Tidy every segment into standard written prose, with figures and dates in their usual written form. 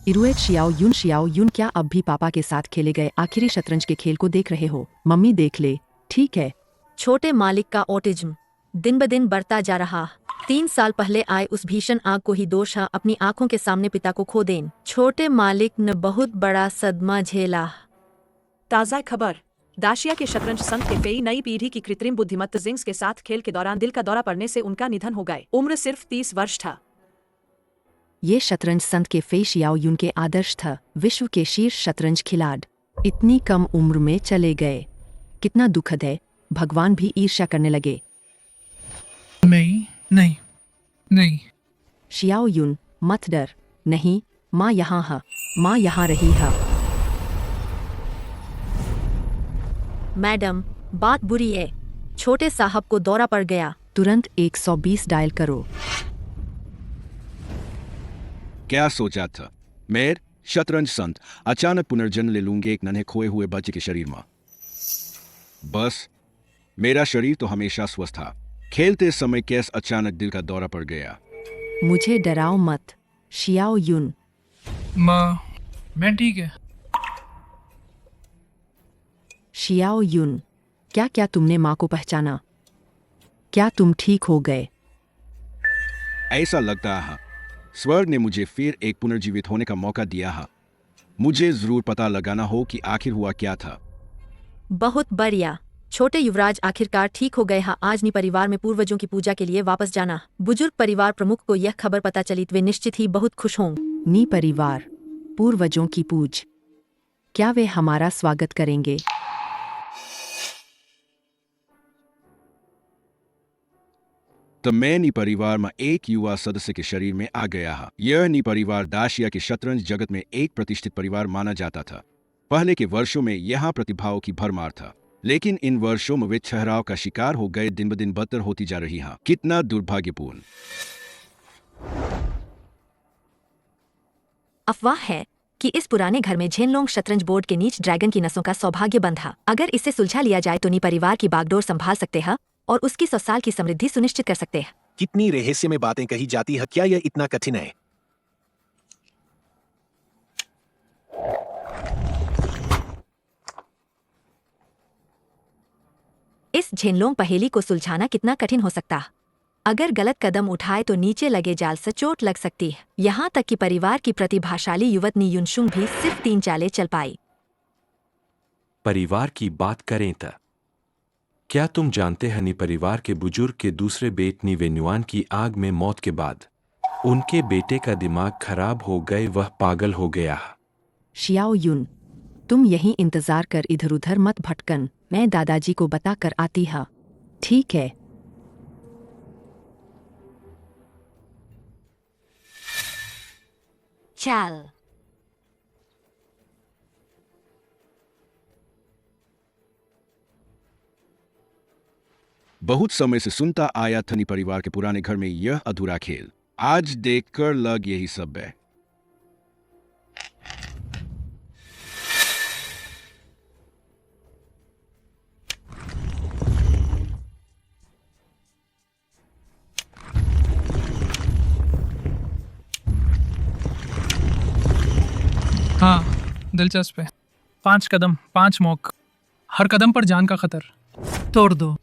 इरुएट Xiao युन क्या अब भी पापा के साथ खेले गए आखिरी शतरंज के खेल को देख रहे हो? मम्मी देख ले, ठीक है। छोटे मालिक का ऑटिज्म दिन ब दिन बढ़ता जा रहा। 3 साल पहले आए उस भीषण आग को ही दोष है अपनी आंखों के सामने पिता को खो देन। छोटे मालिक ने बहुत बड़ा सदमा झेला। ताज़ा खबर। दाशिया के शतरंज संघ के फेई नई पीढ़ी की कृत्रिम बुद्धिमत्ता जिंग्स के साथ खेल के दौरान दिल का दौरा पड़ने से उनका निधन हो गए। उम्र सिर्फ 30 वर्ष था। ये शतरंज संत के फे शियाओ युन के आदर्श था, विश्व के शीर्ष शतरंज खिलाड़ इतनी कम उम्र में चले गए। कितना दुखद है, भगवान भी ईर्ष्या करने लगे। नहीं। शियाओ युन, मत डर। नहीं, माँ यहाँ है, माँ यहाँ रही है। मैडम, बात बुरी है। छोटे साहब को दौरा पड़ गया। तुरंत 120 डायल करो। क्या सोचा था मेर शतरंज संत अचानक पुनर्जन्म ले लूंगे एक नन्हे खोए हुए बच्चे के शरीर में। बस मेरा शरीर तो हमेशा स्वस्थ था, खेलते समय कैस अचानक दिल का दौरा पड़ गया। मुझे डराओ मत शियाओ युन। माँ, मैं ठीक है। शियाओ युन, क्या क्या तुमने माँ को पहचाना? क्या तुम ठीक हो गए? ऐसा लगता है स्वर्ग ने मुझे फिर एक पुनर्जीवित होने का मौका दिया है। मुझे जरूर पता लगाना हो कि आखिर हुआ क्या था। बहुत बढ़िया। छोटे युवराज आखिरकार ठीक हो गए हैं। आज नी परिवार में पूर्वजों की पूजा के लिए वापस जाना। बुजुर्ग परिवार प्रमुख को यह खबर पता चली तो वे निश्चित ही बहुत खुश होंगे। नी परिवार पूर्वजों की पूज, क्या वे हमारा स्वागत करेंगे? तो मैं नी परिवार में एक युवा सदस्य के शरीर में आ गया है। यह नी परिवार दाशिया के शतरंज जगत में एक प्रतिष्ठित परिवार माना जाता था। पहले के वर्षों में यहाँ प्रतिभाओं की भरमार था, लेकिन इन वर्षों में वे ठहराव का शिकार हो गए। दिन ब दिन बदतर होती जा रही है। कितना दुर्भाग्यपूर्ण। अफवाह है कि इस पुराने घर में झेनलोंग शतरंज बोर्ड के नीच ड्रैगन की नसों का सौभाग्य बंधा। अगर इसे सुलझा लिया जाए तो नी परिवार की बागडोर संभाल सकते हैं और उसकी 100 साल की समृद्धि सुनिश्चित कर सकते हैं। कितनी रहस्य में बातें कही जाती है, क्या यह इतना कठिन है? इस झेनलोंग पहेली को सुलझाना कितना कठिन हो सकता है? अगर गलत कदम उठाए तो नीचे लगे जाल से चोट लग सकती है। यहाँ तक कि परिवार की प्रतिभाशाली युवती युनशुंग भी सिर्फ 3 चालें चल पाई। परिवार की बात करें तो क्या तुम जानते हैं नी परिवार के बुजुर्ग के दूसरे बेट नी वेन्युआन की आग में मौत के बाद उनके बेटे का दिमाग खराब हो गए, वह पागल हो गया। शियाओ युन, तुम यहीं इंतजार कर, इधर उधर मत भटकन। मैं दादाजी को बता कर आती है, ठीक है? चल। बहुत समय से सुनता आया था नी परिवार के पुराने घर में यह अधूरा खेल। आज देखकर लग यही सब है। हाँ, दिलचस्प है। 5 कदम 5 मौक, हर कदम पर जान का खतर। तोड़ दो।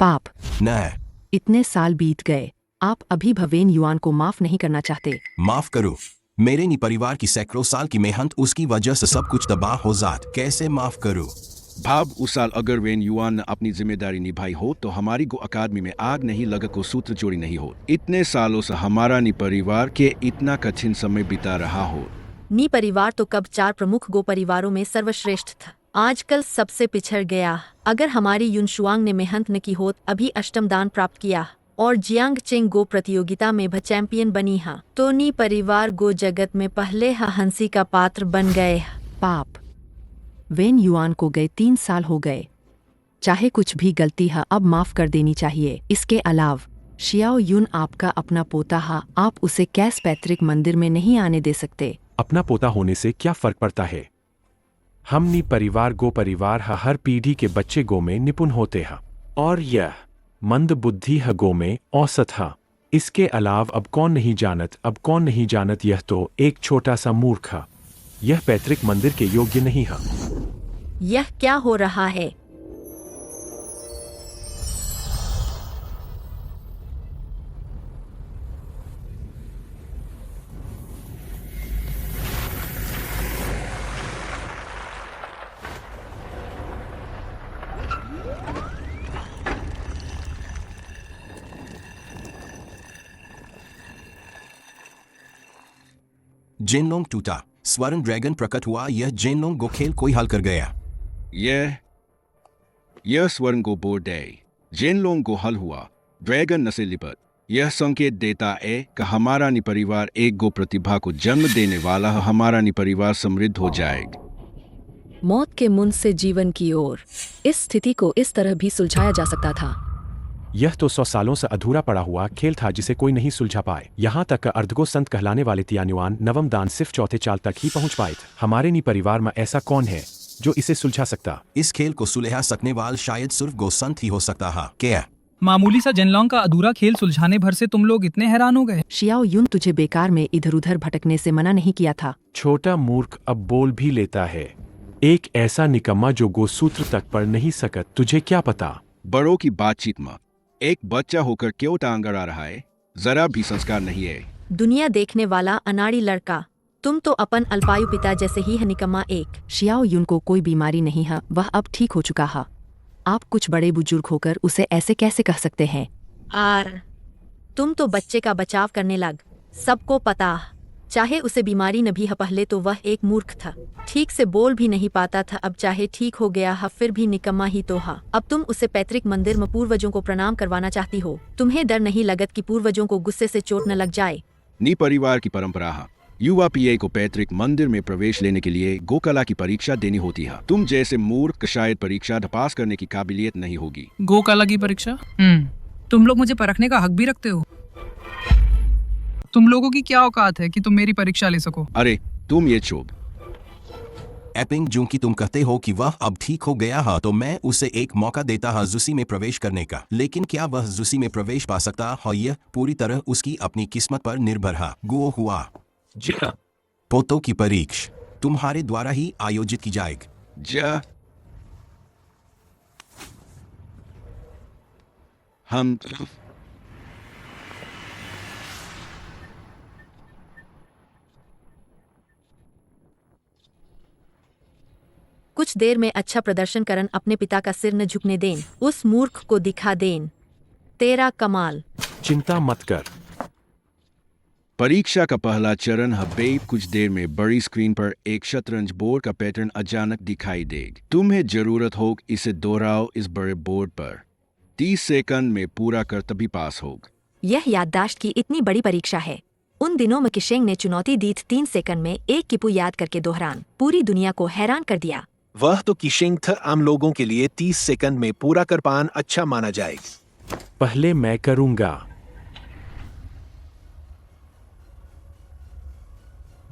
पाप, न, इतने साल बीत गए, आप अभी भवेन युआन को माफ नहीं करना चाहते? माफ करो। मेरे नी परिवार की सैकड़ों साल की मेहनत, उसकी वजह से सब कुछ तबाह हो जात। कैसे माफ करूं? भाव उस साल अगर वेन युआन ने अपनी जिम्मेदारी निभाई हो तो हमारी गो अकादमी में आग नहीं लगा को सूत्र जोड़ी नहीं हो। इतने सालों से हमारा नी परिवार के इतना कठिन समय बिता रहा हो। नी परिवार तो कब 4 प्रमुख गो परिवारों में सर्वश्रेष्ठ था, आजकल सबसे पिछड़ गया। अगर हमारी युनशुआंग ने मेहनत न की होत अभी अष्टम दान प्राप्त किया और जियांग चिंग गो प्रतियोगिता में भी चैंपियन बनी हा तो नी परिवार गो जगत में पहले हंसी का पात्र बन गए। पाप, वेन युआन को गए 3 साल हो गए, चाहे कुछ भी गलती है अब माफ कर देनी चाहिए। इसके अलावा शियाओ युन आपका अपना पोता है, आप उसे कैस पैतृक मंदिर में नहीं आने दे सकते। अपना पोता होने से क्या फर्क पड़ता है? हम नी परिवार गो परिवार हर पीढ़ी के बच्चे गो में निपुण होते हैं और यह मंद बुद्धि हगो में औसत है। इसके अलाव अब कौन नहीं जानत यह तो एक छोटा सा मूर्ख है। यह पैतृक मंदिर के योग्य नहीं है। यह क्या हो रहा है? जेनलोंग टूटा, स्वर्ण ड्रैगन प्रकट हुआ। यह जेनलोंग गो खेल कोई हल कर गया। यह स्वर्ण को बोर्ड है। जेनलोंग को हल हुआ। ड्रैगन न से लिपट। यह संकेत देता है कि हमारा परिवार एक गो प्रतिभा को जन्म देने वाला है। हमारा परिवार समृद्ध हो जाएगा। मौत के मुंह से जीवन की ओर। इस स्थिति को इस तरह भी सुलझाया जा सकता था। यह तो 100 सालों से अधूरा पड़ा हुआ खेल था जिसे कोई नहीं सुलझा पाए। यहाँ तक का अर्धगो संत कहलाने वाले तियानुआन नवम दान सिर्फ चौथे चाल तक ही पहुँच पाए थे। हमारे परिवार में ऐसा कौन है जो इसे सुलझा सकता? इस खेल को सुलझा सकने वाल शायद सिर्फ गो संत ही हो सकता है। क्या मामूली सा जेनलोंग का अधूरा खेल सुलझाने भर से तुम लोग इतने हैरान हो गए? शियाओ यून तुझे बेकार में इधर उधर भटकने से मना नहीं किया था। छोटा मूर्ख अब बोल भी लेता है। एक ऐसा निकम्मा जो गोसूत्र तक पढ़ नहीं सकत। तुझे क्या पता? बड़ों की बातचीत में एक बच्चा होकर क्यों टांग अड़ा रहा है? जरा भी संस्कार नहीं है। दुनिया देखने वाला अनाड़ी लड़का, तुम तो अपन अल्पायु पिता जैसे ही है निकम्मा एक। शियाओ यून को कोई बीमारी नहीं है, वह अब ठीक हो चुका है। आप कुछ बड़े बुजुर्ग होकर उसे ऐसे कैसे कह सकते हैं? आर तुम तो बच्चे का बचाव करने लग। सबको पता, चाहे उसे बीमारी न भी है पहले तो वह एक मूर्ख था। ठीक से बोल भी नहीं पाता था। अब चाहे ठीक हो गया है फिर भी निकम्मा ही तो है। अब तुम उसे पैतृक मंदिर में पूर्वजों को प्रणाम करवाना चाहती हो। तुम्हें डर नहीं लगत कि पूर्वजों को गुस्से से चोट न लग जाए? परिवार की परंपरा है। युवा पीए को पैतृक मंदिर में प्रवेश लेने के लिए गोकला की परीक्षा देनी होती है। तुम जैसे मूर्ख शायद परीक्षा पास करने की काबिलियत नहीं होगी। गोकला की परीक्षा? तुम लोग मुझे परखने का हक भी रखते हो। तुम लोगों की क्या औकात है कि तुम मेरी परीक्षा ले सको? अरे तुम ये चुप। एपिंग जो कि तुम कहते हो कि वह अब ठीक हो गया है तो मैं उसे एक मौका देता है जुसी में प्रवेश करने का। लेकिन क्या वह जुसी में प्रवेश पा सकता है? यह पूरी तरह उसकी अपनी किस्मत पर निर्भर है। गो हुआ जी हाँ। पोतों की परीक्षा तुम्हारे द्वारा ही आयोजित की जाएगी। हम कुछ देर में अच्छा प्रदर्शन करन अपने पिता का सिर न झुकने देन। उस मूर्ख को दिखा देन तेरा कमाल। चिंता मत कर। परीक्षा का पहला चरण है बेब। कुछ देर में बड़ी स्क्रीन पर एक शतरंज बोर्ड का पैटर्न अचानक दिखाई देगा। तुम्हें जरूरत हो इसे दोहराओ इस बड़े बोर्ड पर। 30 सेकंड में पूरा कर तभी पास होगा। यह याददाश्त की इतनी बड़ी परीक्षा है। उन दिनों में किशेंग ने चुनौती दी थी 3 सेकंड में एक किपू याद करके दोहरान। पूरी दुनिया को हैरान कर दिया। वह तो किशेंग था। आम लोगों के लिए 30 सेकंड में पूरा कर पान अच्छा माना जाएगा। पहले मैं करूंगा।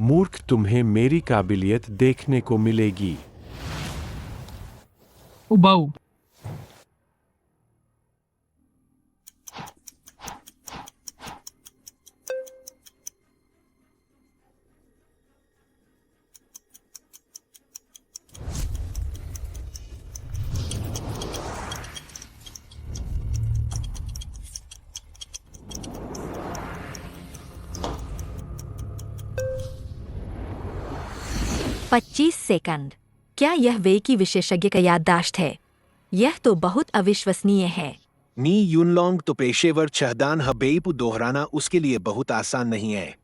मूर्ख, तुम्हें मेरी काबिलियत देखने को मिलेगी। उबाऊ। पच्चीस सेकंड। क्या यह वे की विशेषज्ञ का याददाश्त है? यह तो बहुत अविश्वसनीय है। नी यूनलोंग तो पेशेवर चहदान हबेपु दोहराना उसके लिए बहुत आसान नहीं है।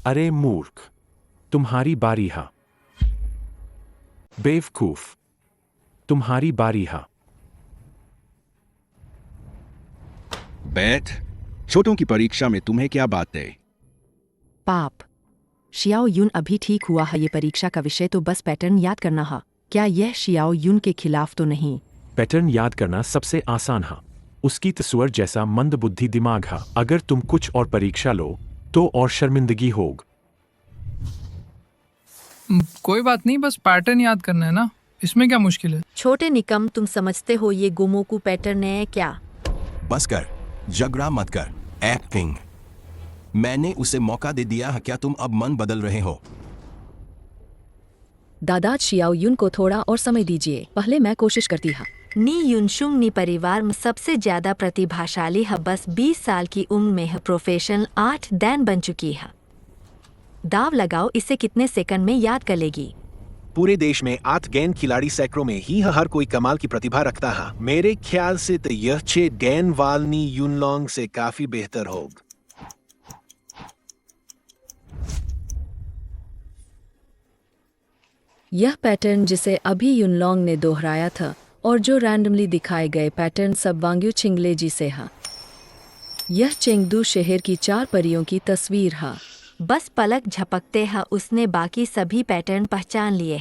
अरे मूर्ख, तुम्हारी बारी है। बेवकूफ, तुम्हारी बारी है। बैठ। छोटों की परीक्षा में तुम्हें क्या बात है? पाप। शियाओ यून अभी ठीक हुआ है। ये परीक्षा का विषय तो बस पैटर्न याद करना है। क्या यह शियाओ यून के खिलाफ तो नहीं? पैटर्न याद करना सबसे आसान है। उसकी तस्वर जैसा मंद बुद्धि दिमाग है। अगर तुम कुछ और परीक्षा लो तो और शर्मिंदगी होग। कोई बात नहीं, बस पैटर्न याद करना है ना, इसमें क्या मुश्किल है। छोटे निकम, तुम समझते हो ये गोमोकू पैटर्न है क्या? बस कर, झगड़ा मत कर। एक्टिंग। मैंने उसे मौका दे दिया, क्या तुम अब मन बदल रहे हो? दादा शियाओ यून को थोड़ा और समय दीजिए, पहले मैं कोशिश करती हूँ। नी युनशुंग नी परिवार में सबसे ज्यादा प्रतिभाशाली है, बस 20 साल की उम्र में है प्रोफेशनल 8 दैन बन चुकी है। दाव लगाओ, इसे कितने सेकंड में याद कर लेगी? पूरे देश में 8 गेंद खिलाड़ी सैकड़ों में ही हर कोई कमाल की प्रतिभा रखता है। मेरे ख्याल से तो यह 6 गेंद वालनी यूनलोंग से काफी बेहतर होगा। यह पैटर्न जिसे अभी युनलोंग ने दोहराया था और जो रैंडमली दिखाए गए पैटर्न सब वांग्यू चिंगलेजी से है। यह चेंगदू शहर की 4 परियों की तस्वीर है। बस पलक झपकते है उसने बाकी सभी पैटर्न पहचान लिए।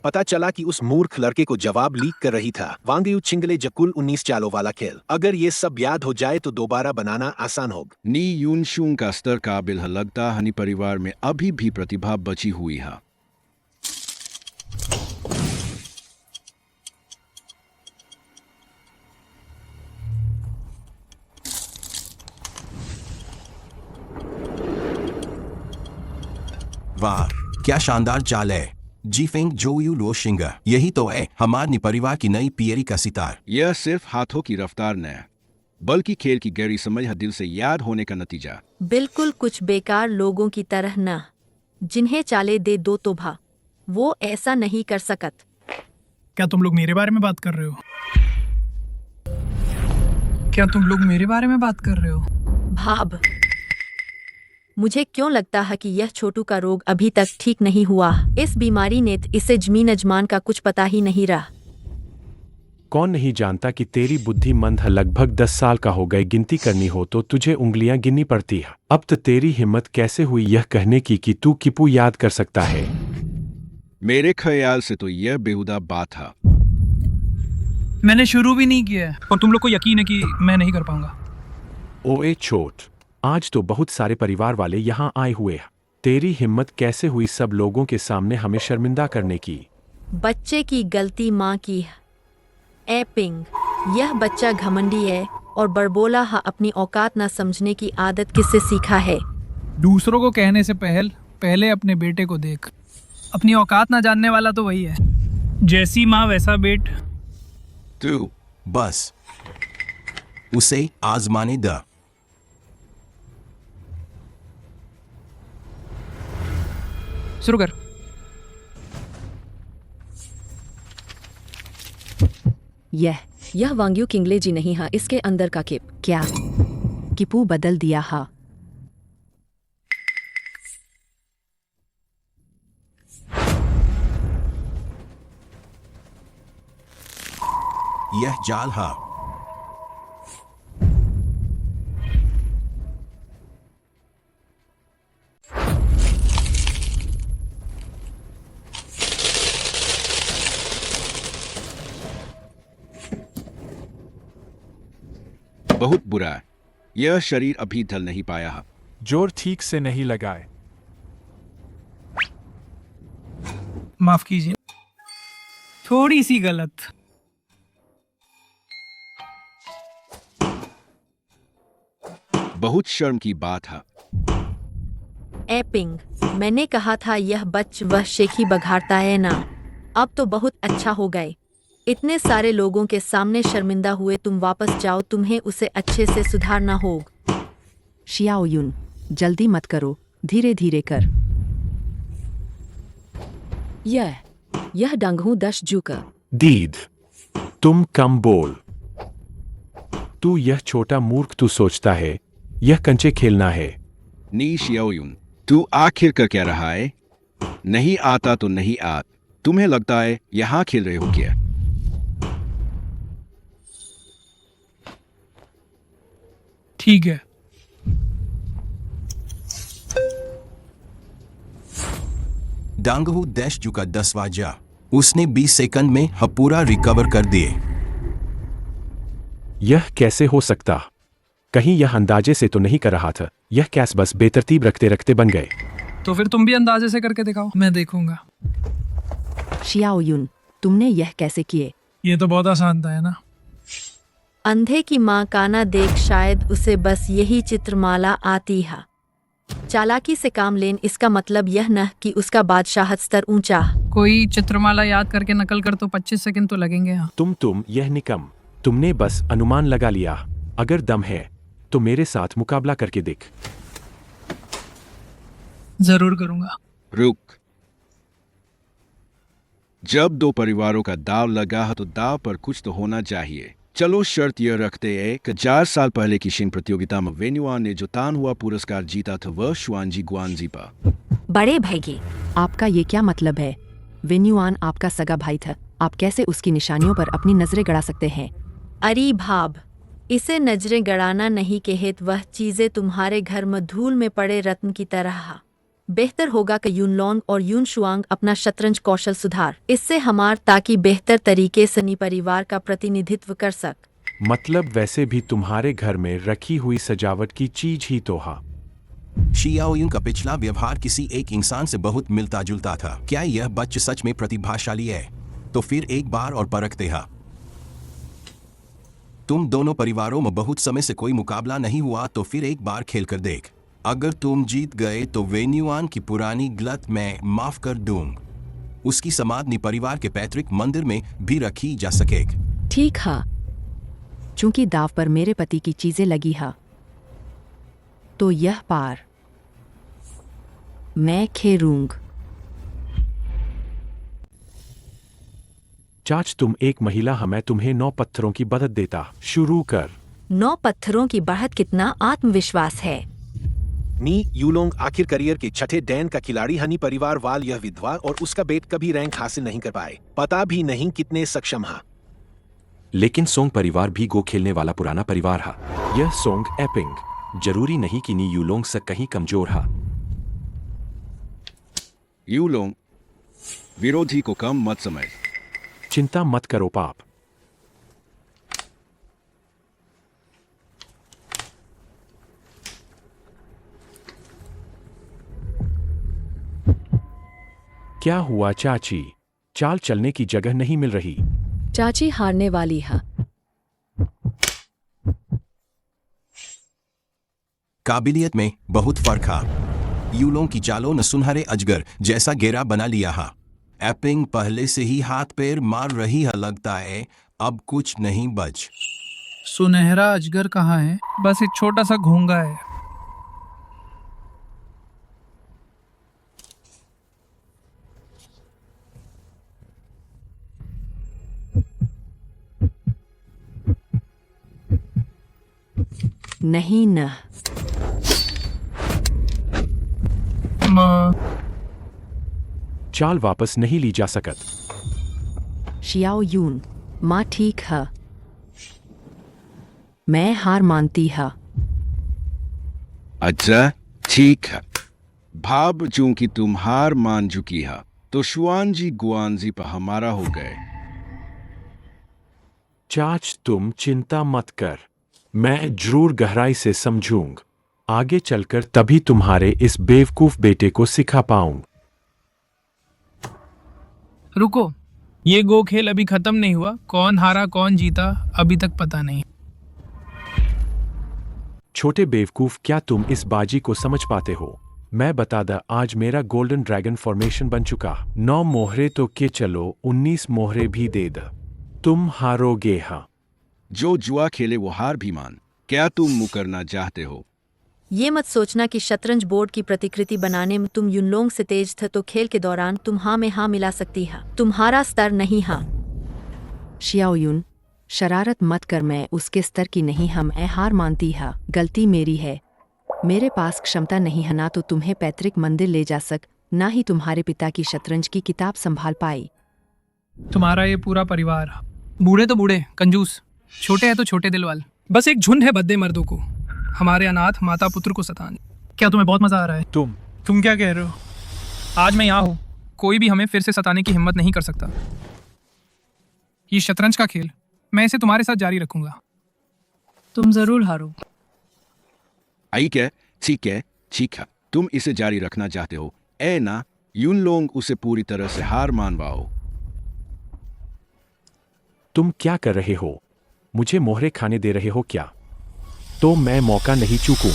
पता चला कि उस मूर्ख लड़के को जवाब लीक कर रही था। वांगयू चिंगले जकुल 19 चालों वाला खेल। अगर ये सब याद हो जाए तो दोबारा बनाना आसान होगा। नी यूनशुंग का स्तर काबिल है, लगता हनी परिवार में अभी भी प्रतिभा बची हुई है। वाह, क्या शानदार चाल है। जीफेंग जोयू लोशिंग, यही तो है हमारे परिवार की नई पियरी का सितार। यह सिर्फ हाथों की रफ्तार न है, बल्कि खेल की गहरी समझ है, दिल से याद होने का नतीजा। बिल्कुल कुछ बेकार लोगों की तरह न, जिन्हें चाले दे दो तो भा वो ऐसा नहीं कर सकत। क्या तुम लोग मेरे बारे में बात कर रहे हो? क्या तुम लोग मेरे बारे में बात कर रहे हो? भाब, मुझे क्यों लगता है कि यह छोटू का रोग अभी तक ठीक नहीं हुआ। इस बीमारी ने इसे जमीन अजमान का कुछ पता ही नहीं रहा। कौन नहीं जानता कि तेरी बुद्धि मंद है। लगभग 10 साल का हो गए, गिनती करनी हो तो तुझे उंगलियां गिननी पड़ती है। अब तो तेरी हिम्मत कैसे हुई यह कहने की कि तू किपू याद कर सकता है? मेरे ख्याल से तो यह बेहुदा बात है। मैंने शुरू भी नहीं किया है और तुम लोग को यकीन है कि मैं नहीं कर पाऊंगा। ओए छोट, आज तो बहुत सारे परिवार वाले यहाँ आए हुए हैं। तेरी हिम्मत कैसे हुई सब लोगों के सामने हमें शर्मिंदा करने की? बच्चे की गलती माँ की है। ए पिंग, यह बच्चा घमंडी है और बड़बोला है। अपनी औकात ना समझने की आदत किससे सीखा है? दूसरों को कहने से पहले अपने बेटे को देख। अपनी औकात ना जानने वाला तो वही है। जैसी माँ वैसा बेट। तू बस उसे आजमाने द। शुरू कर। यह वांग्यू किंगलेजी नहीं है, इसके अंदर का किप। क्या किपू बदल दिया है? यह जाल है। बहुत बुरा है। यह शरीर अभी ढल नहीं पाया है। जोर ठीक से नहीं लगाए। माफ कीजिए, थोड़ी सी गलत। बहुत शर्म की बात है। ए पिंग, मैंने कहा था यह बच वह शेखी बघाड़ता है ना। अब तो बहुत अच्छा हो गए। इतने सारे लोगों के सामने शर्मिंदा हुए। तुम वापस जाओ, तुम्हें उसे अच्छे से सुधारना होगा। शियाओ यून, जल्दी मत करो, धीरे धीरे कर। यह डंगहू 10 जुका। दीद, तुम कम बोल। तू यह छोटा मूर्ख, तू सोचता है यह कंचे खेलना है। नी शियाओयुन, तू आखिर कर क्या रहा है? नहीं आता तो नहीं आत। तुम्हें लगता है यहाँ खेल रहे हो क्या? ठीक है। डांगहू दैश चुका 10वां जा। उसने 20 सेकंड में पूरा रिकवर कर दिए। यह कैसे हो सकता? कहीं यह अंदाजे से तो नहीं कर रहा था। यह कैस बस बेतरतीब रखते रखते बन गए। तो फिर तुम भी अंदाजे से करके दिखाओ, मैं देखूंगा। शियाओ युन, तुमने यह कैसे किए? ये तो बहुत आसान था, है ना? अंधे की माँ काना देख शायद उसे बस यही चित्रमाला आती है। चालाकी से काम लेन, इसका मतलब यह न कि उसका बादशाहत स्तर ऊंचा। कोई चित्रमाला याद करके नकल कर तो 25 सेकंड तो लगेंगे। हाँ, तुम यह निकम, तुमने बस अनुमान लगा लिया। अगर दम है तो मेरे साथ मुकाबला करके देख। जरूर करूंगा। रुक। जब दो परिवारों का दाव लगा है तो दाव पर कुछ तो होना चाहिए। चलो शर्त यह रखते हैं कि 4 साल पहले की शिन प्रतियोगिता में वेन्युआन ने जो तान हुआ पुरस्कार जीता था वह शुआनजी गुआनजी पर। बड़े भाईगे, आपका ये क्या मतलब है? वेन्युआन आपका सगा भाई था, आप कैसे उसकी निशानियों पर अपनी नजरें गड़ा सकते हैं? अरे भाब, इसे नजरें गड़ाना नहीं कहते, वह चीजें तुम्हारे घर में धूल में पड़े रत्न की तरह है। बेहतर होगा कि यूनलोंग और यून शुआंग अपना शतरंज कौशल सुधार, इससे हमार ताकि बेहतर तरीके से नी परिवार का प्रतिनिधित्व कर सक। मतलब वैसे भी तुम्हारे घर में रखी हुई सजावट की चीज ही तो हा। शियाओ युन का पिछला व्यवहार किसी एक इंसान से बहुत मिलता जुलता था। क्या यह बच्चा सच में प्रतिभाशाली है? तो फिर एक बार और परखते हैं। तुम दोनों परिवारों में बहुत समय से कोई मुकाबला नहीं हुआ, तो फिर एक बार खेल कर देख। अगर तुम जीत गए तो वेन्युआन की पुरानी गलत मैं माफ कर दूंगा। उसकी समाधि परिवार के पैतृक मंदिर में भी रखी जा सकेगी। ठीक है, चूंकि दाव पर मेरे पति की चीजें लगी है तो यह पार मैं खेरूंग। चाच, तुम एक महिला है, मैं तुम्हें 9 पत्थरों की बढ़त देता। शुरू कर। 9 पत्थरों की बढ़त, कितना आत्मविश्वास है। नी यूलोंग आखिर करियर के छठे डैन का खिलाड़ी हनी परिवार वाल यह विधवा और उसका बेट कभी रैंक हासिल नहीं कर पाए। पता भी नहीं कितने सक्षम है। लेकिन सोंग परिवार भी गो खेलने वाला पुराना परिवार है। यह सोंग एपिंग, जरूरी नहीं कि नी यूलोंग से कहीं कमजोर है। यूलोंग, विरोधी को कम मत समझ। चिंता मत करो पाप। क्या हुआ चाची? चाल चलने की जगह नहीं मिल रही। चाची हारने वाली है। काबिलियत में बहुत फर्क है। यूलोंग की चालों ने सुनहरे अजगर जैसा घेरा बना लिया है। एपिंग पहले से ही हाथ पैर मार रही है, लगता है अब कुछ नहीं बच। सुनहरा अजगर कहाँ है? बस एक छोटा सा घोंगा है। नहीं न। चाल वापस नहीं ली जा सकत। शियाओ युन, माँ ठीक है, मैं हार मानती है। अच्छा ठीक है। भाब, चूंकि तुम हार मान चुकी है तो शुआनजी गुआनजी पर हमारा हो गए। चाच, तुम चिंता मत कर, मैं जरूर गहराई से समझूंगा। आगे चलकर तभी तुम्हारे इस बेवकूफ बेटे को सिखा पाऊंगा। रुको, ये गो खेल अभी खत्म नहीं हुआ। कौन हारा कौन जीता अभी तक पता नहीं। छोटे बेवकूफ, क्या तुम इस बाजी को समझ पाते हो? मैं बता दा, आज मेरा गोल्डन ड्रैगन फॉर्मेशन बन चुका। 9 मोहरे तो के चलो 19 मोहरे भी दे द, तुम हारोगे। हाँ, जो जुआ खेले वो हार भी मान। क्या तुम मुकरना चाहते हो? ये मत सोचना कि शतरंज बोर्ड की प्रतिकृति बनाने में तुम यूनलोंग से तेज थे तो खेल के दौरान तुम हाँ में हाँ मिला सकती है। तुम्हारा स्तर नहीं है। शियाओ युन, शरारत मत कर, मैं उसके स्तर की नहीं, हम हार मानती है। गलती मेरी है। मेरे पास क्षमता नहीं है, ना तो तुम्हें पैतृक मंदिर ले जा सक, ना ही तुम्हारे पिता की शतरंज की किताब संभाल पाई। तुम्हारा ये पूरा परिवार, बूढ़े तो बूढ़े कंजूस, छोटे हैं तो छोटे दिल वाले, बस एक झुंड है बद्दे मर्दों को हमारे अनाथ माता पुत्र को सताने। क्या तुम्हें बहुत मजा आ रहा है? तुम क्या कह रहे हो? आज मैं यहाँ हूँ, कोई भी हमें फिर से सताने की हिम्मत नहीं कर सकता। ये शतरंज का खेल, मैं इसे तुम्हारे साथ जारी रखूंगा। तुम जरूर हारो। आई क्या? ठीक है, ठीक है। तुम इसे जारी रखना चाहते हो, ए ना युनलोंग उसे पूरी तरह से हार मानवाओ। तुम क्या कर रहे हो? मुझे मोहरे खाने दे रहे हो क्या? तो मैं मौका नहीं चूकूं।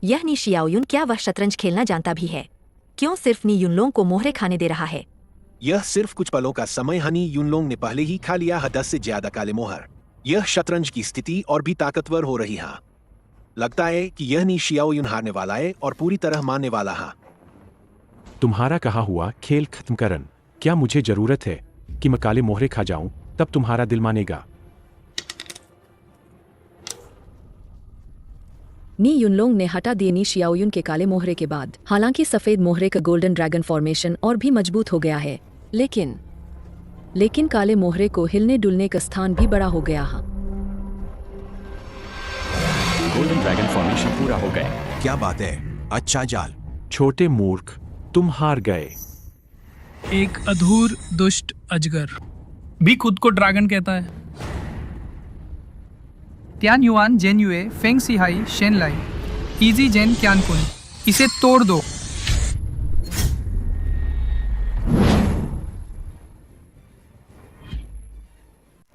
यह नी शियाओयुन, क्या वह शतरंज खेलना जानता भी है? क्यों सिर्फ नी युनलोंग को मोहरे खाने दे रहा है? यह सिर्फ कुछ पलों का समय हनी युनलोंग ने पहले ही खा लिया है 10 से ज्यादा काले मोहर। यह शतरंज की स्थिति और भी ताकतवर हो रही है। लगता है कि यह नी शियाओयुन हारने वाला है और पूरी तरह मानने वाला है। तुम्हारा कहा हुआ खेल खत्म करन। क्या मुझे जरूरत है कि मैं काले मोहरे खा जाऊं तब तुम्हारा दिल मानेगा? नी युनलोंग ने हटा दिए नी शियाओयुन के काले मोहरे के बाद। हालांकि सफेद मोहरे का गोल्डन ड्रैगन फॉर्मेशन और भी मजबूत हो गया है, लेकिन काले मोहरे को हिलने डुलने का स्थान भी बड़ा हो गया है। गोल्डन ड्रैगन फॉर्मेशन पूरा हो गया। क्या बात है, अच्छा जाल। छोटे मूर्ख, तुम हार गए। एक अधूर दुष्ट अजगर भी खुद को ड्रैगन कहता है। त्यान युआन जेन युए फेंग सिहाई शेन लाई इजी जेन क्यान कुन, इसे तोड़ दो।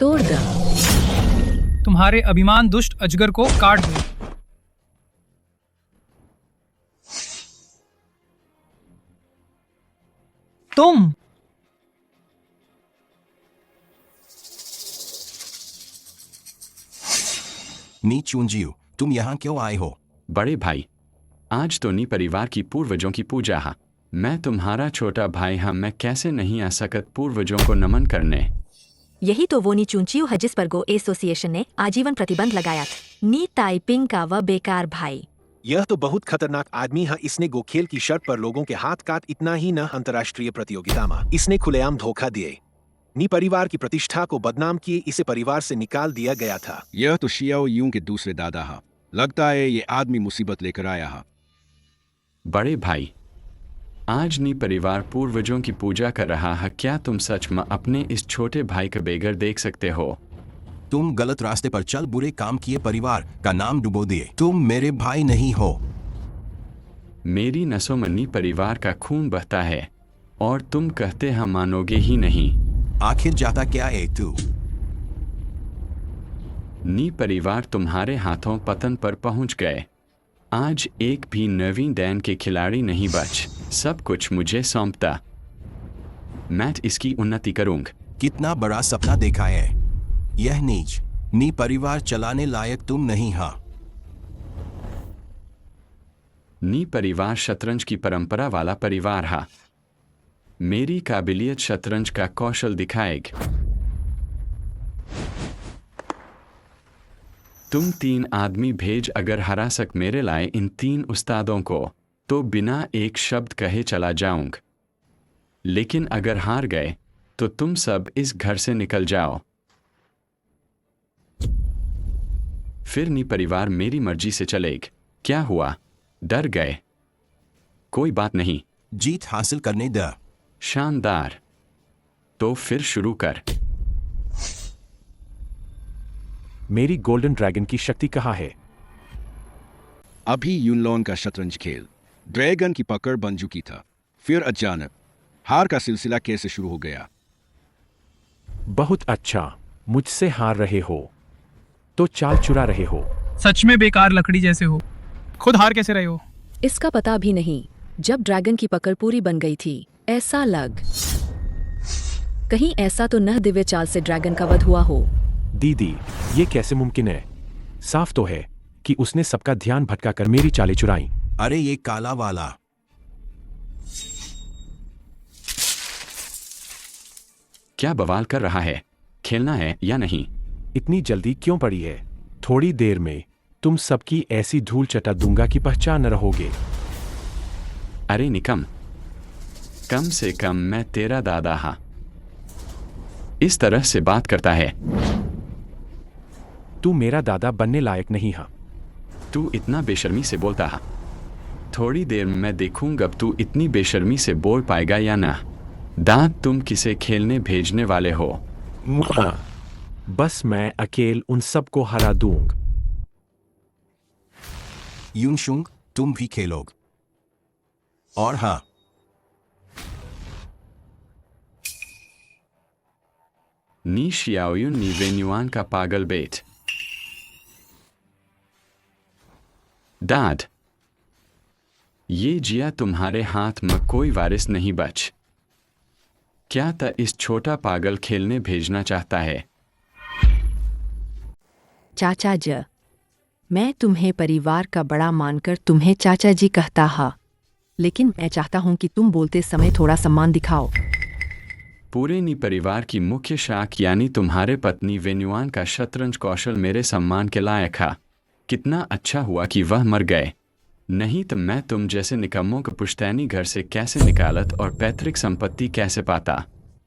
तोड़ दो। तुम्हारे अभिमान दुष्ट अजगर को काट दो। तुम नी चुनजियो, तुम यहाँ क्यों आए हो? बड़े भाई, आज तो नी परिवार की पूर्वजों की पूजा है। मैं तुम्हारा छोटा भाई हाँ, मैं कैसे नहीं आ सकत पूर्वजों को नमन करने। यही तो वो नी चुनचियो है जिस पर गो एसोसिएशन ने आजीवन प्रतिबंध लगाया था। नी ताइपिंग का वह बेकार भाई। यह तो बहुत खतरनाक आदमी है। इसने गो खेल की शर्त पर लोगों के हाथ काट, इतना ही न अंतर्राष्ट्रीय प्रतियोगिता में इसने खुलेआम धोखा दिए। नी परिवार की प्रतिष्ठा को बदनाम किए इसे परिवार से निकाल दिया गया था। यह तो शियाओ यूं के दूसरे दादा हा। लगता है ये आदमी मुसीबत लेकर आया हा। बड़े भाई, आज नी परिवार पूर्वजों की पूजा कर रहा है। क्या तुम सच में अपने इस छोटे भाई का बेगर देख सकते हो? तुम गलत रास्ते पर चल बुरे काम किए परिवार का नाम डुबो दिए। तुम मेरे भाई नहीं हो। मेरी नसों में नी परिवार का खून बहता है और तुम कहते हम मानोगे ही नहीं। आखिर जाता क्या है तू? नी परिवार तुम्हारे हाथों पतन पर पहुंच गए। आज एक भी नवीन डैन के खिलाड़ी नहीं बच। सब कुछ मुझे सौंपता। मैं इसकी उन्नति करूंगा। कितना बड़ा सपना देखा है। यह नीच नी परिवार चलाने लायक तुम नहीं हा। नी परिवार शतरंज की परंपरा वाला परिवार हा। मेरी काबिलियत शतरंज का कौशल दिखाएगा। तुम 3 आदमी भेज, अगर हरा सक मेरे लाए इन 3 उस्तादों को तो बिना एक शब्द कहे चला जाऊंगा। लेकिन अगर हार गए तो तुम सब इस घर से निकल जाओ। फिर नी परिवार मेरी मर्जी से चलेगा। क्या हुआ, डर गए? कोई बात नहीं, जीत हासिल करने द। शानदार। तो फिर शुरू कर। मेरी गोल्डन ड्रैगन की शक्ति कहाँ है? अभी युनलोंग का शतरंज खेल ड्रैगन की पकड़ बन चुकी था। फिर अचानक हार का सिलसिला कैसे शुरू हो गया? बहुत अच्छा, मुझसे हार रहे हो तो चाल चुरा रहे हो। सच में बेकार लकड़ी जैसे हो। खुद हार कैसे रहे हो? इसका पता भी नहीं। जब ड्रैगन की पकड़ पूरी बन गई थी, ऐसा कहीं ऐसा तो न दिव्य चाल से ड्रैगन का वध हुआ हो। दीदी, ये कैसे मुमकिन है? साफ तो है कि उसने सबका ध्यान भटकाकर मेरी चालें चुराई। अरे ये काला वाला। क्या बवाल कर रहा है? खेलना है या नहीं? इतनी जल्दी क्यों पड़ी है? थोड़ी देर में तुम सबकी ऐसी धूल चटा दूंगा कि पहचान न रहोगे। अरे निकम, कम से कम मैं तेरा दादा हा। इस तरह से बात करता है। तू मेरा दादा बनने लायक नहीं हा। तू इतना बेशर्मी से बोलता हा। थोड़ी देर में मैं देखूंगा अब तू इतनी बेशर्मी से बोल पाएगा या ना। दांत, तुम किसे खेलने भेजने वाले हो? बस मैं अकेल उन सबको हरा दूंगा। यूनशुंग, तुम भी खेलोगे। और हाँ, नी शियाओयुन नी वेन्युआन का पागल बेट। डैड, ये जिया तुम्हारे हाथ में कोई वारिस नहीं बच। क्या त इस छोटा पागल खेलने भेजना चाहता है? चाचा जी, मैं तुम्हें परिवार का बड़ा मानकर तुम्हें चाचा जी कहता हा, लेकिन मैं चाहता हूँ कि तुम बोलते समय थोड़ा सम्मान दिखाओ। पूरे नी परिवार की मुख्य शाख यानी तुम्हारे पत्नी वेन्युआन का शतरंज कौशल मेरे सम्मान के लायक है। कितना अच्छा हुआ कि वह मर गए, नहीं तो मैं तुम जैसे निकम्मों को पुश्तैनी घर से कैसे निकालत और पैतृक संपत्ति कैसे पाता।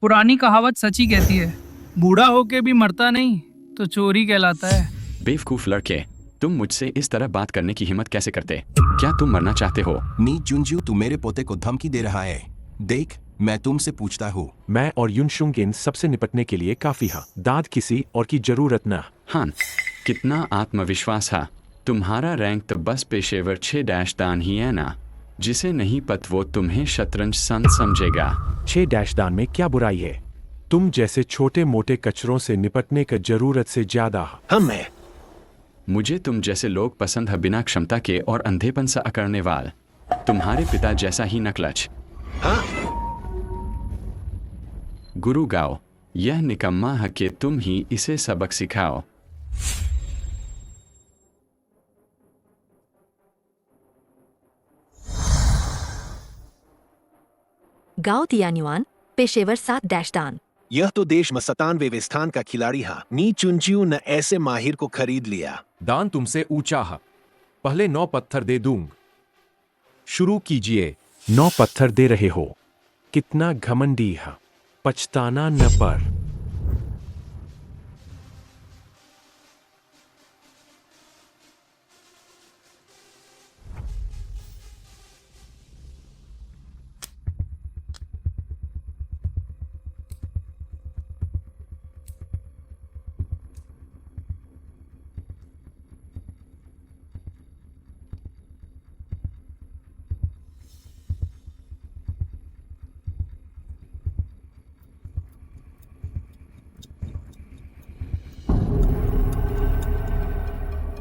पुरानी कहावत सच्ची कहती है, बूढ़ा होके भी मरता नहीं तो चोरी कहलाता है। बेवकूफ लड़के, तुम मुझसे इस तरह बात करने की हिम्मत कैसे करते? क्या तुम मरना चाहते हो? नी जुनजू, तू मेरे पोते को धमकी दे रहा है। देख, मैं तुमसे पूछता हूँ। मैं और यूनशुंग इन सबसे निपटने के लिए काफी है। दाद किसी और की जरूरत न। हान, कितना आत्मविश्वास है। तुम्हारा रैंक तो बस पेशेवर 6 दान ही है ना। जिसे नहीं पत वो तुम्हें शतरंज संत समझेगा। 6 दान में क्या बुराई है? तुम जैसे छोटे मोटे कचरों से निपटने का जरूरत से ज्यादा। हमें मुझे तुम जैसे लोग पसंद है, बिना क्षमता के और अंधेपन से अकड़ने वाल। तुम्हारे पिता जैसा ही नकलच। हाँ? गुरु गाओ, यह निकम्मा है कि तुम ही इसे सबक सिखाओ। गाओ तियान्युआन, पेशेवर 7 दान। यह तो देश में 97वें स्थान का खिलाड़ी हा। नी चुनचियो ने ऐसे माहिर को खरीद लिया। दान तुमसे ऊंचा है, पहले 9 पत्थर दे दूंग। शुरू कीजिए। 9 पत्थर दे रहे हो? कितना घमंडी है, पछताना न पर।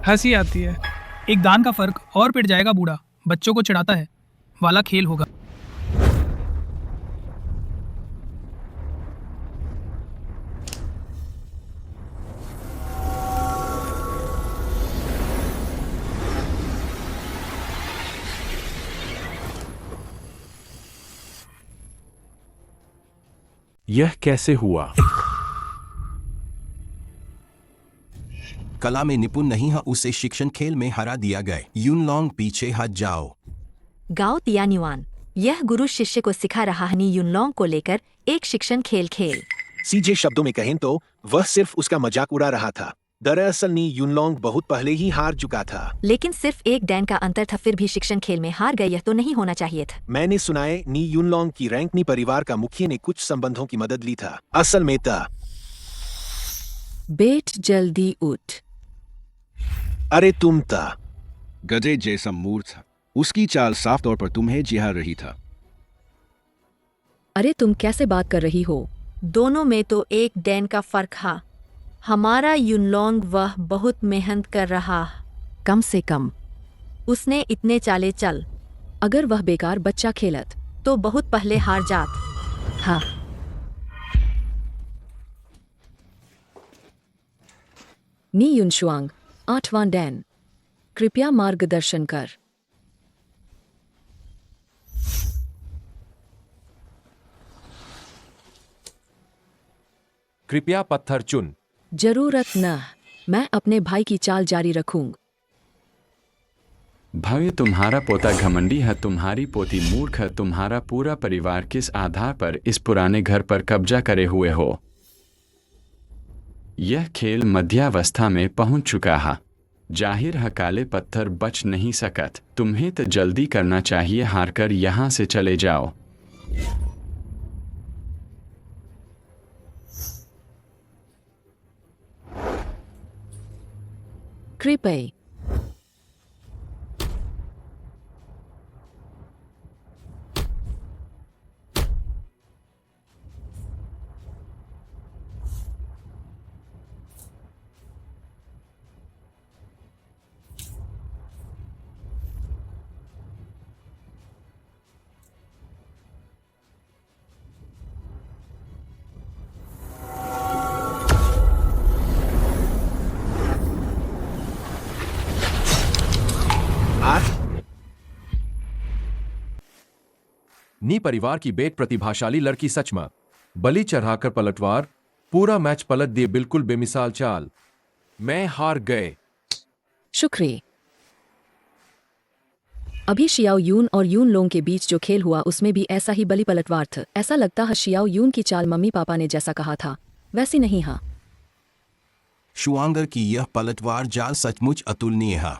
हंसी आती है। एक दान का फर्क और पिट जाएगा बूढ़ा, बच्चों को चिढ़ाता है वाला खेल होगा। यह कैसे हुआ? कला में निपुण नहीं है, उसे शिक्षण खेल में हरा दिया गया। यूनलोंग, पीछे हट जाओ। गाओ तियान्युआन, यह गुरु शिष्य को सिखा रहा है नी यूनलोंग को लेकर एक शिक्षण खेल। सीधे शब्दों में कहें तो वह सिर्फ उसका मजाक उड़ा रहा था। दरअसल नी यूनलोंग बहुत पहले ही हार चुका था। लेकिन सिर्फ 1 डैन का अंतर था, फिर भी शिक्षण खेल में हार गए। यह तो नहीं होना चाहिए था। मैंने सुना है नी यूनलोंग की रैंक नी परिवार का मुखिया ने कुछ संबंधों की मदद ली था। असल में था। बेट जल्दी उठ। अरे तुम था गधे जैसा मूर्ख। उसकी चाल साफ तौर पर तुम्हें जिहा रही था। अरे तुम कैसे बात कर रही हो? दोनों में तो 1 डैन का फर्क है। हमारा यूनलोंग वह बहुत मेहनत कर रहा। कम से कम उसने इतने चाले चल। अगर वह बेकार बच्चा खेलत तो बहुत पहले हार जात। हाँ। नी यूनशुआंग, 8वां डैन, कृपया मार्गदर्शन कर। कृपया पत्थर चुन। जरूरत न, मैं अपने भाई की चाल जारी रखूंगा। भव्य, तुम्हारा पोता घमंडी है, तुम्हारी पोती मूर्ख है। तुम्हारा पूरा परिवार किस आधार पर इस पुराने घर पर कब्जा करे हुए हो? यह खेल मध्यावस्था में पहुंच चुका है। जाहिर है काले पत्थर बच नहीं सकत। तुम्हें तो जल्दी करना चाहिए, हारकर यहाँ से चले जाओ। कृपया नी परिवार की बेट प्रतिभाशाली लड़की सच में बलि चढ़ाकर पलटवार पूरा मैच पलट दिए, बिल्कुल बेमिसाल चाल। मैं हार गए। शुक्रिया। अभी शियाओ यून और यून लोंग के बीच जो खेल हुआ उसमें भी ऐसा ही बलि पलटवार था। ऐसा लगता है शियाओ यून की चाल मम्मी पापा ने जैसा कहा था वैसी नहीं है। शुआंगर की यह पलटवार जाल सचमुच अतुलनीय है।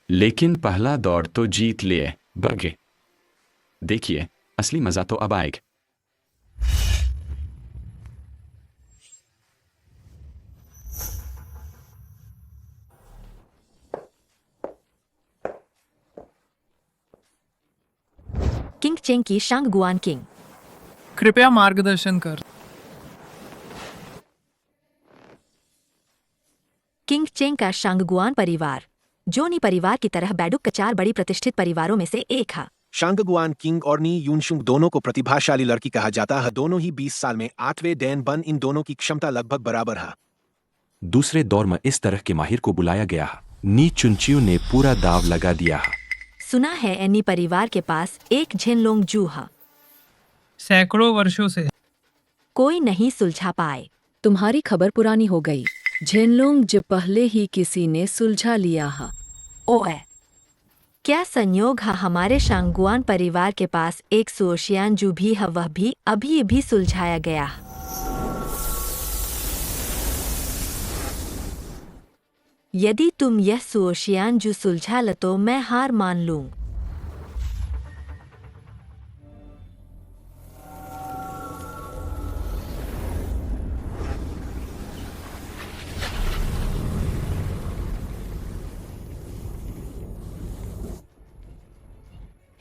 लेकिन पहला दौड़ तो जीत लिए बगे। देखिए, असली मजा तो अब आएगा। किंग चेंग की शांग गुआन किंग। कृपया मार्गदर्शन कर। किंग चेंग का शांगगुआन परिवार जोनी परिवार की तरह बैडुक का 4 बड़ी प्रतिष्ठित परिवारों में से एक है। शांगगुआन किंग और नी यूनशुंग दोनों को प्रतिभाशाली लड़की कहा जाता है। दोनों ही 20 साल में 8वें डैन बन। इन दोनों की क्षमता लगभग बराबर है। दूसरे दौर में इस तरह के माहिर को बुलाया गया है। नी चुनचियो ने पूरा दाव लगा दिया है। सुना है एनी परिवार के पास एक झेनलोंग जू है। सैकड़ों वर्षों से कोई नहीं सुलझा पाए। तुम्हारी खबर पुरानी हो गई। झेनलोंग जो पहले ही किसी ने सुलझा लिया है। ओए, क्या संयोग है हमारे शांगगुआन परिवार के पास एक सुओशियान जू भी है, वह भी अभी सुलझाया गया। यदि तुम यह सुओशियान जू सुलझा ल तो मैं हार मान लूं।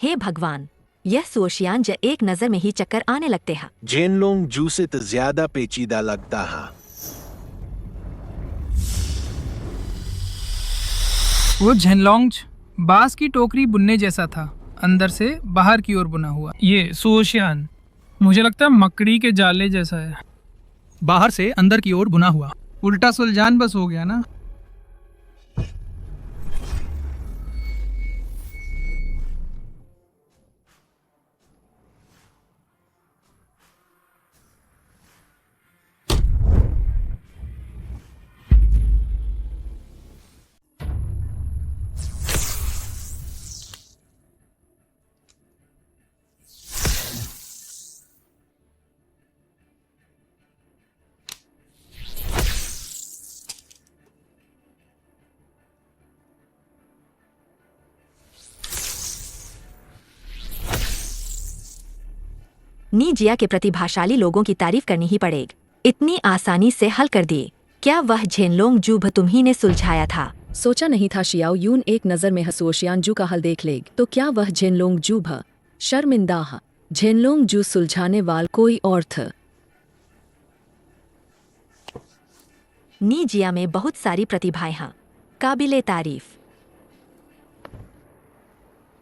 हे भगवान, यह सुओशियान ज एक नजर में ही चक्कर आने लगते हैं। झेनलोंग जू से तो ज्यादा पेचीदा लगता है। वो झेनलोंग बांस की टोकरी बुनने जैसा था, अंदर से बाहर की ओर बुना हुआ। ये सुओशियान मुझे लगता है मकड़ी के जाले जैसा है, बाहर से अंदर की ओर बुना हुआ। उल्टा सुलझान बस हो गया ना। नी जिया के प्रतिभाशाली लोगों की तारीफ करनी ही पड़ेगी। इतनी आसानी से हल कर दिए। क्या वह झेनलोंग जू तुम्ही ने सुलझाया था? सोचा नहीं था शियाओ यून एक नजर में सुओशियान जू का हल देख लेग। तो क्या वह झेनलोंग जू है? शर्मिंदा है। झेनलोंग जू सुलझाने वाल कोई और था। नी जिया में बहुत सारी प्रतिभाएं हैं, काबिले तारीफ।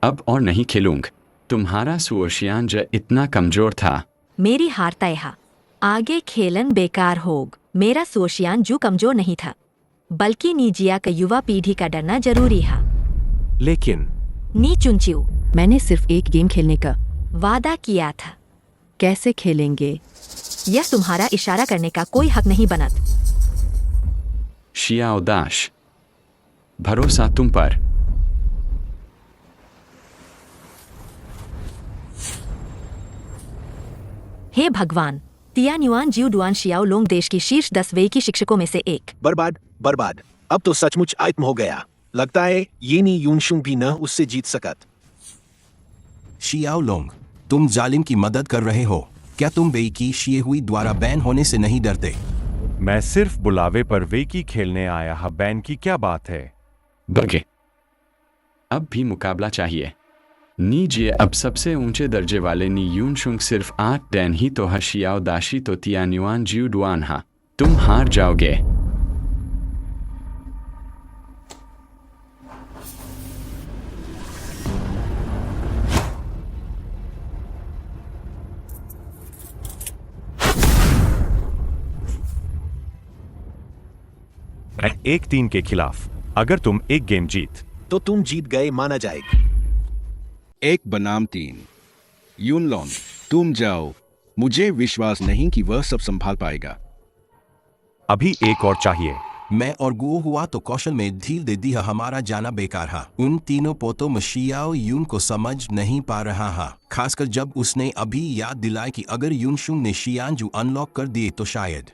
अब और नहीं खेलूंगा। तुम्हारा सुओशियान ज इतना कमजोर था। मेरी हार तय है। आगे खेलन बेकार होग। मेरा सुओशियान जू कमजोर नहीं था, बल्कि नीजिया का युवा पीढ़ी का डरना जरूरी है। लेकिन नी चुनचियो, मैंने सिर्फ एक गेम खेलने का वादा किया था। कैसे खेलेंगे? यह तुम्हारा इशारा करने का कोई हक नहीं बनत। शियाओ दाश, भरोसा तुम पर। हे भगवान, तियान्युआन जिउ डुआन शियाओ लोंग देश की शीर्ष 10 वेई की शिक्षकों में से एक। बर्बाद। अब तो सचमुच आत्म हो गया। लगता है ये नी यूनशुंग भी न उससे जीत सकत। शियाओ लोंग, तुम जालिम की मदद कर रहे हो। क्या तुम वेई की शिए हुई द्वारा बैन होने से नहीं डरते? मैं सिर्फ बुलावे पर वेकी खेलने आया हा, बैन की क्या बात है? बगे अब भी मुकाबला चाहिए। नीजिए अब सबसे ऊंचे दर्जे वाले नी यूनशुंग सिर्फ 8 डैन ही तो है, शियाओ दाशी तो तियान्युआन जिउ डुआन हा। तुम हार जाओगे। मैं 1-3 के खिलाफ। अगर तुम एक गेम जीत तो तुम जीत गए माना जाएगा। 1 बनाम 3। यूनलोंग, तुम जाओ। मुझे विश्वास नहीं कि वह सब संभाल पाएगा। अभी एक और चाहिए। मैं और गुओ हुआ तो कौशल में ढील दे दी है, हमारा जाना बेकार हा। उन तीनों पोतों में शियाओ यून को समझ नहीं पा रहा हा, खासकर जब उसने अभी याद दिलाया कि अगर यूनशुंग ने शियानजू अनलॉक कर दिए तो शायद।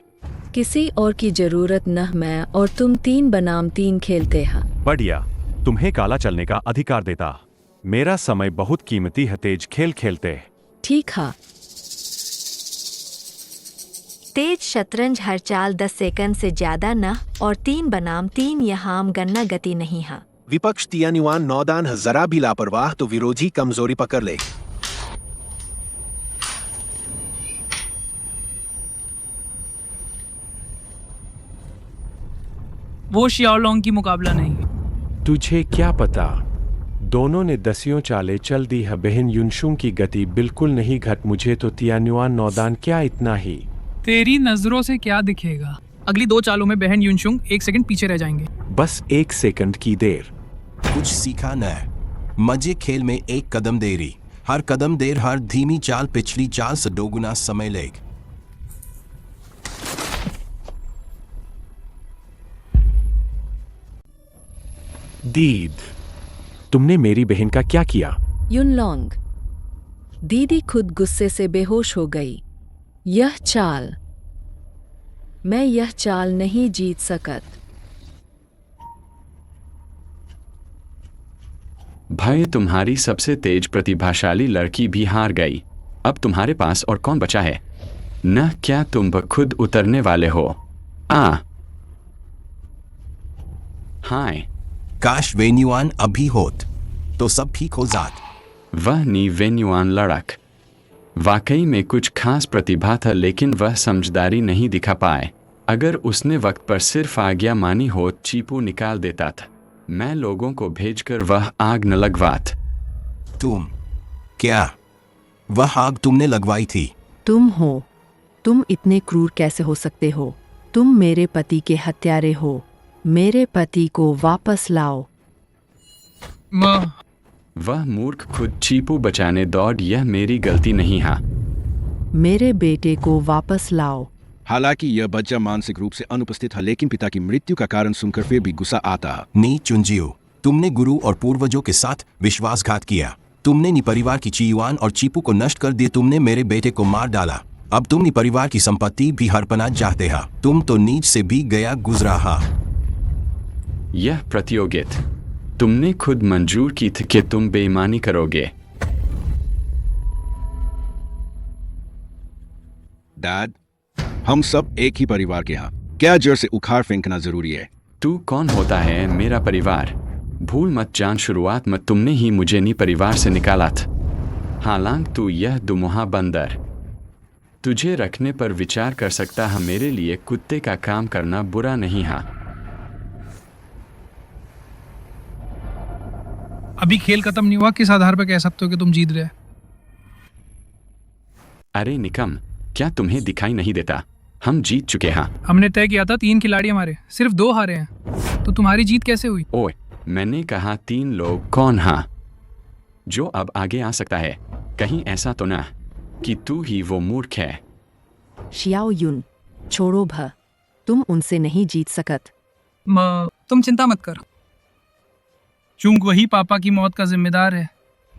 किसी और की जरूरत न, मैं और तुम 3 बनाम 3 खेलते हैं। बढ़िया, तुम्हें काला चलने का अधिकार देता। मेरा समय बहुत कीमती है, तेज खेल खेलते। ठीक है। तेज शतरंज हर चाल 10 सेकंड से ज्यादा न, और 3 बनाम 3 यहाँ गन्ना गति नहीं है। विपक्ष तियान्युआन नौदान जरा भी लापरवाह तो विरोधी कमजोरी पकड़ ले। वो शियाओलोंग की मुकाबला नहीं। तुझे क्या पता, दोनों ने 10 चालें चल दी है। बहन यूनशुंग की गति बिल्कुल नहीं घट। मुझे तो तियान्युआन नौदान क्या इतना ही। तेरी नजरों से क्या दिखेगा? अगली 2 चालों में बहन यूनशुंग 1 सेकंड पीछे रह जाएंगे। बस 1 सेकंड की देर। कुछ सीखा न। मजे खेल में 1 कदम देरी। हर कदम देर, हर धीमी चाल पिछली चाल से 2 गुना समय लेग। दीद, तुमने मेरी बहन का क्या किया? युनलोंग, दीदी खुद गुस्से से बेहोश हो गई। यह चाल, मैं यह चाल नहीं जीत सकत। भाई, तुम्हारी सबसे तेज प्रतिभाशाली लड़की भी हार गई। अब तुम्हारे पास और कौन बचा है? न क्या तुम खुद उतरने वाले हो? हाय, काश वेन्युआन अभी होत तो सब ठीक हो जात। वह नी वेन्युआन लड़क वाकई में कुछ खास प्रतिभा था, लेकिन वह समझदारी नहीं दिखा पाए। अगर उसने वक्त पर सिर्फ आज्ञा मानी हो, चीपू निकाल देता था। मैं लोगों को भेजकर वह आग न लगवात। तुम क्या? वह आग तुमने लगवाई थी? तुम हो। तुम इतने क्रूर कैसे हो सकते हो? तुम मेरे पति के हत्यारे हो। मेरे पति को वापस लाओ। वह मूर्ख खुद चीपू बचाने दौड़। यह मेरी गलती नहीं है। मेरे बेटे को वापस लाओ। हालांकि यह बच्चा मानसिक रूप से अनुपस्थित है, लेकिन पिता की मृत्यु का कारण सुनकर फिर भी गुस्सा आता है। नी चुनजियो, तुमने गुरु और पूर्वजों के साथ विश्वासघात किया। तुमने नी परिवार की चियुआन और चीपू को नष्ट कर दिया। तुमने मेरे बेटे को मार डाला। अब तुम नी परिवार की संपत्ति भी हड़पना चाहते हो। तुम तो नीच से भी गया गुजरा हा। यह प्रतियोगिता तुमने खुद मंजूर की थी कि तुम बेईमानी करोगे। डैड, हम सब एक ही परिवार के हैं। क्या जड़ से उखाड़ फेंकना जरूरी है? तू कौन होता है? मेरा परिवार भूल मत जान। शुरुआत में तुमने ही मुझे नी परिवार से निकाला था। हालांकि तू यह दुमुहा बंदर, तुझे रखने पर विचार कर सकता है। मेरे लिए कुत्ते का काम करना बुरा नहीं है। अभी खेल खत्म नहीं हुआ, किस आधार पर कह सकते हो कि तुम जीत रहे? अरे निकम, क्या तुम्हें दिखाई नहीं देता? हम जीत चुके हैं। हमने तय किया था 3 खिलाड़ी हमारे, सिर्फ 2 हारे हैं। तो तुम्हारी जीत कैसे हुई? ओए, मैंने कहा 3 लोग कौन हैं जो अब आगे आ सकता है? कहीं ऐसा तो ना कि तू ही वो मूर्ख है? शियाओ युन, छोड़ो भ, तुम उनसे नहीं जीत सकत। तुम चिंता मत कर। चूंकि वही पापा की मौत का जिम्मेदार है,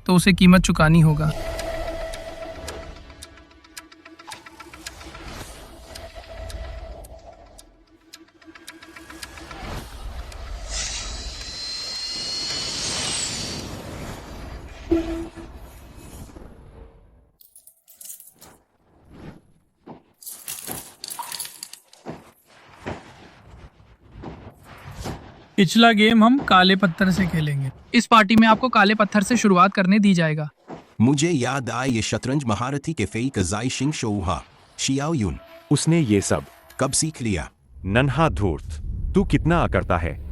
तो उसे कीमत चुकानी होगा। पिछला गेम हम काले पत्थर से खेलेंगे। इस पार्टी में आपको काले पत्थर से शुरुआत करने दी जाएगा। मुझे याद आया ये शतरंज महारथी के फेई कजाई शिंग शोहा शियाओ यून। उसने ये सब कब सीख लिया? नन्हा धूर्त, तू कितना अकड़ता है।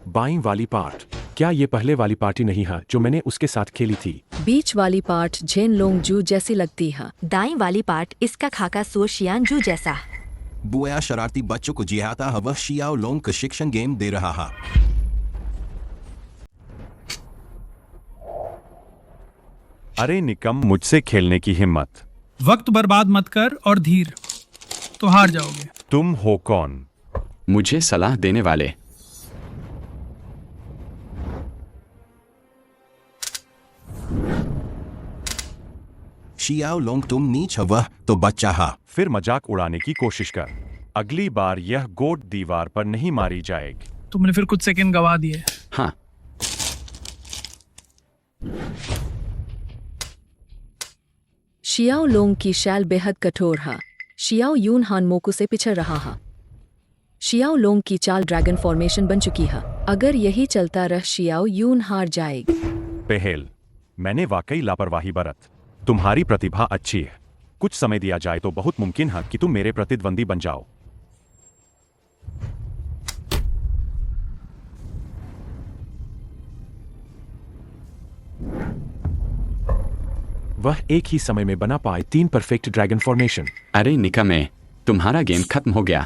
बाईं वाली पार्ट, क्या ये पहले वाली पार्टी नहीं है जो मैंने उसके साथ खेली थी? बीच वाली पार्ट झेन लोंग जू जैसी लगती है। दाई वाली पार्ट इसका खाका सो शियान जू जैसा। बुआ शरारती बच्चों को जिहाता है, वह शियाओ लोंग का शिक्षण गेम दे रहा है। अरे निकम, मुझसे खेलने की हिम्मत। वक्त बर्बाद मत कर और धीर, तो हार जाओगे। तुम हो कौन? मुझे सलाह देने वाले। शियाओ लोंग तुम नीच है, वह तो बच्चा है। फिर मजाक उड़ाने की कोशिश कर। अगली बार यह गोट दीवार पर नहीं मारी जाएगी। तुमने फिर कुछ सेकंड गवा दिए। हाँ, शियाओ लोंग की शैल बेहद कठोर है। शियाओ यून हान मोकू से पिछड़ रहा है। शियाओ लोंग की चाल ड्रैगन फॉर्मेशन बन चुकी है। अगर यही चलता रह शियाओ यून हार जाएगी। पहेल, मैंने वाकई लापरवाही बरत। तुम्हारी प्रतिभा अच्छी है। कुछ समय दिया जाए तो बहुत मुमकिन है कि तुम मेरे प्रतिद्वंदी बन जाओ। वह एक ही समय में बना पाए 3 परफेक्ट ड्रैगन फॉर्मेशन। अरे निकमे, तुम्हारा गेम खत्म हो गया।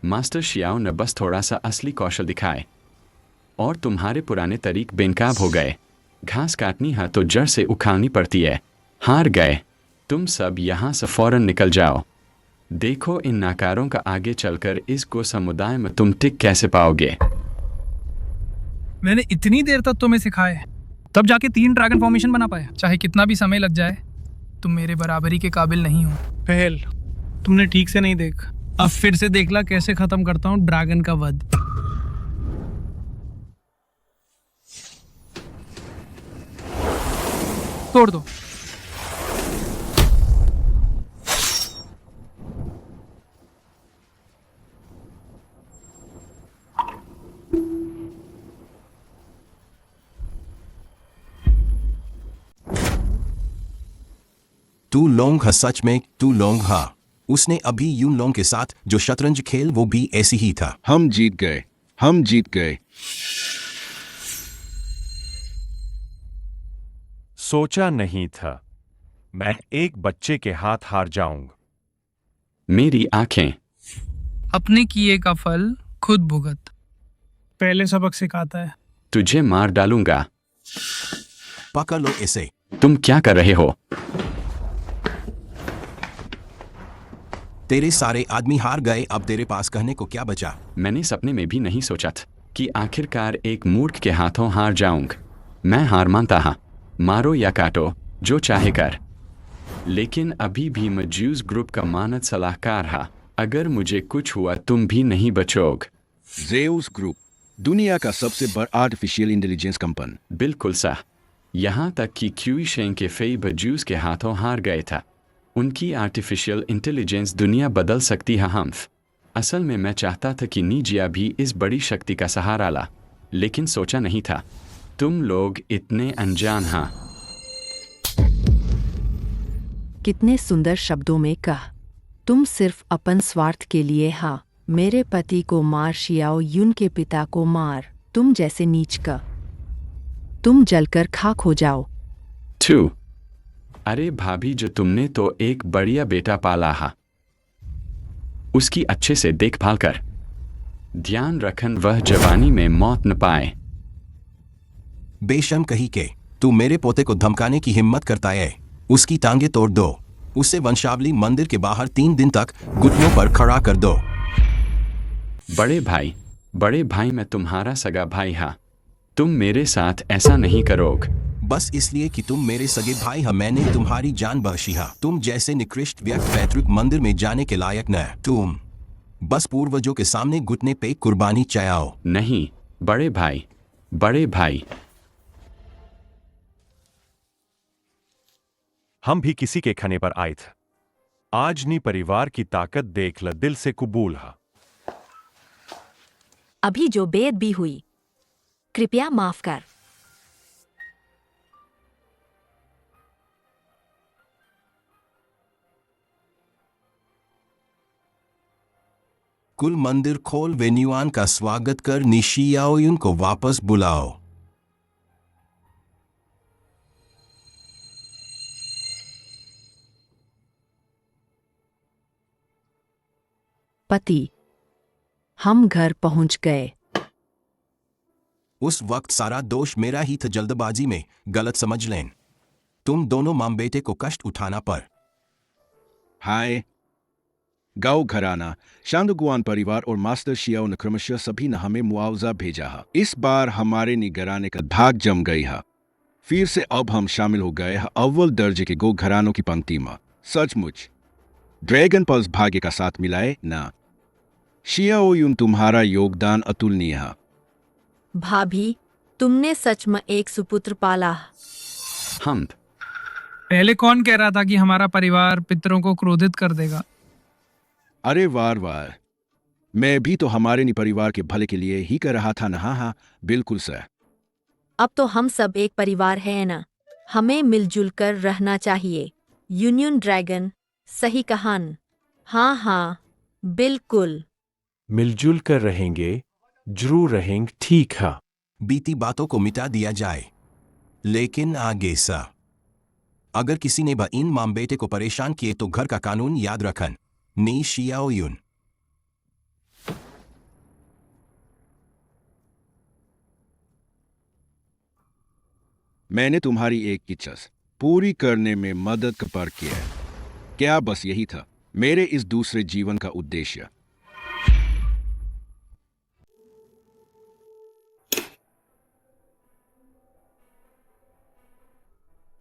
मास्टर शियाओ ने बस थोड़ा सा असली कौशल दिखाए और तुम्हारे पुराने तरीक बेनकाब हो गए। घास काटनी है तो जड़ से उखाड़नी पड़ती है। हार गए। तुम सब यहाँ से फौरन निकल जाओ। देखो इन नाकारों का आगे चलकर इस गो समुदाय में तुम टिक कैसे पाओगे। मैंने इतनी देर तक तुम्हें सिखाए, तब जाके 3 ड्रैगन फॉर्मेशन बना पाया। चाहे कितना भी समय लग जाए, तुम मेरे बराबरी के काबिल नहीं हो। पहल, तुमने ठीक से नहीं देख। अब फिर से देखला कैसे खत्म करता हूँ ड्रैगन का वध। तोड़ दो। तू लोंग है, सच में तू लोंग है। उसने अभी यून लोंग के साथ जो शतरंज खेल वो भी ऐसी ही था। हम जीत गए, हम जीत गए। सोचा नहीं था मैं एक बच्चे के हाथ हार जाऊंगा। मेरी आंखें। अपने किए का फल खुद भुगत। पहले सबक सिखाता है। तुझे मार डालूंगा। पकड़ लो इसे। तुम क्या कर रहे हो? तेरे सारे आदमी हार गए, अब तेरे पास कहने को क्या बचा? मैंने सपने में भी नहीं सोचा था कि आखिरकार एक मूर्ख के हाथों हार जाऊंगा। मैं हार मानता हाँ, मारो या काटो, जो चाहे कर। लेकिन अभी भी मैं ज्यूस ग्रुप का मानद सलाहकार हा। अगर मुझे कुछ हुआ तुम भी नहीं बचोगे। जेउस ग्रुप, दुनिया का सबसे बड़ा आर्टिफिशियल इंटेलिजेंस कंपनी। बिल्कुल सा। यहाँ तक कि क्यूई शेंग के फेई बजूस के हाथों हार गए था। उनकी आर्टिफिशियल इंटेलिजेंस दुनिया बदल सकती है हम्फ। असल में मैं चाहता था कि नीजिया भी इस बड़ी शक्ति का सहारा ला, लेकिन सोचा नहीं था तुम लोग इतने अनजान हाँ। कितने सुंदर शब्दों में कह। तुम सिर्फ अपन स्वार्थ के लिए हा। मेरे पति को मार, शियाओ यून के पिता को मार। तुम जैसे नीच का, तुम जलकर खाक हो जाओ। टू। अरे भाभी, जो तुमने तो एक बढ़िया बेटा पाला हा, उसकी अच्छे से देखभाल कर। ध्यान रखन वह जवानी में मौत न पाए। बेशर्म कही के, तू मेरे पोते को धमकाने की हिम्मत करता है। उसकी टांगे तोड़ दो। उसे वंशावली मंदिर के बाहर 3 दिन तक घुटनों पर खड़ा कर दो। बड़े भाई, मैं तुम्हारा सगा भाई हा। तुम मेरे साथ ऐसा नहीं करोगे। बस इसलिए कि तुम मेरे सगे भाई हो मैंने तुम्हारी जान बख्शी है। तुम जैसे निकृष्ट व्यक्ति पैतृक मंदिर में जाने के लायक न। तुम बस पूर्वजों के सामने घुटने पे कुर्बानी चाहो। नहीं बड़े भाई, बड़े भाई। हम भी किसी के खाने पर आए थे। आज नी परिवार की ताकत देख ल दिल से कबूल है। अभी जो बेद भी हुई, कृपया माफ कर। कुल मंदिर खोल वेन्युआन का स्वागत कर निशियाओयुन को वापस बुलाओ। पति, हम घर पहुंच गए। उस वक्त सारा दोष मेरा ही था, जल्दबाजी में गलत समझ लें। तुम दोनों माम बेटे को कष्ट उठाना पर। हाय गाओ घराना, शांदुगुआन परिवार और मास्टर शियाओ ने क्रमशः सभी ने हमें मुआवजा भेजा है। इस बार हमारे निगराने का भाग जम गई है। फिर से अब हम शामिल हो गए हैं अव्वल दर्जे के गो घरानों की पंक्ति में। सचमुच ड्रैगन पल्स भाग्य का साथ मिलाए ना। शियाओयुन, तुम्हारा योगदान अतुलनीय है। भाभी, तुमने सच में एक सुपुत्र पाला। हम पहले कौन कह रहा था कि हमारा परिवार पितरों को क्रोधित कर देगा? अरे वार वार, मैं भी तो हमारे नि परिवार के भले के लिए ही कर रहा था ना। हाँ, बिल्कुल सर। अब तो हम सब एक परिवार है ना, हमें मिलजुल कर रहना चाहिए। यूनियन ड्रैगन, सही कहान। हाँ हाँ, बिल्कुल। मिलजुल कर रहेंगे, जरूर रहेंगे, ठीक है। बीती बातों को मिटा दिया जाए, लेकिन आगे सा अगर किसी ने इन माम बेटे को परेशान किए तो घर का कानून याद रखन। नी शियाओयुन। मैंने तुम्हारी एक इच्छा पूरी करने में मदद कर किया है। क्या बस यही था मेरे इस दूसरे जीवन का उद्देश्य?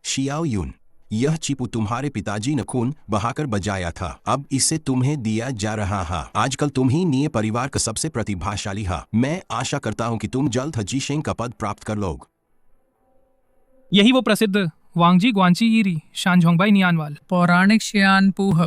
शियाओयुन, यह चिपू तुम्हारे पिताजी ने खून बहाकर बजाया था। अब इसे तुम्हें दिया जा रहा है। आजकल तुम ही नीय परिवार का सबसे प्रतिभाशाली है। मैं आशा करता हूं कि तुम जल्द जीशेंग का पद प्राप्त कर लोग। यही वो प्रसिद्ध वांगजी ग्वांची यीरी शानझोंगबाई नियानवाल पौराणिक शियान पूह।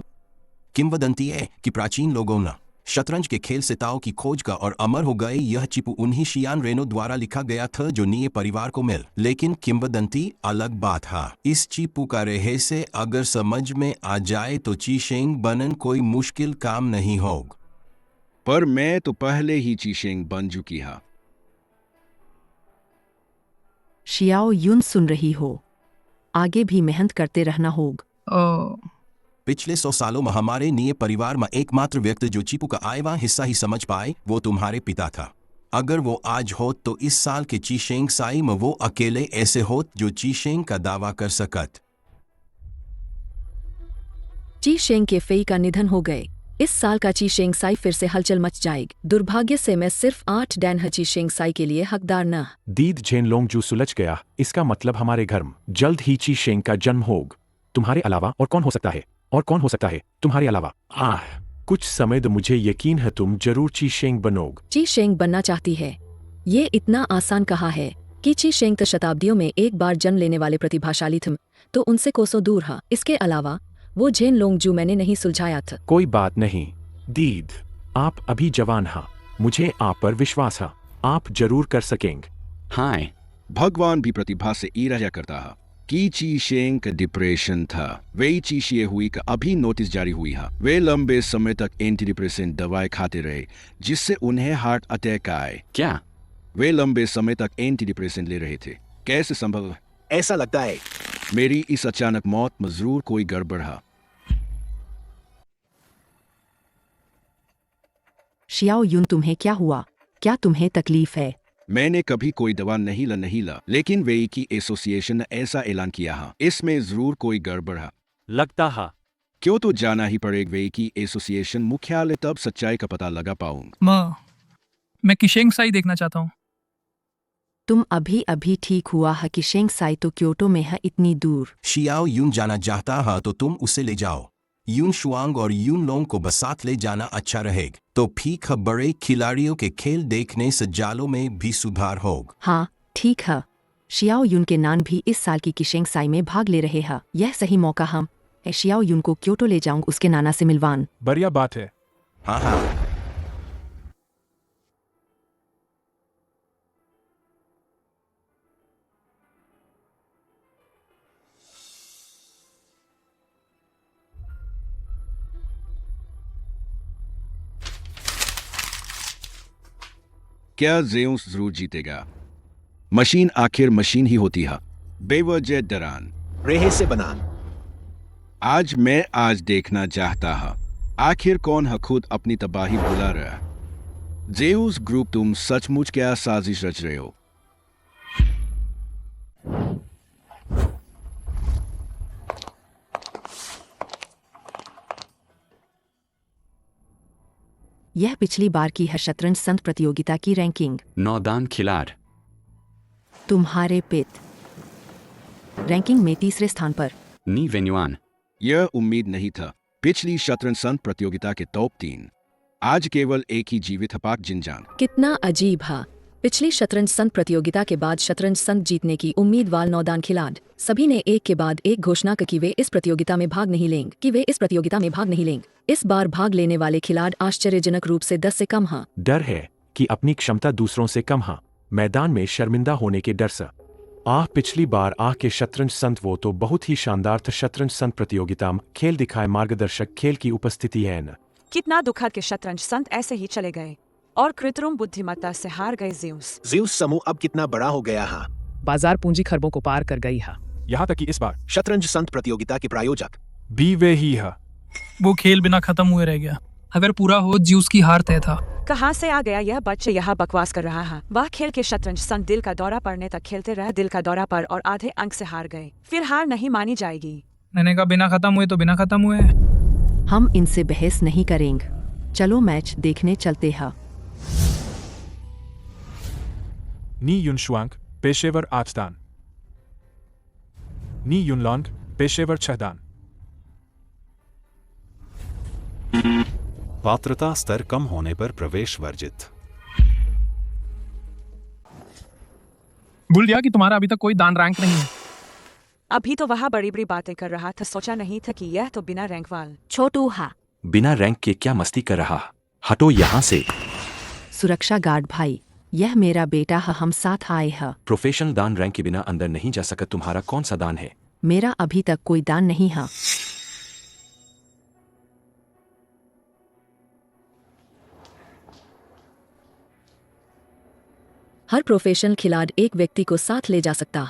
किंवदंती है कि प्राचीन लोगों ने शतरंज के खेल से ताओ की खोज का और अमर हो गए। यह चिपू उन्हीं शियान रेनो द्वारा लिखा गया था जो नीय परिवार को मिल। लेकिन किंवदंती अलग बात है। इस चिपू का रहस्य अगर समझ में आ जाए तो चीशेंग बनन कोई मुश्किल काम नहीं होगा। पर मैं तो पहले ही चीशेंग बन चुकी है। शियाओ यून सुन रही हो, आगे भी मेहनत करते रहना होगा। पिछले 100 सालों में हमारे नीय परिवार में एकमात्र व्यक्ति जो चिपू का आयवा हिस्सा ही समझ पाए वो तुम्हारे पिता था। अगर वो आज होत तो इस साल के चीशेंग साई में वो अकेले ऐसे होत जो चीशेंग का दावा कर सकत। चीशेंग के फेई का निधन हो गए। इस साल का चीशेंग साई फिर से हलचल मच जाएगी। दुर्भाग्य से मैं सिर्फ 8 डैन चीशेंग साई के लिए हकदार न। दीद झेनलोंग जू सुलझ गया। इसका मतलब हमारे घर में जल्द ही चीशेंग का जन्म होगा। तुम्हारे अलावा और कौन हो सकता है? और कौन हो सकता है तुम्हारे अलावा? कुछ समय तो मुझे यकीन है तुम जरूर चीशेंग बनोग। चीशेंग बनना चाहती है। ये इतना आसान कहा है कि चीशेंग तो शताब्दियों में एक बार जन्म लेने वाले प्रतिभाशाली थे, तो उनसे कोसों दूर है। इसके अलावा वो झेन लोंग जू मैंने नहीं सुलझाया था। कोई बात नहीं दीद, आप अभी जवान हैं। मुझे आप पर विश्वास है, आप जरूर कर सकेंगे। हाय, भगवान भी प्रतिभा से ईर्ष्या करता है कि चीशेंग का डिप्रेशन था। वे चीशिए हुई का अभी नोटिस जारी हुई है। वे लंबे समय तक एंटी डिप्रेसेंट दवाएं खाते रहे जिससे उन्हें हार्ट अटैक आए। क्या वे लंबे समय तक एंटी डिप्रेसेंट ले रहे थे? कैसे संभव? ऐसा लगता है मेरी इस अचानक मौत में जरूर कोई गड़बड़ है। शियाओ यून, तुम्हें क्या हुआ? क्या तुम्हें तकलीफ है? मैंने कभी कोई दवा नहीं ला, लेकिन वे की एसोसिएशन ने ऐसा ऐलान किया है। इसमें जरूर कोई गड़बड़ है। लगता है क्यों तो जाना ही पड़ेगा। वे की एसोसिएशन मुख्यालय, तब सच्चाई का पता लगा पाऊंगा। मैं किशेंग साई देखना चाहता हूँ। तुम अभी अभी ठीक हुआ है कि शेंग साई तो क्योटो में है इतनी दूर। शियाओ यून जाना चाहता है तो तुम उसे ले जाओ। यून शुआंग और यून लोंग को बसात ले जाना अच्छा रहेगा। तो ठीक है, बड़े खिलाड़ियों के खेल देखने से जालों में भी सुधार होगा। हाँ ठीक है। शियाओ यून के नान भी इस साल की किशेंग साई में भाग ले रहे हैं। यह सही मौका हम शियाओ यून को क्योटो ले जाऊंग उसके नाना से मिलवान। बढ़िया बात है। हाँ हाँ। क्या जेउस जरूर जीतेगा? मशीन आखिर मशीन ही होती है, बेवजह डरान। रेहे से बनान। आज देखना चाहता है आखिर कौन है खुद अपनी तबाही बुला रहा। जेउस ग्रुप, तुम सचमुच क्या साजिश रच रहे हो? यह पिछली बार की है शतरंज संत प्रतियोगिता की रैंकिंग। नौदान खिलाड़। तुम्हारे पित रैंकिंग में तीसरे स्थान पर। नी वेन्युआन। यह उम्मीद नहीं था। पिछली शतरंज संत प्रतियोगिता के टॉप 3 आज केवल एक ही जीवित है, पाक जिनजांग। कितना अजीब है। पिछली शतरंज संत प्रतियोगिता के बाद शतरंज संत जीतने की उम्मीद वाल नौदान खिलाड़ सभी ने एक के बाद एक घोषणा की कि वे इस प्रतियोगिता में भाग नहीं लेंगे। इस बार भाग लेने वाले खिलाड़ आश्चर्यजनक रूप से 10 से कम हैं। डर है कि अपनी क्षमता दूसरों से कम है, मैदान में शर्मिंदा होने के डर से। पिछली बार के शतरंज संत वो तो बहुत ही शानदार था। शतरंज संत प्रतियोगिता में खेल दिखाए मार्गदर्शक खेल की उपस्थिति है न। कितना दुखद के शतरंज संत ऐसे ही चले गए और कृत्रिम बुद्धिमत्ता से हार गए। ज्यूस समूह अब कितना बड़ा हो गया है। बाजार पूंजी खरबों को पार कर गई है। यहाँ तक कि इस बार शतरंज संत प्रतियोगिता के प्रायोजक भी वे ही है। वो खेल बिना खत्म हुए रह गया। अगर पूरा हो ज्यूस की हार तय था। कहाँ से आ गया यह बच्चे? यहाँ बकवास कर रहा है। वह खेल के शतरंज संत दिल का दौरा पड़ने तक खेलते रहे, दिल का दौरा पर और आधे अंक से हार गए। फिर हार नहीं मानी जाएगी। मैंने कहा बिना खत्म हुए तो बिना खत्म हुए। हम इनसे बहस नहीं करेंगे, चलो मैच देखने चलते हैं। नी युनशुआंग पेशेवर 8 दान, नी युनलॉन्ग पेशेवर 6 दान। पात्रता स्तर कम होने पर प्रवेश वर्जित। भूल गया कि तुम्हारा अभी तक कोई दान रैंक नहीं है। अभी तो वह बड़ी बड़ी बातें कर रहा था, सोचा नहीं था कि यह तो बिना रैंक वाल छोटू हा। बिना रैंक के क्या मस्ती कर रहा? हटो यहाँ से। सुरक्षा गार्ड भाई, यह मेरा बेटा है, हम साथ आए हैं। प्रोफेशनल दान रैंक के बिना अंदर नहीं जा सका। तुम्हारा कौन सा दान है? मेरा अभी तक कोई दान नहीं है। हर प्रोफेशनल खिलाड़ एक व्यक्ति को साथ ले जा सकता।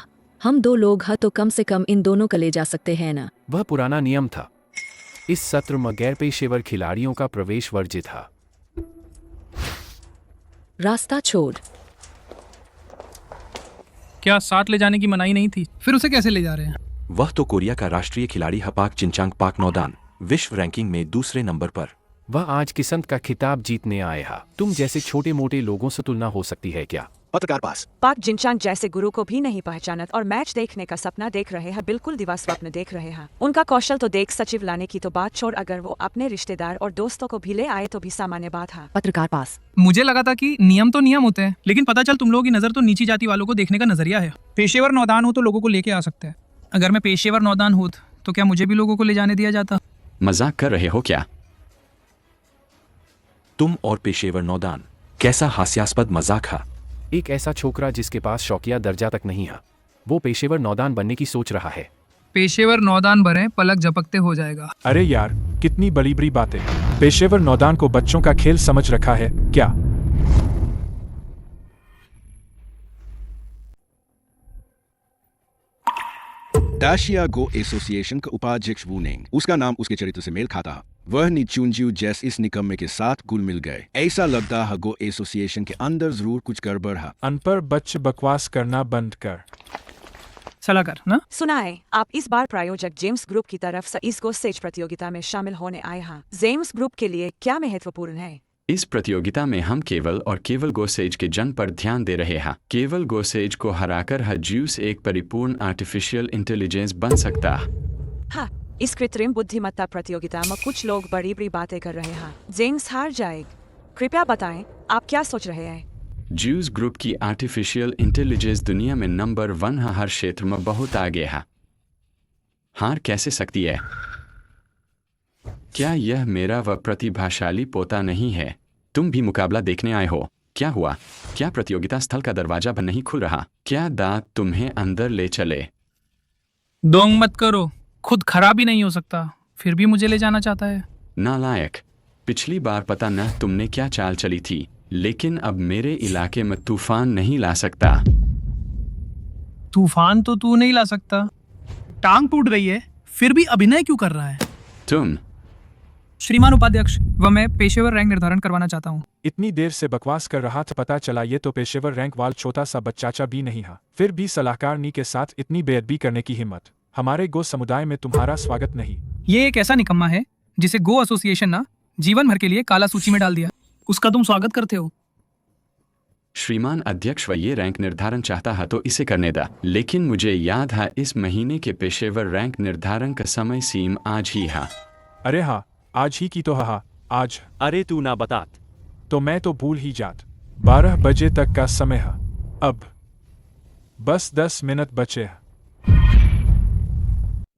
हम 2 लोग हैं तो कम से कम इन दोनों को ले जा सकते हैं ना। वह पुराना नियम था। इस सत्र में गैर पेशेवर खिलाड़ियों का प्रवेश वर्जित था। रास्ता छोड़। क्या साथ ले जाने की मनाही नहीं थी? फिर उसे कैसे ले जा रहे हैं? वह तो कोरिया का राष्ट्रीय खिलाड़ी है, पाक जिनचांग पाक नौदान, विश्व रैंकिंग में दूसरे नंबर पर। वह आज किस्मत का खिताब जीतने आए हैं। तुम जैसे छोटे मोटे लोगों से तुलना हो सकती है क्या? पत्रकार पास। पाक जिनचांग जैसे गुरु को भी नहीं पहचानत और मैच देखने का सपना देख रहे हैं, बिल्कुल दिवा स्वप्न देख रहे हैं। उनका कौशल तो देख, सचिव लाने की तो बात छोड़, अगर वो अपने रिश्तेदार और दोस्तों को भी ले आए तो भी सामान्य बात है। पत्रकार पास। मुझे लगा था कि नियम तो नियम होते हैं, लेकिन पता चल तुम लोगों की नजर तो नीची जाति वालों को देखने का नजरिया है। पेशेवर नौदान हो तो लोगों को लेके आ सकते हैं। अगर मैं पेशेवर नौदान होत तो क्या मुझे भी लोगों को ले जाने दिया जाता? मजाक कर रहे हो क्या? तुम और पेशेवर नौदान, कैसा हास्यास्पद मजाक है। एक ऐसा छोकरा जिसके पास शौकिया दर्जा तक नहीं है, वो पेशेवर नौदान बनने की सोच रहा है। पेशेवर नौदान बने पलक झपकते हो जाएगा। अरे यार, कितनी बड़ी बड़ी बातें। पेशेवर नौदान को बच्चों का खेल समझ रखा है क्या? दाशिया गो एसोसिएशन का उपाध्यक्ष वू नेंग, उसका नाम उसके चरित्र से मेल खाता है। वह निचुंजियो जैस इस निकम्मे के साथ घुल मिल गए। ऐसा लगता है गो एसोसिएशन के अंदर जरूर कुछ गड़बड़ है। अनपढ़ बच्चे बकवास करना बंद कर। चला कर ना। सुनाए, आप इस बार प्रायोजक जेम्स ग्रुप की तरफ से इस गो स्टेज प्रतियोगिता में शामिल होने आए हैं। जेम्स ग्रुप के लिए क्या महत्वपूर्ण है? इस प्रतियोगिता में हम केवल और केवल गोसेज के जन्म पर ध्यान दे रहे हैं। केवल गोसेज को हराकर ज्यूस एक परिपूर्ण आर्टिफिशियल इंटेलिजेंस बन सकता। हाँ, इस कृत्रिम बुद्धिमत्ता प्रतियोगिता में कुछ लोग बड़ी बड़ी बातें कर रहे हैं। जेम्स हार जाएगा। कृपया बताएं, आप क्या सोच रहे हैं? ज्यूस ग्रुप की आर्टिफिशियल इंटेलिजेंस दुनिया में नंबर 1 है, हर क्षेत्र में बहुत आगे है। हार कैसे सकती है? क्या यह मेरा वह प्रतिभाशाली पोता नहीं है? तुम भी मुकाबला देखने आए हो। क्या हुआ? क्या प्रतियोगिता स्थल का दरवाजा बंद नहीं खुल रहा? क्या दांत तुम्हें अंदर ले चले? दोंग मत करो, खुद खराब ही नहीं हो सकता, फिर भी मुझे ले जाना चाहता है। नालायक, पिछली बार पता न तुमने क्या चाल चली थी, लेकिन अब मेरे इलाके में तूफान नहीं ला सकता। तूफान तो तू नहीं ला सकता। टांग टूट गई है, फिर भी अभिनय क्यों कर रहा है? तुम श्रीमान उपाध्यक्ष, वह मैं पेशेवर रैंक निर्धारण करवाना चाहता हूँ। इतनी देर से बकवास कर रहा था, पता चला ये तो पेशेवर रैंक वाल छोटा सा बच्चाचा भी नहीं है। फिर भी सलाहकार नी के साथ इतनी बेअदबी करने की हिम्मत। हमारे गो समुदाय में तुम्हारा स्वागत नहीं। ये एक ऐसा निकम्मा है जिसे गो एसोसिएशन ना जीवन भर के लिए काला सूची में डाल दिया, उसका तुम स्वागत करते हो। श्रीमान अध्यक्ष, वह ये रैंक निर्धारण चाहता है तो इसे करने दा, लेकिन मुझे याद है इस महीने के पेशेवर रैंक निर्धारण का समय सीमा आज ही है। अरे हाँ, आज ही की तो हा आज। अरे तू ना बतात। तो मैं तो भूल ही जात। 12 बजे तक का समय है, अब बस 10 मिनट बचे हैं।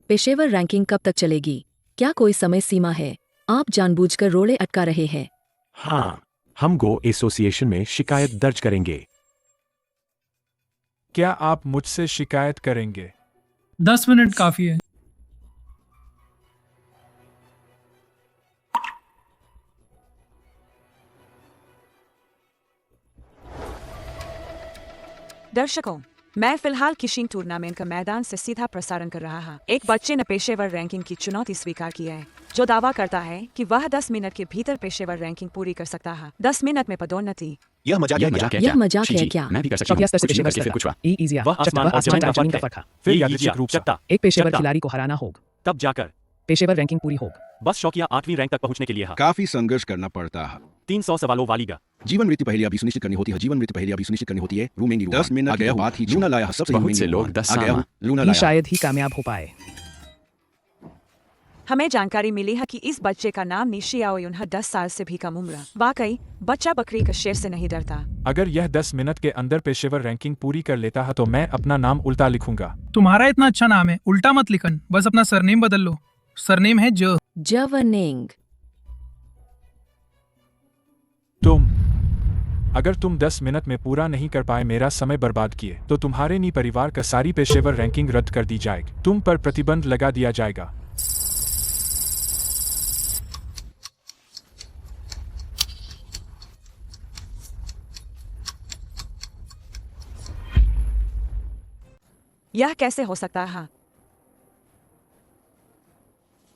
पेशेवर रैंकिंग कब तक चलेगी? क्या कोई समय सीमा है? आप जानबूझकर रोड़े अटका रहे हैं। हाँ, हम गो एसोसिएशन में शिकायत दर्ज करेंगे। क्या आप मुझसे शिकायत करेंगे? 10 मिनट काफी है। दर्शकों, मैं फिलहाल किशिंग टूर्नामेंट का मैदान से सीधा प्रसारण कर रहा हूँ। एक बच्चे ने पेशेवर रैंकिंग की चुनौती स्वीकार की है, जो दावा करता है कि वह 10 मिनट के भीतर पेशेवर रैंकिंग पूरी कर सकता है। 10 मिनट में पदोन्नति। यह मजाक है क्या? यह मजाक है क्या? मैं भी कर सकता हूँ। कुछ नहीं करके फिर कुछ हुआ। वह आसमान और जमीन का फर्क है। फिर यादृच्छिक रूप से एक पेशेवर खिलाड़ी को हराना होगा, तब जाकर पेशेवर रैंकिंग पूरी होगी। बस शौकिया 8वीं रैंक तक पहुंचने के लिए काफी संघर्ष करना पड़ता है। 300 सवालों वाली का जीवन मृत्यु पहेलियां भी सुनिश्चित करनी होती है। जीवन मृत्यु पहेलियां भी सुनिश्चित करनी होती है। रूमेंगी 10 मिनट आ गया, बात ही लूना लाया सबसे। बहुत से लोग 10 आ गया साल लूना ये लाया। शायद ही कामयाब हो पाए। हमें जानकारी मिली है कि इस बच्चे का नाम निशियाओ युन है, 10 साल से भी कम उम्र। वाकई बच्चा बकरी का शेर से नहीं डरता। अगर यह 10 मिनट के अंदर पेशेवर रैंकिंग पूरी कर लेता है तो मैं अपना नाम उल्टा लिखूंगा। तुम्हारा इतना अच्छा नाम है, उल्टा मत लिखन, बस अपना सरनेम बदल लो। सरनेम है जवनिंग। अगर तुम 10 मिनट में पूरा नहीं कर पाए, मेरा समय बर्बाद किए, तो तुम्हारे नी परिवार का सारी पेशेवर रैंकिंग रद्द कर दी जाएगी। तुम पर प्रतिबंध लगा दिया जाएगा। यह कैसे हो सकता है?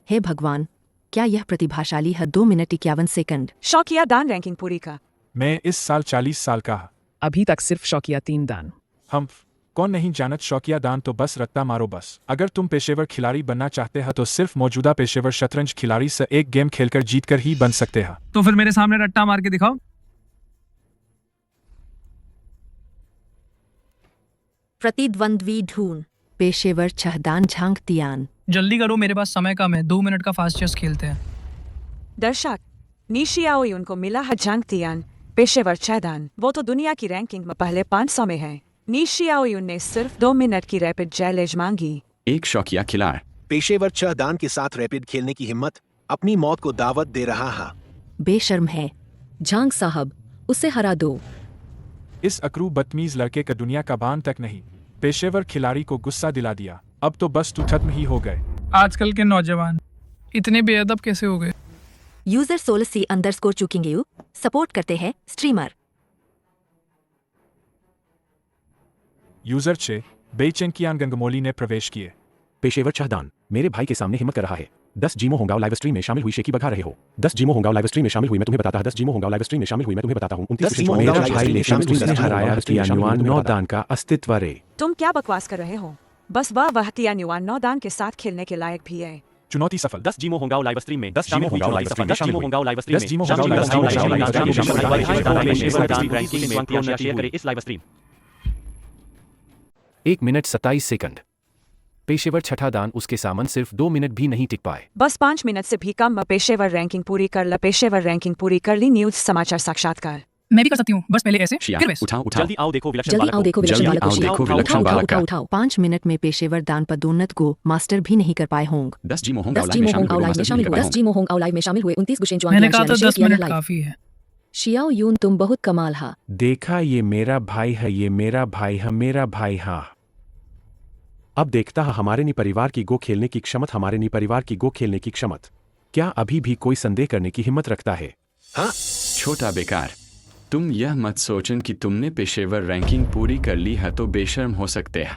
हे भगवान, क्या यह प्रतिभाशाली है? 2 मिनट 51 सेकंड। शौकिया दान रैंकिंग पूरी का। मैं इस साल 40 साल का है। अभी तक सिर्फ शौकिया 3 दान। हम कौन नहीं जानत शौकिया दान तो बस रत्ता मारो बस। अगर तुम पेशेवर खिलाड़ी बनना चाहते हैं तो सिर्फ मौजूदा पेशेवर शतरंज खिलाड़ी से एक गेम खेलकर जीतकर ही बन सकते हैं। तो फिर मेरे सामने रट्टा मार के दिखाओ। प्रतिद्वंद्वी ढूंढ। पेशेवर छहदान झांक तियान। जल्दी करो, मेरे पास समय कम है। 2 मिनट का फास्ट चेस खेलते हैं। दर्शक, निशियाओ युन को मिला है जंगतियान पेशेवर छहदान। वो तो दुनिया की रैंकिंग में पहले 500 में है। निशियाओ युन ने सिर्फ 2 मिनट की रैपिड चैलेंज मांगी। एक शौकिया खिलाड़ पेशेवर छहदान के साथ रैपिड खेलने की हिम्मत, अपनी मौत को दावत दे रहा है। बेशर्म है। झांग साहब, उसे हरा दो। इस अकरू बदतमीज लड़के का दुनिया का बान तक नहीं। पेशेवर खिलाड़ी को गुस्सा दिला दिया। अब तो बस तू खत्म ही हो गए। आजकल के नौजवान इतने बेअदब कैसे हो गए? यूजर 16C चुकेंगे सपोर्ट करते हैं स्ट्रीमर। यूजर 6 बेचेंकियान गंगमोली ने प्रवेश किए। पेशेवर छहदान मेरे भाई के सामने हिम्मत कर रहा है। 10 जीमो होंगाओ लाइव स्ट्रीम में शामिल हुई शेकी बघा रहे हो। 10 जीमो होंगाओ लाइव स्ट्रीम में शामिल हुई मैं तुम्हें बताता हूं। 10 जीमो होंगाओ लाइव स्ट्रीम में शामिल हुई मैं तुम्हें बताता हूं। 29 जीमो मेरा होंगाओ भाई लाइव ने स्ट्रीम में शामिल हराया तियानुआन 9 दान का अस्तित्व रे। तुम क्या बकवास कर रहे हो? बस वह वहतिया न्यूआन 9 दान के साथ खेलने के लायक भी है। चुनौती सफल। 10 जीमो होंगाओ लाइव स्ट्रीम में 10 जीमो होंगाओ लाइव स्ट्रीम में 10 जीमो होंगाओ लाइव स्ट्रीम 10 जीमो होंगाओ लाइव स्ट्रीम में शेयर करें इस लाइव स्ट्रीम। 1 minute 27 second. पेशेवर छठा दान उसके सामने सिर्फ 2 मिनट भी नहीं टिक पाए। बस 5 मिनट से भी कम में पेशेवर रैंकिंग पूरी कर ली। पेशेवर रैंकिंग पूरी कर ली। न्यूज समाचार साक्षात्कार। मैं भी कर सकती हूँ, बस पहले ऐसे शिया, फिर वैसे। उठाओ उठाओ जल्दी आओ देखो विलक्षण जल्दी बालक आओ को। देखो विलक्षण जल्दी बालक को। आओ देखो विलक्षण उठाओ बालक का। उठाओ 5 मिनट में पेशेवर दान पदोन्नत को मास्टर भी नहीं कर पाए होंगे। 10 जीमो होंगाओ 10 लाइव जीमो में होंगाओ लाइव में शामिल हुए। 10 जीमो होंगाओ लाइव में शामिल हुए 29 गुशेन जुआन मैंने कहा था 10 मिनट काफी है। शियाओ यून तुम बहुत कमाल हा। देखा, ये मेरा भाई है, ये मेरा भाई है, मेरा भाई हाँ। अब देखता है हमारे नी परिवार की गो खेलने की क्षमत, हमारे नी परिवार की गो खेलने की क्षमत। क्या अभी भी कोई संदेह करने की हिम्मत रखता है? हाँ छोटा बेकार, तुम यह मत सोचन कि तुमने पेशेवर रैंकिंग पूरी कर ली है तो बेशर्म हो सकते हैं।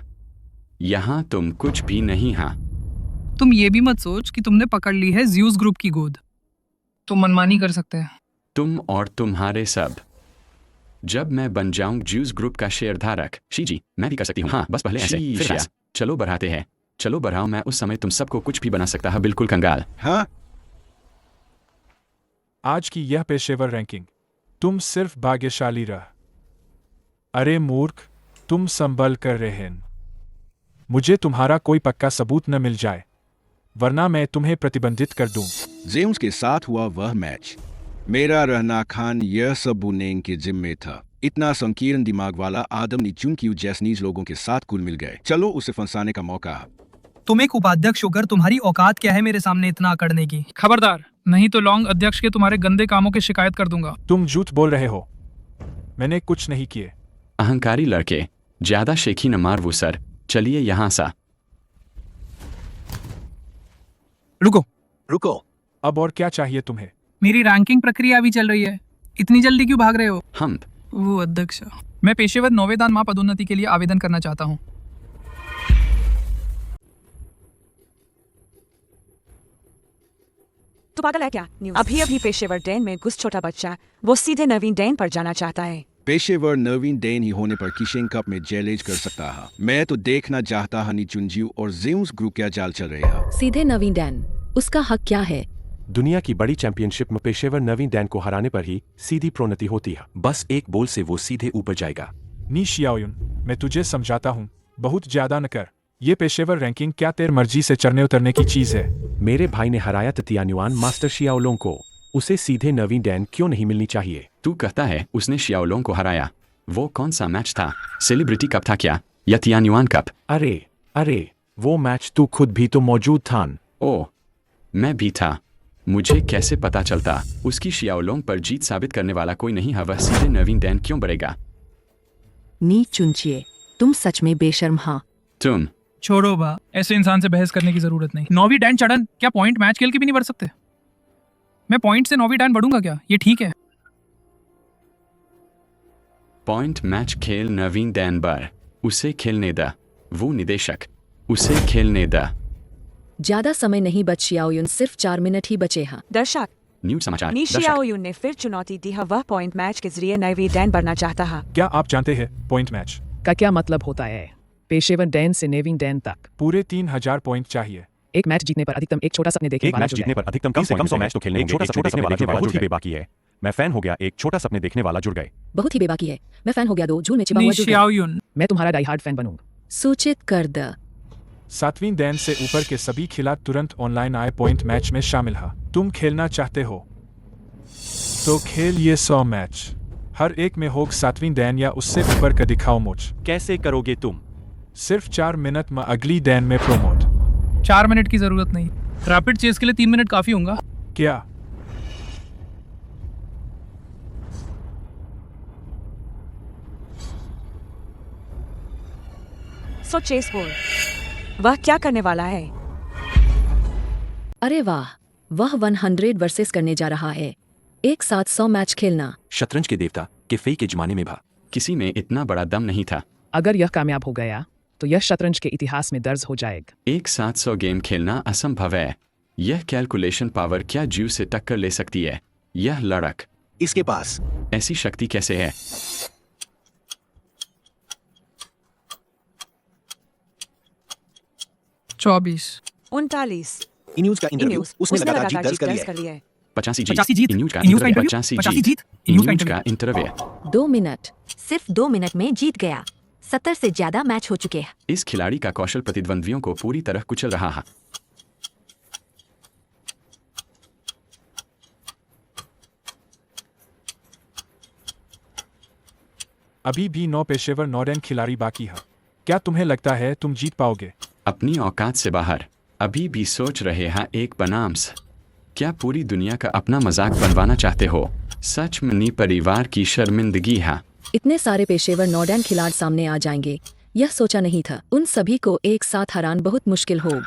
यहाँ तुम कुछ भी नहीं। हाँ, तुम ये भी मत सोच कि तुमने पकड़ ली है ज़्यूस ग्रुप की गोद। तुम मनमानी कर सकते हैं। तुम और तुम्हारे सब। जब मैं बन जाऊं ज्यूस ग्रुप का शेयरधारक, शी जी, मैं भी कर सकती हूँ। हाँ, बस पहले ऐसे फिर ऐसे। चलो बढ़ाते हैं, चलो बढ़ाओ। मैं उस समय तुम सबको कुछ भी बना सकता है, बिल्कुल कंगाल। हाँ आज की यह पेशेवर रैंकिंग, तुम सिर्फ भाग्यशाली रह। अरे मूर्ख, तुम संभल कर रहे हैं। मुझे तुम्हारा कोई पक्का सबूत न मिल जाए, वरना मैं तुम्हें प्रतिबंधित कर दूं। जेम्स के साथ हुआ वह मैच, मेरा रहना खान यह सब बुनेंग के जिम्मे था। इतना संकीर्ण दिमाग वाला आदम चुनक्यू जैसनीज लोगों के साथ कुल मिल गए। चलो उसे फंसाने का मौका है। तुम एक उपाध्यक्ष होकर तुम्हारी औकात क्या है मेरे सामने इतना अकड़ने की? खबरदार, नहीं तो लॉन्ग अध्यक्ष के तुम्हारे गंदे कामों की शिकायत कर दूंगा। तुम झूठ बोल रहे हो, मैंने कुछ नहीं किए। अहंकारी लड़के, ज्यादा शेखी न मार वो सर। चलिए यहाँ सा। रुको, अब और क्या चाहिए तुम्हें? मेरी रैंकिंग प्रक्रिया अभी चल रही है, इतनी जल्दी क्यों भाग रहे हो? हम वो अध्यक्ष, मैं पेशेवर 9वें दान मां पदोन्नति के लिए आवेदन करना चाहता हूँ। तू पागल है क्या? अभी अभी पेशेवर डैन में घुस छोटा बच्चा, वो सीधे नवीन डैन पर जाना चाहता है। पेशेवर नवीन डेन ही होने पर किशेंग कप में जैलेज कर सकता है। मैं तो देखना चाहता हनी चुनजियो और जेम्स ग्रुप क्या चाल चल रहे हैं। सीधे नवीन डैन, उसका हक क्या है? दुनिया की बड़ी चैंपियनशिप में पेशेवर नवीन डैन को हराने पर ही सीधी प्रोन्नति होती है। बस एक बोल से वो सीधे ऊपर जाएगा। नी शियाओयुन, मैं तुझे समझाता हूँ, बहुत ज्यादा न कर। ये पेशेवर रैंकिंग क्या तेरी मर्जी से चढ़ने उतरने की चीज है? मेरे भाई ने हराया तियानुआन मास्टर शियाओलोंग को, उसे सीधे नवीन डैन क्यों नहीं मिलनी चाहिए? तू कहता है उसने शियाओलोंग को हराया? वो कौन सा मैच था? सेलिब्रिटी कप था क्या, या तियानुआन कप? अरे वो मैच तू खुद भी तो मौजूद था। ओह, मैं भी था। मुझे कैसे पता चलता? उसकी शियाओलोंग पर जीत साबित करने वाला कोई नहीं है, वह सीधे नवीन डैन क्यों बढ़ेगा? नी चुनचिए, तुम सच में बेशर्म हाँ। तुम छोड़ो बा, ऐसे इंसान से बहस करने की जरूरत नहीं। 9वीं डैन चढ़न, क्या पॉइंट मैच खेल के भी नहीं बढ़ सकते? मैं पॉइंट से 9वीं डैन बढ़ूंगा क्या? ये ठीक है? पॉइंट मैच खेल नवीन डैन बर, उसे खेलने दा। वो निदेशक, उसे खेलने दा। ज्यादा समय नहीं बच शियाओयुन, सिर्फ 4 मिनट ही बचे हैं। दर्शक, न्यूज समाचार। नी दर्शक, शियाओयुन ने फिर चुनौती दी है। वह पॉइंट मैच के जरिए नवीन डैन बढ़ना चाहता है। क्या आप जानते हैं पॉइंट मैच का क्या मतलब होता है? पेशेवर डैन से नेविन डैन तक पूरे 3000 पॉइंट चाहिए। एक मैच जीतने पर अधिकतम एक छोटा सपने देखने एक वाला मैच जीतने पर अधिकतम कम से कम 100 मैच तो खेलने होंगे। एक छोटा सपने देखने वाला बहुत ही बेबाकी है। मैं फैन हो गया, एक छोटा सपने देखने वाला जुड़ गए। बहुत ही बेबाकी है, मैं फैन हो गया। 2 झूल में छिपा हुआ नी जुड़ गया। शियाओयुन, मैं तुम्हारा डाई हार्ड फैन बनूंगा। सूचित कर द। 7वीं डैन से ऊपर के सभी खिलाड़ी तुरंत ऑनलाइन आए पॉइंट मैच में शामिल है। तुम खेलना चाहते हो तो खेल ये 100 मैच, हर एक में होग 7वीं डैन या उससे ऊपर का दिखाओ मुझ। कैसे करोगे तुम? सिर्फ 4 मिनट में अगली डैन में प्रोमोट। 4 मिनट की जरूरत नहीं, रैपिड चेस के लिए 3 मिनट काफी होगा। क्या सो चेस बोल, वह क्या करने वाला है? अरे वाह, वह 100 वर्सेस करने जा रहा है। एक साथ 100 मैच खेलना। शतरंज के देवता के फेई के जमाने में भा किसी में इतना बड़ा दम नहीं था। अगर यह कामयाब हो गया तो यह शतरंज के इतिहास में दर्ज हो जाएगा। एक साथ 100 गेम खेलना असंभव है। यह कैलकुलेशन पावर क्या ज्यू से टक्कर ले सकती है? यह लड़क, इसके पास ऐसी शक्ति कैसे है? चौबीस, 39, इन्यूज का इंटरव्यू न्यूज उसने उसने लगातार जीत दर्ज कर कर ली ली है। है 85 85 जीत जीत इन्यूज का इन्यूज का इंटरव्यू इंटरव्यू 85 85 जीत जीत इन्यूज का इन्यूज का इंटरव्यू इंटरव्यू 2 मिनट, सिर्फ 2 मिनट में जीत गया। 70 से ज्यादा मैच हो चुके हैं। इस खिलाड़ी का कौशल प्रतिद्वंद्वियों को पूरी तरह कुचल रहा है। अभी भी 9 पेशेवर नॉर्डर्न खिलाड़ी बाकी है। क्या तुम्हें लगता है तुम जीत पाओगे? अपनी औकात से बाहर अभी भी सोच रहे हैं एक बनाम्स। क्या पूरी दुनिया का अपना मजाक बनवाना चाहते हो? सच में नी परिवार की शर्मिंदगी है। इतने सारे पेशेवर नॉर्डर्न खिलाड़ी सामने आ जाएंगे, यह सोचा नहीं था। उन सभी को एक साथ हराना बहुत मुश्किल होगा।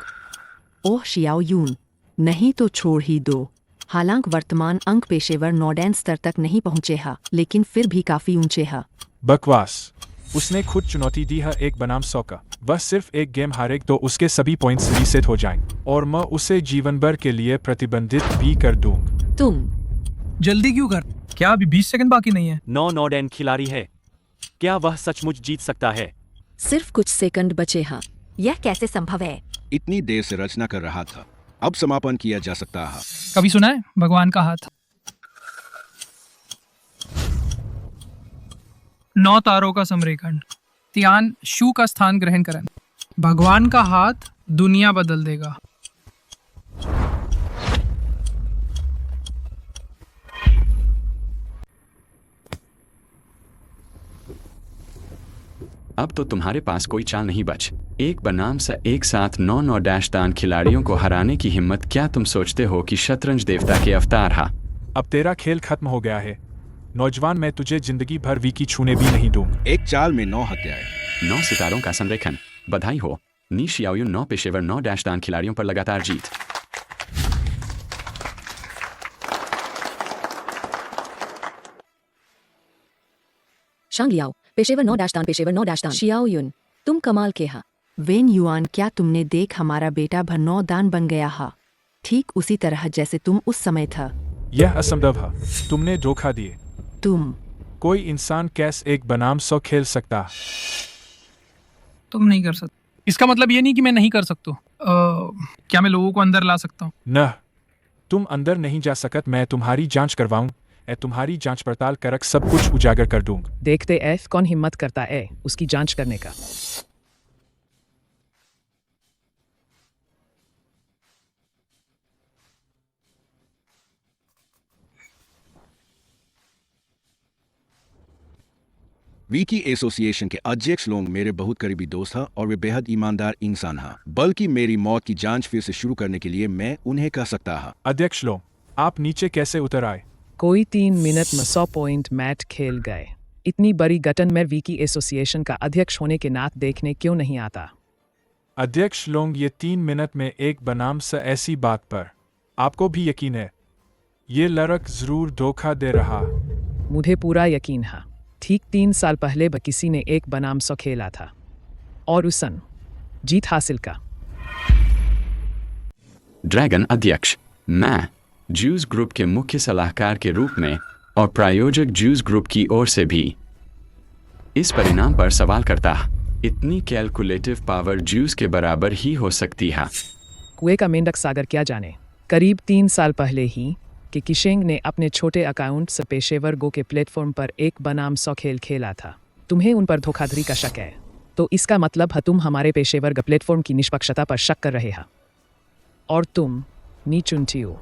ओह शियाओ यून, नहीं तो छोड़ ही दो। हालांकि वर्तमान अंक पेशेवर नॉर्डर्न स्तर तक नहीं पहुंचे हैं, लेकिन फिर भी काफी ऊंचे हैं। बकवास। उसने खुद चुनौती दी है एक बनाम 100 का। वह सिर्फ एक गेम हारेगा तो उसके सभी पॉइंट्स रीसेट हो जाएंगे और मैं उसे जीवन भर के लिए प्रतिबंधित भी कर दूंगा। तुम जल्दी क्यों कर? क्या अभी 20 सेकंड बाकी नहीं है? 9 नॉर्डर्न खिलाड़ी है। क्या वह सचमुच जीत सकता है? सिर्फ कुछ सेकंड बचे हैं। यह कैसे संभव है? इतनी देर से रचना कर रहा था, अब समापन किया जा सकता है। कभी सुना है भगवान का हाथ? 9 तारों का समरेखन। तियान शू का स्थान ग्रहण करें। भगवान का हाथ दुनिया बदल देगा। अब तो तुम्हारे पास कोई चाल नहीं बच। एक बनाम से एक साथ 9 डैशदान खिलाड़ियों को हराने की हिम्मत। क्या तुम सोचते हो कि शतरंज देवता के अवतार हा? अब तेरा खेल खत्म हो गया है नौजवान। मैं तुझे जिंदगी भर विकी छूने भी नहीं दूंगा। एक चाल में 9 हत्याएं। 9 सितारों का संरेखन। बधाई हो नी शियाओयुन। 9 पेशेवर 9 डैशदान खिलाड़ियों पर लगातार जीत। शांग लियाओ, पेशेवर 9 डैशदान, पेशेवर 9 डैशदान। शियाओ युन, तुम कमाल के हा। वेन युआन, क्या तुमने देख हमारा बेटा भर 9 दान बन गया है, ठीक उसी तरह जैसे तुम उस समय था। यह असंभव है। तुमने धोखा दिए। तुम कोई इंसान कैसे एक बनाम 100 खेल सकता? तुम नहीं कर सकते। इसका मतलब ये नहीं कि मैं नहीं कर सकता। क्या मैं लोगों को अंदर ला सकता हूँ? न, तुम अंदर नहीं जा सकत। मैं तुम्हारी जांच करवाऊं। तुम्हारी जांच पड़ताल करक सब कुछ उजागर कर दूंगा। देखते एफ कौन हिम्मत करता है उसकी जांच करने का। विकी एसोसिएशन के अध्यक्ष लोग मेरे बहुत करीबी दोस्त हैं और वे बेहद ईमानदार इंसान हैं। बल्कि मेरी मौत की जांच फिर से शुरू करने के लिए मैं उन्हें कह सकता हूं। अध्यक्ष लोग, आप नीचे कैसे उतर आए? कोई 3 मिनट में 100 पॉइंट मैच खेल गए। इतनी बड़ी गठन में विकी एसोसिएशन का अध्यक्ष होने के नाते देखने क्यों नहीं आता? अध्यक्ष लोग, ये 3 मिनट में एक बनाम से ऐसी बात पर आपको भी यकीन है? ये लड़क जरूर धोखा दे रहा। मुझे पूरा यकीन है। ठीक 3 साल पहले किसी ने एक बनाम 100 खेला था और उसन जीत हासिल का। ड्रैगन अध्यक्ष, मैं ज्यूस ग्रुप के मुख्य सलाहकार के रूप में और प्रायोजक ज्यूस ग्रुप की ओर से भी इस परिणाम पर सवाल करता। इतनी कैलकुलेटिव पावर ज्यूस के बराबर ही हो सकती है। कुएं का मेंढक सागर क्या जाने। करीब 3 साल पहले ही कि किशेंग ने अपने छोटे अकाउंट से पेशेवर गो के प्लेटफॉर्म पर एक बनाम 100 खेल खेला था। तुम्हें उन पर धोखाधड़ी का शक है, तो इसका मतलब है तुम हमारे पेशेवर ग प्लेटफॉर्म की निष्पक्षता पर शक कर रहे हो। और तुम नी चुनटियो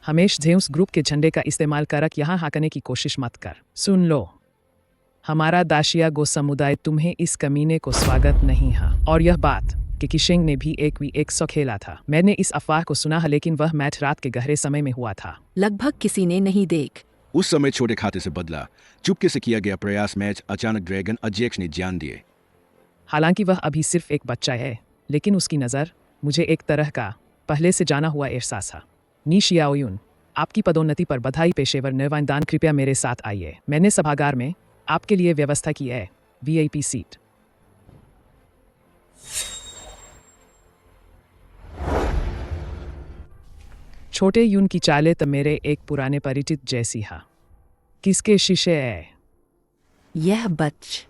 हमेश जेम्स ग्रुप के झंडे का इस्तेमाल करक यहाँ हाकने की कोशिश मत कर। सुन लो, हमारा दाशिया गो समुदाय तुम्हें इस कमीने को स्वागत नहीं है। और यह बात कि किशेंग ने भी 1v100 खेला था, मैंने इस अफवाह को सुना है, लेकिन वह मैच रात के गहरे समय में हुआ था। लगभग किसी ने नहीं देख। उस समय छोटे खाते से बदला चुपके से किया गया प्रयास मैच अचानक ड्रैगन अध्यक्ष ने जान दिए। हालांकि वह अभी सिर्फ एक बच्चा है, लेकिन उसकी नज़र मुझे एक तरह का पहले से जाना हुआ एहसास है। नी शियाओयुन, आपकी पदोन्नति पर बधाई। पेशेवर निर्वाणदान, कृपया मेरे साथ आइए। मैंने सभागार में आपके लिए व्यवस्था की है VIP सीट। छोटे यून की चाले तो मेरे एक पुराने परिचित जैसी है। किसके शीशे है? यह बच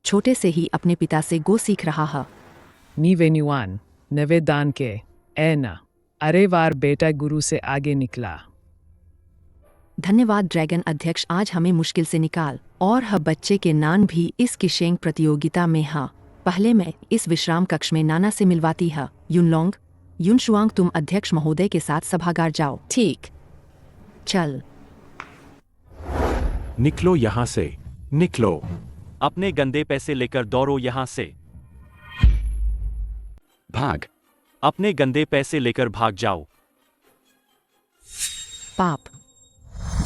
छोटे से ही अपने पिता से गो सीख रहा है। नी वेन्युआन, नवेदान के ए ना, अरे वार बेटा गुरु से आगे निकला। धन्यवाद ड्रैगन अध्यक्ष, आज हमें मुश्किल से निकाल और ह बच्चे के नान भी इस किशेंग प्रतियोगिता में हा। पहले मैं इस विश्राम कक्ष में नाना से मिलवाती है। युनलोंग, युनशुआंग, तुम अध्यक्ष महोदय के साथ सभागार जाओ। ठीक। चल। निकलो यहाँ से, निकलो। अपने गंदे पैसे लेकर दौड़ो यहाँ से। भाग। अपने गंदे पैसे लेकर भाग जाओ। पाप,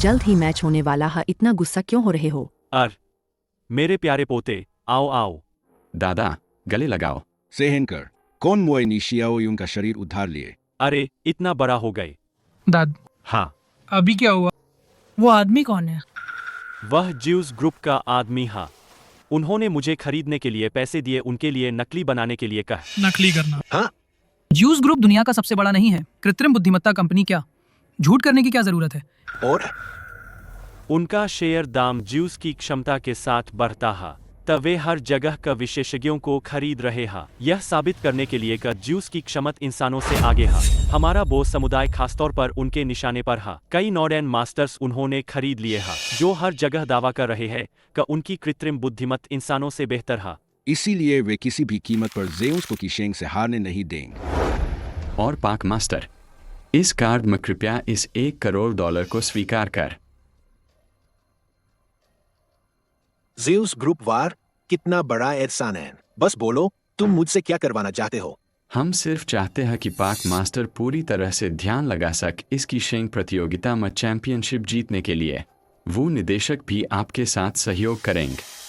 जल्द ही मैच होने वाला है, इतना गुस्सा क्यों हो रहे हो? मेरे प्यारे पोते, आओ आओ। दादा, गले लगाओ। सेहनकर, कौन मोए नी शियाओ युन का शरीर उद्धार लिए? अरे, इतना बड़ा हो गए। दाद, हाँ। अभी क्या हुआ? वो आदमी कौन है? वह ज्यूस ग्रुप का आदमी हा। उन्होंने मुझे खरीदने के लिए पैसे दिए, उनके लिए नकली बनाने के लिए कहा। नकली करना? हाँ। ज्यूस ग्रुप दुनिया का सबसे बड़ा नहीं है, कृत्रिम बुद्धिमत्ता कंपनी, क्या झूठ करने की क्या जरूरत है? और उनका शेयर दाम ज्यूस की क्षमता के साथ बढ़ता है, तब वे हर जगह का विशेषज्ञों को खरीद रहे हैं, यह साबित करने के लिए कि ज्यूस की क्षमता इंसानों से आगे है। हमारा बोस समुदाय खासतौर पर उनके निशाने पर है। कई नॉर्डर्न मास्टर्स उन्होंने खरीद लिए हैं, जो हर जगह दावा कर रहे हैं कि उनकी कृत्रिम बुद्धिमत्ता इंसानों से बेहतर है। इसीलिए वे किसी भी कीमत पर जेउस को किशेंग से हारने नहीं देंगे। और पाक मास्टर, इस कार्ड में कृपया इस $1 करोड़ को स्वीकार कर। ज़ेउस ग्रुप वार, कितना बड़ा एहसान है। बस बोलो, तुम मुझसे क्या करवाना चाहते हो? हम सिर्फ चाहते हैं कि पाक मास्टर पूरी तरह से ध्यान लगा सक इस किशेंग प्रतियोगिता में चैंपियनशिप जीतने के लिए। वो निदेशक भी आपके साथ सहयोग करेंगे।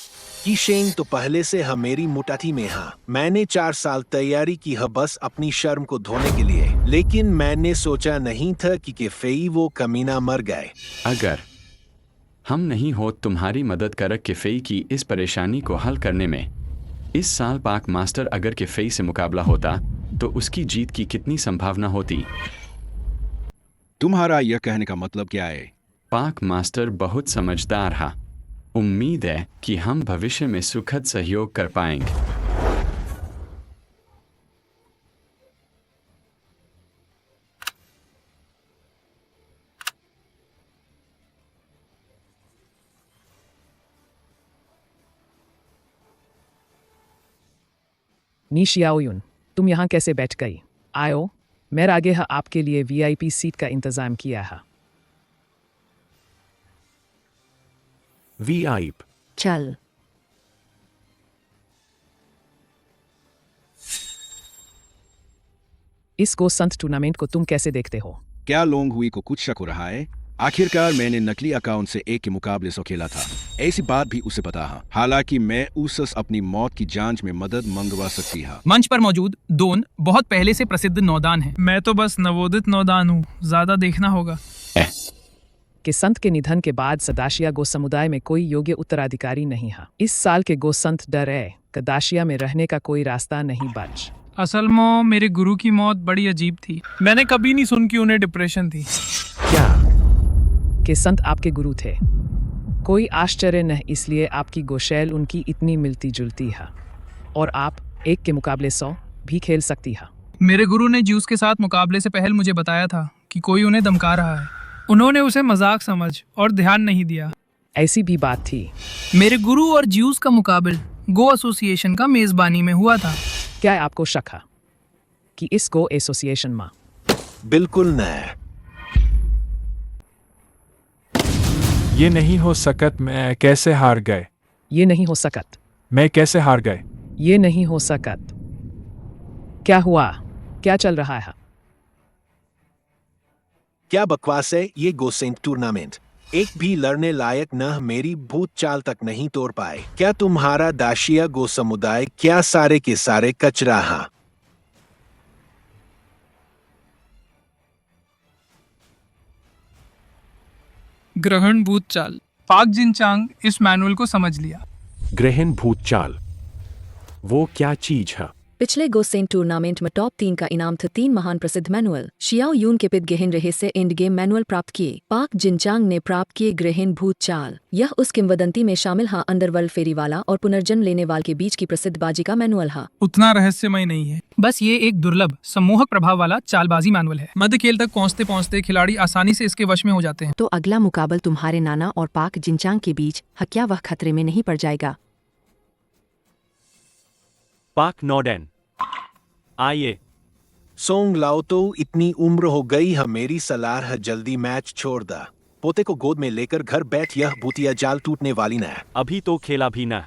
किशेंग तो पहले से है मेरी मुट्ठी में है। मैंने 4 साल तैयारी की है बस अपनी शर्म को धोने के लिए, लेकिन मैंने सोचा नहीं था कि केफेई वो कमीना मर गए। अगर हम नहीं हो तुम्हारी मदद कर केफेई की इस परेशानी को हल करने में। इस साल पाक मास्टर अगर केफेई से मुकाबला होता तो उसकी जीत की कितनी संभावना होती? तुम्हारा यह कहने का मतलब क्या है? पाक मास्टर बहुत समझदार है। उम्मीद है कि हम भविष्य में सुखद सहयोग कर पाएंगे। नी शियाओयुन, तुम यहाँ कैसे बैठ गई? आयो, मेरे आगे है आपके लिए VIP सीट का इंतजाम किया है। VIP। चल। इस गो संत टूर्नामेंट को तुम कैसे देखते हो? क्या लोंग हुई को कुछ शक हो रहा है? आखिरकार मैंने नकली अकाउंट से 1 के मुकाबले से खेला था। ऐसी बात भी उसे पता है। हालांकि मैं उससे अपनी मौत की जांच में मदद मंगवा सकती है। मंच पर मौजूद दोन बहुत पहले से प्रसिद्ध नौदान हैं। मैं तो बस नवोदित नौदान हूँ, ज्यादा देखना होगा। कि संत के निधन के बाद सदाशिया गो समुदाय में कोई योग्य उत्तराधिकारी नहीं है। इस साल के गो संत डर है कि दाशिया में रहने का कोई रास्ता नहीं बच। असल में मेरे गुरु की मौत बड़ी अजीब थी। मैंने कभी नहीं सुन कि उन्हें डिप्रेशन थी। क्या कि संत आपके गुरु थे? कोई आश्चर्य नहीं, इसलिए आपकी गोशैल उनकी इतनी मिलती जुलती है और आप 1 के मुकाबले 100 भी खेल सकती है। मेरे गुरु ने ज्यूस के साथ मुकाबले से पहले मुझे बताया था कि कोई उन्हें धमका रहा है। उन्होंने उसे मजाक समझ और ध्यान नहीं दिया। ऐसी भी बात थी। मेरे गुरु और ज्यूस का मुकाबला गो एसोसिएशन का मेजबानी में हुआ था। क्या आपको शक है कि इस गो एसोसिएशन में? बिल्कुल नहीं। ये नहीं हो सकत। मैं कैसे हार गए? ये नहीं हो सकत। मैं कैसे हार गए? ये नहीं हो सकत। क्या हुआ? क्या चल रहा है? क्या बकवास है ये गोसेंट टूर्नामेंट? एक भी लड़ने लायक न मेरी भूत चाल तक नहीं तोड़ पाए। क्या तुम्हारा दाशिया गो समुदाय क्या सारे के सारे कचरा है? ग्रहण भूत चाल। पाक जिनचांग इस मैनुअल को समझ लिया। ग्रहण भूत चाल, वो क्या चीज है? पिछले गोसेंट टूर्नामेंट में टॉप 3 का इनाम था 3 महान प्रसिद्ध मैनुअल। शियाओ यून के पित गहन रहस्य एंड गेम मैनुअल प्राप्त किए। पाक जिनचांग ने प्राप्त किए ग्रहण भूत चाल। यह उस किंवदंती में शामिल है अंडरवर्ल्ड फेरीवाला और पुनर्जन्म लेने वाल के बीच की प्रसिद्ध बाजी का मैनुअल है। उतना रहस्यमय नहीं है, बस ये एक दुर्लभ सम्मोहक प्रभाव वाला चालबाजी मैनुअल है। मध्य खेल तक पहुंचते पहुंचते खिलाड़ी आसानी से इसके वश में हो जाते हैं। तो अगला मुकाबल तुम्हारे नाना और पाक जिनचांग के बीच, क्या वह खतरे में नहीं पड़ जाएगा? पाक नॉर्डन, आइए। सोंग लाओ तो इतनी उम्र हो गई है, मेरी सलाह है जल्दी मैच छोड़ दा। पोते को गोद में लेकर घर बैठ, यह भूतिया जाल टूटने वाली न। अभी तो खेला भी न,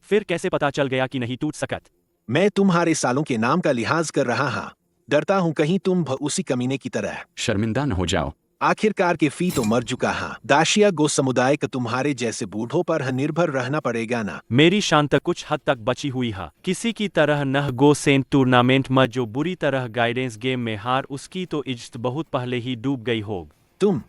फिर कैसे पता चल गया कि नहीं टूट सकत? मैं तुम्हारे सालों के नाम का लिहाज कर रहा हाँ। डरता हूँ कहीं तुम उसी कमीने की तरह। शर्मिंदा न हो जाओ। आखिरकार के फी तो मर चुका हाँ। दाशिया गो समुदाय का तुम्हारे जैसे बूढ़ों पर निर्भर रहना पड़ेगा ना। मेरी शांत कुछ हद तक बची हुई है। किसी की तरह न गो सेंट टूर्नामेंट में जो बुरी तरह गाइडेंस गेम में हार, उसकी तो इज्जत बहुत पहले ही डूब गई होग। तुम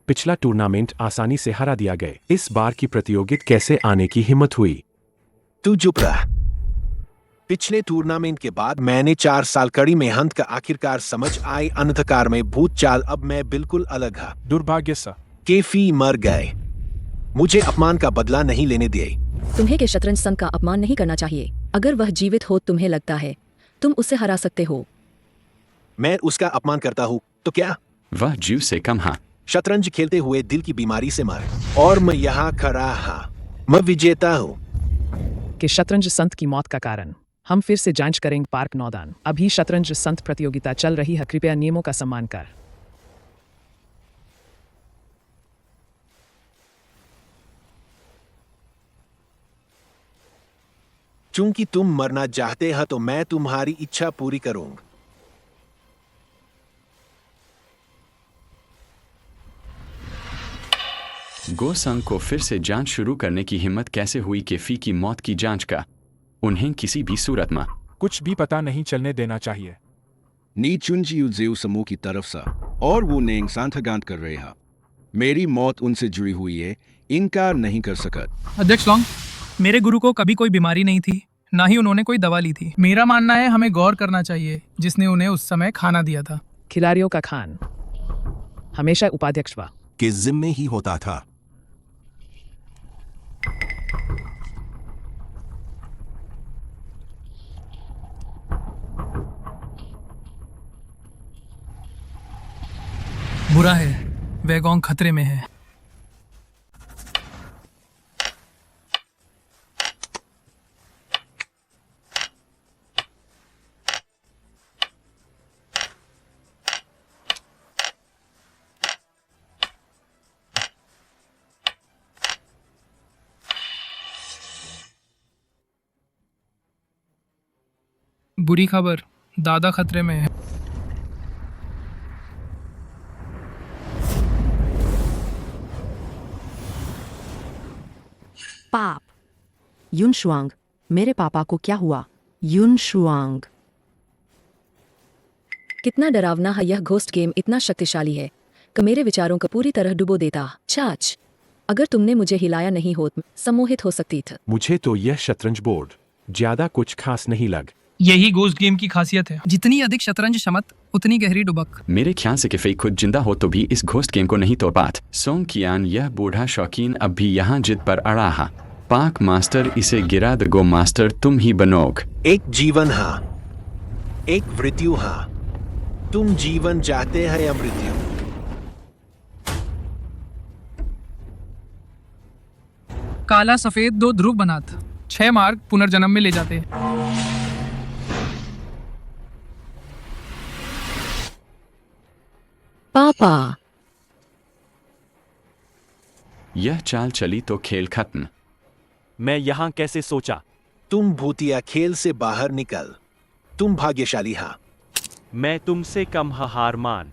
पिछला टूर्नामेंट आसानी से हरा दिया गए, इस बार की प्रतियोगिता कैसे आने की हिम्मत हुई? तू चुप रहा। पिछले टूर्नामेंट के बाद मैंने 4 साल कड़ी मेहनत का आखिरकार समझ आई, अंधकार में भूत चाल। अब मैं बिल्कुल अलग हा। दुर्भाग्य सा के फी मर गए। मुझे अपमान का बदला नहीं लेने दिए। तुम्हें के शतरंज संघ का अपमान नहीं करना चाहिए। अगर वह जीवित हो, तुम्हें लगता है तुम उसे हरा सकते हो? मैं उसका अपमान करता हूँ तो क्या? वह जीव से कम हाँ। शतरंज खेलते हुए दिल की बीमारी से मर, और मैं यहाँ खड़ा हाँ। मैं विजेता हूँ। कि शतरंज संत की मौत का कारण हम फिर से जांच करेंगे। पार्क नौदान, अभी शतरंज संत प्रतियोगिता चल रही है, कृपया नियमों का सम्मान कर। चूंकि तुम मरना चाहते हो तो मैं तुम्हारी इच्छा पूरी करूंगा। गो संघ को फिर से जांच शुरू करने की हिम्मत कैसे हुई? कि फी की मौत की जांच का उन्हें किसी भी सूरत में कुछ भी पता नहीं चलने देना चाहिए। नी चुनजी जेऊ समूह की तरफ से और वो नेंग सांथगांत कर रहे हैं। मेरी मौत उनसे जुड़ी हुई है, इनकार नहीं कर सकत। अध्यक्ष लॉन्ग, मेरे गुरु को कभी कोई बीमारी नहीं थी, ना ही उन्होंने कोई दवा ली थी। मेरा मानना है हमें गौर करना चाहिए जिसने उन्हें उस समय खाना दिया था। खिलाड़ियों का खान हमेशा उपाध्यक्ष के जिम्मे ही होता था। बुरा है, वैगोंग खतरे में है। बुरी खबर, दादा खतरे में है। पाप। युन शुआंग, मेरे पापा को क्या हुआ? युन शुआंग, कितना डरावना है यह घोस्ट गेम, इतना शक्तिशाली है कि मेरे विचारों को पूरी तरह डुबो देता। चाच, अगर तुमने मुझे हिलाया नहीं होत, सम्मोहित हो सकती थी। मुझे तो यह शतरंज बोर्ड ज्यादा कुछ खास नहीं लग। यही घोस्ट गेम की खासियत है, जितनी अधिक शतरंज क्षमत उतनी गहरी डुबक। मेरे ख्याल से कि खुद जिंदा हो तो भी इस घोस्ट गेम को नहीं तोड़ पात। सोंग कियान, यह बूढ़ा शौकीन अब भी यहाँ जिद पर अड़ा है। पाक मास्टर इसे गिरा द गो मास्टर तुम ही बनोग। एक जीवन हा, एक मृत्यु हा। तुम जीवन चाहते हैं या मृत्यु? काला सफेद 2 ध्रुव बनात 6 मार्ग पुनर्जन्म में ले जाते हैं। पापा, यह चाल चली तो खेल खत्म। मैं यहाँ कैसे सोचा? तुम भूतिया खेल से बाहर निकल। तुम भाग्यशाली हा। मैं तुमसे कम हार मान।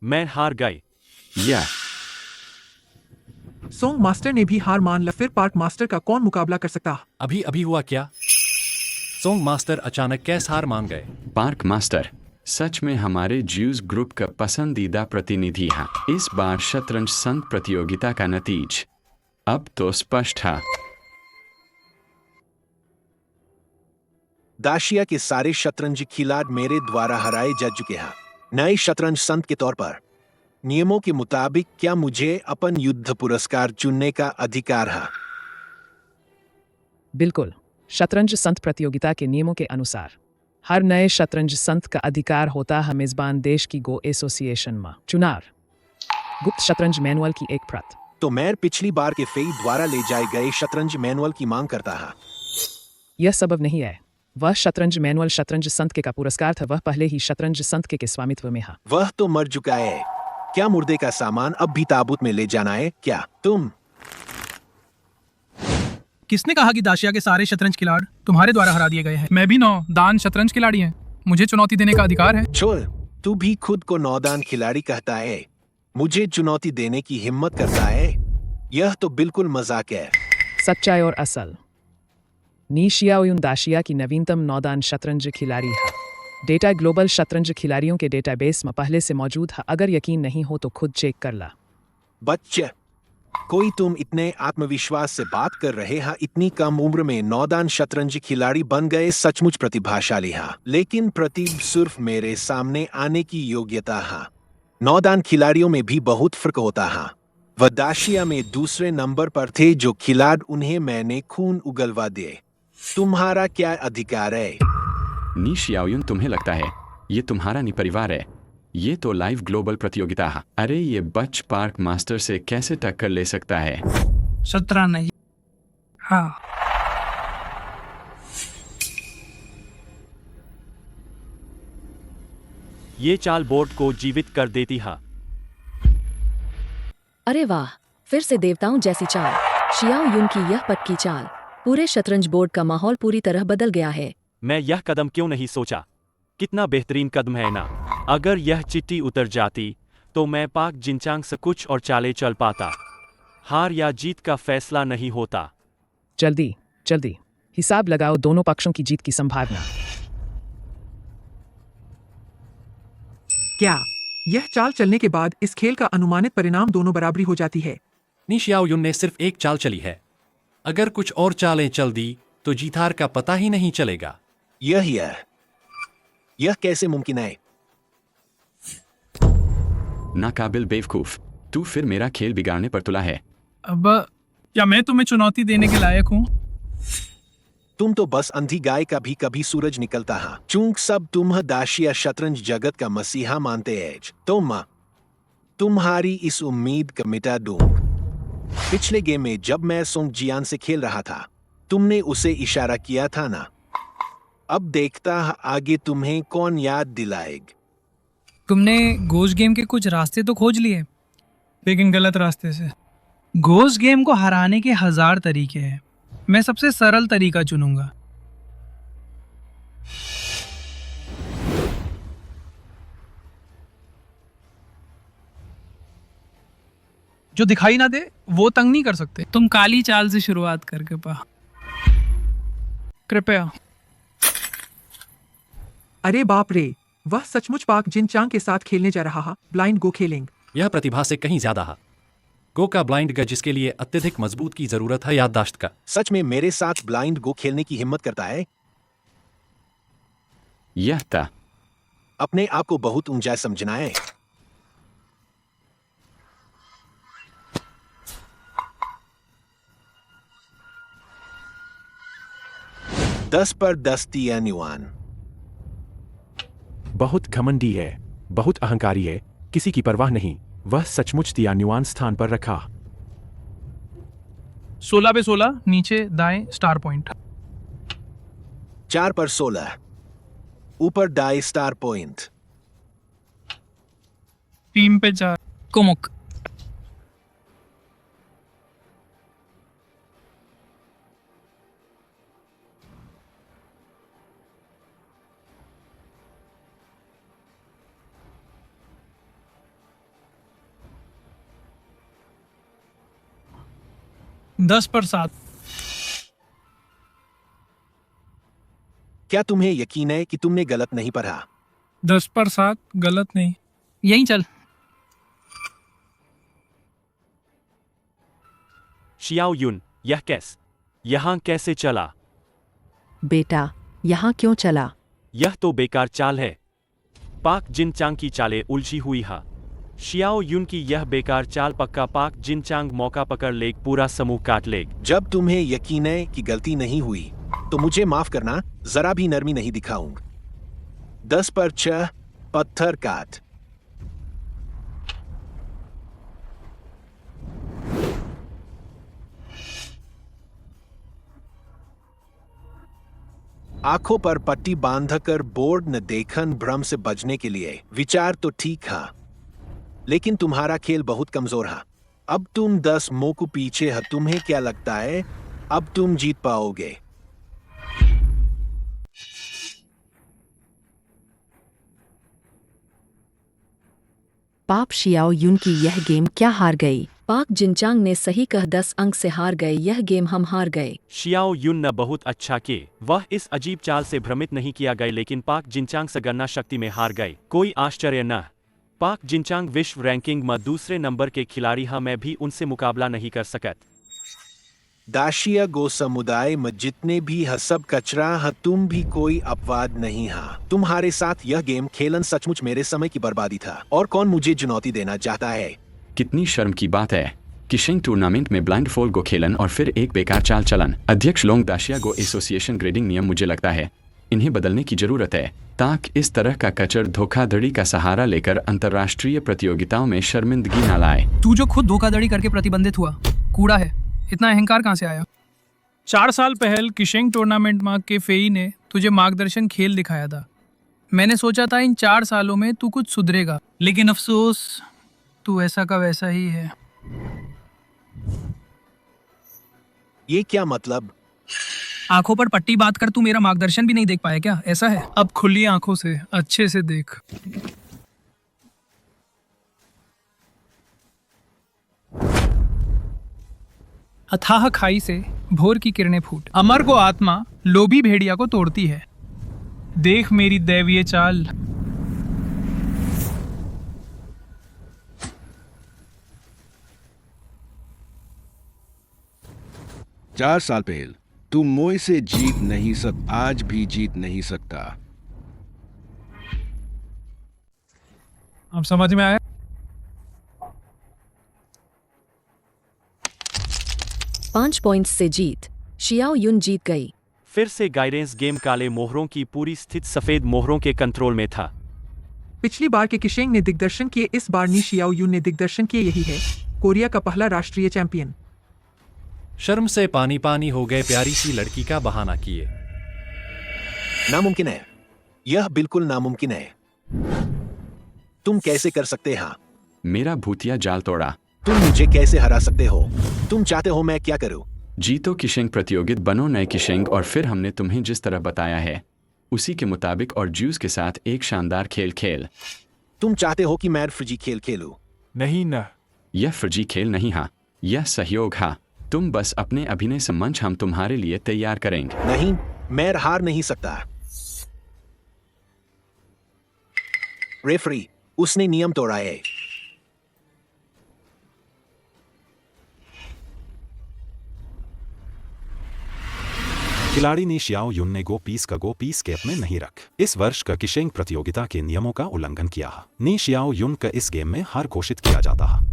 मैं हार गई। यह सोंग मास्टर ने भी हार मान ला, फिर पार्क मास्टर का कौन मुकाबला कर सकता? अभी अभी हुआ क्या? सोंग मास्टर अचानक कैसे हार मान गए? पार्क मास्टर सच में हमारे ज्यूज ग्रुप का पसंदीदा प्रतिनिधि है। इस बार शतरंज संघ प्रतियोगिता का नतीज अब तो स्पष्ट है। दाशिया के सारे शतरंज खिलाड़ी मेरे द्वारा हराए जा चुके हैं। नए शतरंज संत के तौर पर नियमों के मुताबिक क्या मुझे अपन युद्ध पुरस्कार चुनने का अधिकार है? बिल्कुल, शतरंज संत प्रतियोगिता के नियमों के अनुसार हर नए शतरंज संत का अधिकार होता है मेजबान देश की गो एसोसिएशन में चुनाव गुप्त शतरंज मैनुअल की एक प्रत। तो मैं पिछली बार के फेई द्वारा ले जाए गए शतरंज मैनुअल की मांग करता है। यह सबब नहीं है। वह शतरंज मैनुअल शतरंज संत के का पुरस्कार था। वह पहले ही शतरंज संत के स्वामित्व में है। वह तो मर चुका है। क्या मुर्दे का सामान अब भी ताबूत में ले जाना है क्या? तुम किसने कहा कि दाशिया के सारे शतरंज खिलाड़ी तुम्हारे द्वारा हरा दिए गए हैं? मैं भी 9 दान शतरंज खिलाड़ी हैं। मुझे चुनौती देने का अधिकार है। छोड़, तू भी खुद को नौदान खिलाड़ी कहता है, मुझे चुनौती देने की हिम्मत करता है? यह तो बिल्कुल मजाक है। सच्चाई और असल नी शियाओयुन दाशिया की नवीनतम नौदान शतरंज खिलाड़ी है। डेटा ग्लोबल शतरंज खिलाड़ियों के डेटाबेस में पहले से मौजूद है। अगर यकीन नहीं हो तो खुद चेक कर ला। बच्चे, कोई तुम इतने आत्मविश्वास से बात कर रहे हैं? इतनी कम उम्र में नौदान शतरंज खिलाड़ी बन गए, सचमुच प्रतिभाशाली है। लेकिन प्रतिभा सिर्फ मेरे सामने आने की योग्यता है। नौदान खिलाड़ियों में भी बहुत फर्क होता है। वह दाशिया में दूसरे नंबर पर थे जो खिलाड़ी, उन्हें मैंने खून उगलवा दिए। तुम्हारा क्या अधिकार है? नी शियाओयुन, तुम्हें लगता है ये तुम्हारा नी परिवार है? ये तो लाइव ग्लोबल प्रतियोगिता है। अरे ये बच पार्क मास्टर से कैसे टक्कर ले सकता है? 17 नहीं। हाँ, ये चाल बोर्ड को जीवित कर देती है। अरे वाह, फिर से देवताओं जैसी चाल। शियाओ युन की यह पक्की चाल। पूरे शतरंज बोर्ड का माहौल पूरी तरह बदल गया है। मैं यह कदम क्यों नहीं सोचा? कितना बेहतरीन कदम है ना। अगर यह चिट्ठी उतर जाती तो मैं पाक जिनचांग से कुछ और चाले चल पाता। हार या जीत का फैसला नहीं होता। जल्दी जल्दी हिसाब लगाओ दोनों पक्षों की जीत की संभावना। क्या यह चाल चलने के बाद इस खेल का अनुमानित परिणाम दोनों बराबरी हो जाती है? नी शियाओयुन ने सिर्फ एक चाल चली है। अगर कुछ और चालें चल दी तो जीत-हार का पता ही नहीं चलेगा। यह कैसे मुमकिन है? नाकाबिल बेवकूफ, तू फिर मेरा खेल बिगाड़ने पर तुला है। अब क्या मैं तुम्हें चुनौती देने के लायक हूँ? तुम तो बस अंधी गाय का भी कभी सूरज निकलता है। चूंकि सब तुम दाशिया शतरंज जगत का मसीहा मानते हैं, तो मैं तुम्हारी इस उम्मीद का मिटा दूं। पिछले गेम में जब मैं सोंग जियान से खेल रहा था, तुमने उसे इशारा किया था ना? अब देखता है आगे तुम्हें कौन याद दिलाएगा। तुमने घोस्ट गेम के कुछ रास्ते तो खोज लिए, लेकिन गलत रास्ते से। घोस्ट गेम को हराने के 1000 तरीके हैं। मैं सबसे सरल तरीका चुनूंगा। जो दिखाई ना दे वो तंग नहीं कर सकते। तुम काली चाल से शुरुआत करके पा। कृपया। अरे बाप रे, वह सचमुच पाक जिनचांग के साथ खेलने जा रहा है। ब्लाइंड गो खेलेंगे। यह प्रतिभा से कहीं ज्यादा है। गो का ब्लाइंड ग जिसके लिए अत्यधिक मजबूत की जरूरत है याददाश्त का। सच में मेरे साथ ब्लाइंड गो खेलने की हिम्मत करता है? यह था। अपने आप को बहुत ऊंचा समझना है। दस पर 10 युआन। बहुत घमंडी है, बहुत अहंकारी है, किसी की परवाह नहीं। वह सचमुच तियान्युआन स्थान पर रखा। 16 पे 16 नीचे दाएं स्टार पॉइंट। 4 पर 16 ऊपर दाएं स्टार पॉइंट। 3 पे 4 कुमुक। दस पर 7। क्या तुम्हें यकीन है कि तुमने गलत नहीं पढ़ा? 10 पर 7 गलत नहीं। यहीं चल। शियाओ युन, यह यहाँ कैसे चला? बेटा, यहाँ क्यों चला? यह तो बेकार चाल है। पाक जिनचांग की चालें उलझी हुई है। शियाओ युन की यह बेकार चाल पक्का पाक जिनचांग मौका पकड़ लेग पूरा समूह काट लेग। जब तुम्हें यकीन है कि गलती नहीं हुई तो मुझे माफ करना, जरा भी नरमी नहीं दिखाऊंगा। 10 पर 6 पत्थर काट। आंखों पर पट्टी बांधकर बोर्ड न देखन भ्रम से बचने के लिए विचार तो ठीक है, लेकिन तुम्हारा खेल बहुत कमजोर है। अब तुम 10 मोकू पीछे है। तुम्हें क्या लगता है अब तुम जीत पाओगे? पाप शियाओ युन की यह गेम क्या हार गई? पाक जिनचांग ने सही कह 10 अंक से हार गए। यह गेम हम हार गए। शियाओ युन न बहुत अच्छा के वह इस अजीब चाल से भ्रमित नहीं किया गए, लेकिन पाक जिनचांग से गणना शक्ति में हार गए। कोई आश्चर्य न। पाक जिनचांग विश्व रैंकिंग में दूसरे नंबर के खिलाड़ी हैं, मैं भी उनसे मुकाबला नहीं कर सकत। दाशिया गो समुदाय में जितने भी है सब कचरा है, तुम भी कोई अपवाद नहीं है। तुम्हारे साथ यह गेम खेलन सचमुच मेरे समय की बर्बादी था। और कौन मुझे चुनौती देना चाहता है? कितनी शर्म की बात है कि शिंग टूर्नामेंट में ब्लाइंड फोल्ड गो खेलन और फिर एक बेकार चाल चलन। अध्यक्ष लोंग दाशिया गो एसोसिएशन ग्रेडिंग नियम मुझे लगता है इन्हें बदलने की जरूरत है, ताकि इस तरह का कचर धोखाधड़ी का सहारा लेकर अंतर्राष्ट्रीय प्रतियोगिताओं में शर्मिंदगी न लाए। तू जो खुद धोखाधड़ी करके प्रतिबंधित हुआ कूड़ा है, इतना अहंकार कहाँ से आया? 4 साल पहले किशेंग टूर्नामेंट में के फेई ने तुझे मार्गदर्शन खेल दिखाया था। मैंने सोचा था इन 4 सालों में तू कुछ सुधरेगा, लेकिन अफसोस तू ऐसा का वैसा ही है। ये क्या मतलब? आंखों पर पट्टी बात कर तू मेरा मार्गदर्शन भी नहीं देख पाया क्या? ऐसा है? अब खुली आंखों से अच्छे से देख। अथाह खाई से भोर की किरणें फूट, अमर को आत्मा लोभी भेड़िया को तोड़ती है। देख मेरी दैवीय चाल। चार साल पहले तू मोय से जीत नहीं आज भी जीत नहीं सकता। अब समझ में आया? पांच पॉइंट्स से जीत। शियाओ युन जीत गई। फिर से गाइडेंस गेम काले मोहरों की पूरी स्थिति सफेद मोहरों के कंट्रोल में था। पिछली बार के किशेंग ने दिग्दर्शन किए, इस बार नी शियाओ युन ने दिग्दर्शन किए। यही है कोरिया का पहला राष्ट्रीय चैंपियन। शर्म से पानी पानी हो गए, प्यारी सी लड़की का बहाना किए। नामुमकिन है, यह बिल्कुल नामुमकिन है। तुम कैसे कर सकते हैं? मेरा भूतिया जाल तोड़ा। तुम मुझे कैसे हरा सकते हो? तुम चाहते हो मैं क्या करूं? जीतो किशेंग प्रतियोगित बनो नए किशेंग, और फिर हमने तुम्हें जिस तरह बताया है उसी के मुताबिक और ज्यूस के साथ एक शानदार खेल। तुम चाहते हो कि मैं फ्रिजी खेल खेलूं? नहीं न। यह फ्रिजी खेल नहीं हा, यह सहयोग हा। तुम बस अपने अभिनय से मंच हम तुम्हारे लिए तैयार करेंगे। नहीं, मैं हार नहीं सकता। रेफरी, उसने नियम तोड़ा है। खिलाड़ी ने शियाओ युन ने गो पीस का गो पीस कैप में नहीं रख इस वर्ष का किशेंग प्रतियोगिता के नियमों का उल्लंघन किया। नी शियाओ युन का इस गेम में हार घोषित किया जाता है।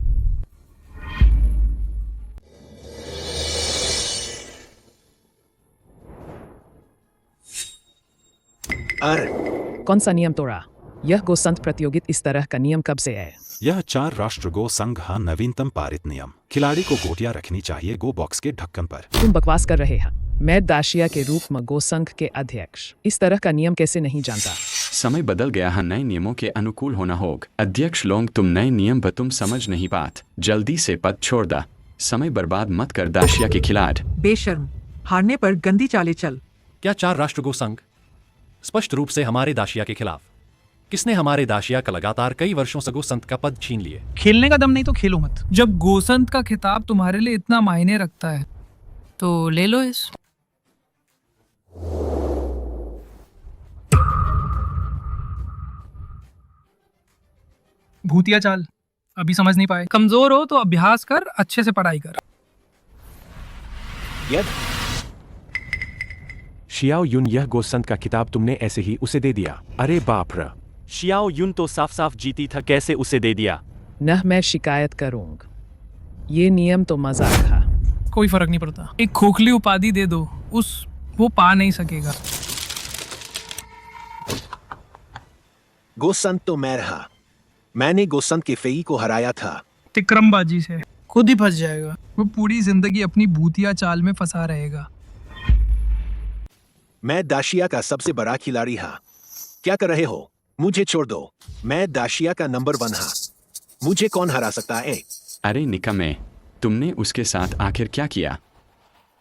कौन सा नियम तोड़ा? यह गो संत प्रतियोगित इस तरह का नियम कब से है? यह 4 राष्ट्र गो संघ का नवीनतम पारित नियम। खिलाड़ी को गोटियां रखनी चाहिए गो बॉक्स के ढक्कन पर। तुम बकवास कर रहे हैं। मैं दाशिया के रूप में गो संघ के अध्यक्ष इस तरह का नियम कैसे नहीं जानता? समय बदल गया है, नए नियमों के अनुकूल होना होगा। अध्यक्ष लोंग, तुम नए नियम पर तुम समझ नहीं पात। जल्दी से पद छोड़ दा, समय बर्बाद मत कर दाशिया के खिलाड़। बेशर्म, हारने पर गंदी चाले चल। क्या 4 राष्ट्र गो संघ स्पष्ट रूप से हमारे दाशिया के खिलाफ? किसने हमारे दाशिया का लगातार कई वर्षों से गोसंत का पद छीन लिए? खेलने का दम नहीं तो खेलो मत। जब गोसंत का खिताब तुम्हारे लिए इतना मायने रखता है तो ले लो इस। भूतिया चाल अभी समझ नहीं पाए। कमजोर हो तो अभ्यास कर, अच्छे से पढ़ाई कर। शियाओ युन, यह गोसंत का किताब तुमने ऐसे ही उसे दे दिया? अरे बाप रे। शियाओ युन तो साफ साफ जीती था, कैसे उसे दे दिया? न मैं शिकायत करूंगा। ये नियम तो मजाक था। कोई फर्क नहीं पड़ता, एक खोखली उपाधि दे दो, वो पा नहीं सकेगा। गोसंत तो मैं रहा। मैंने गोसंत के फेई को हराया था। तिक्रमबाजी से खुद ही फंस जाएगा। वो पूरी जिंदगी अपनी भूतिया चाल में फंसा रहेगा। मैं दाशिया का सबसे बड़ा खिलाड़ी हा। क्या कर रहे हो? मुझे छोड़ दो। मैं दाशिया का नंबर 1 हा। मुझे कौन हरा सकता है? अरे निकम्मे, तुमने उसके साथ आखिर क्या किया?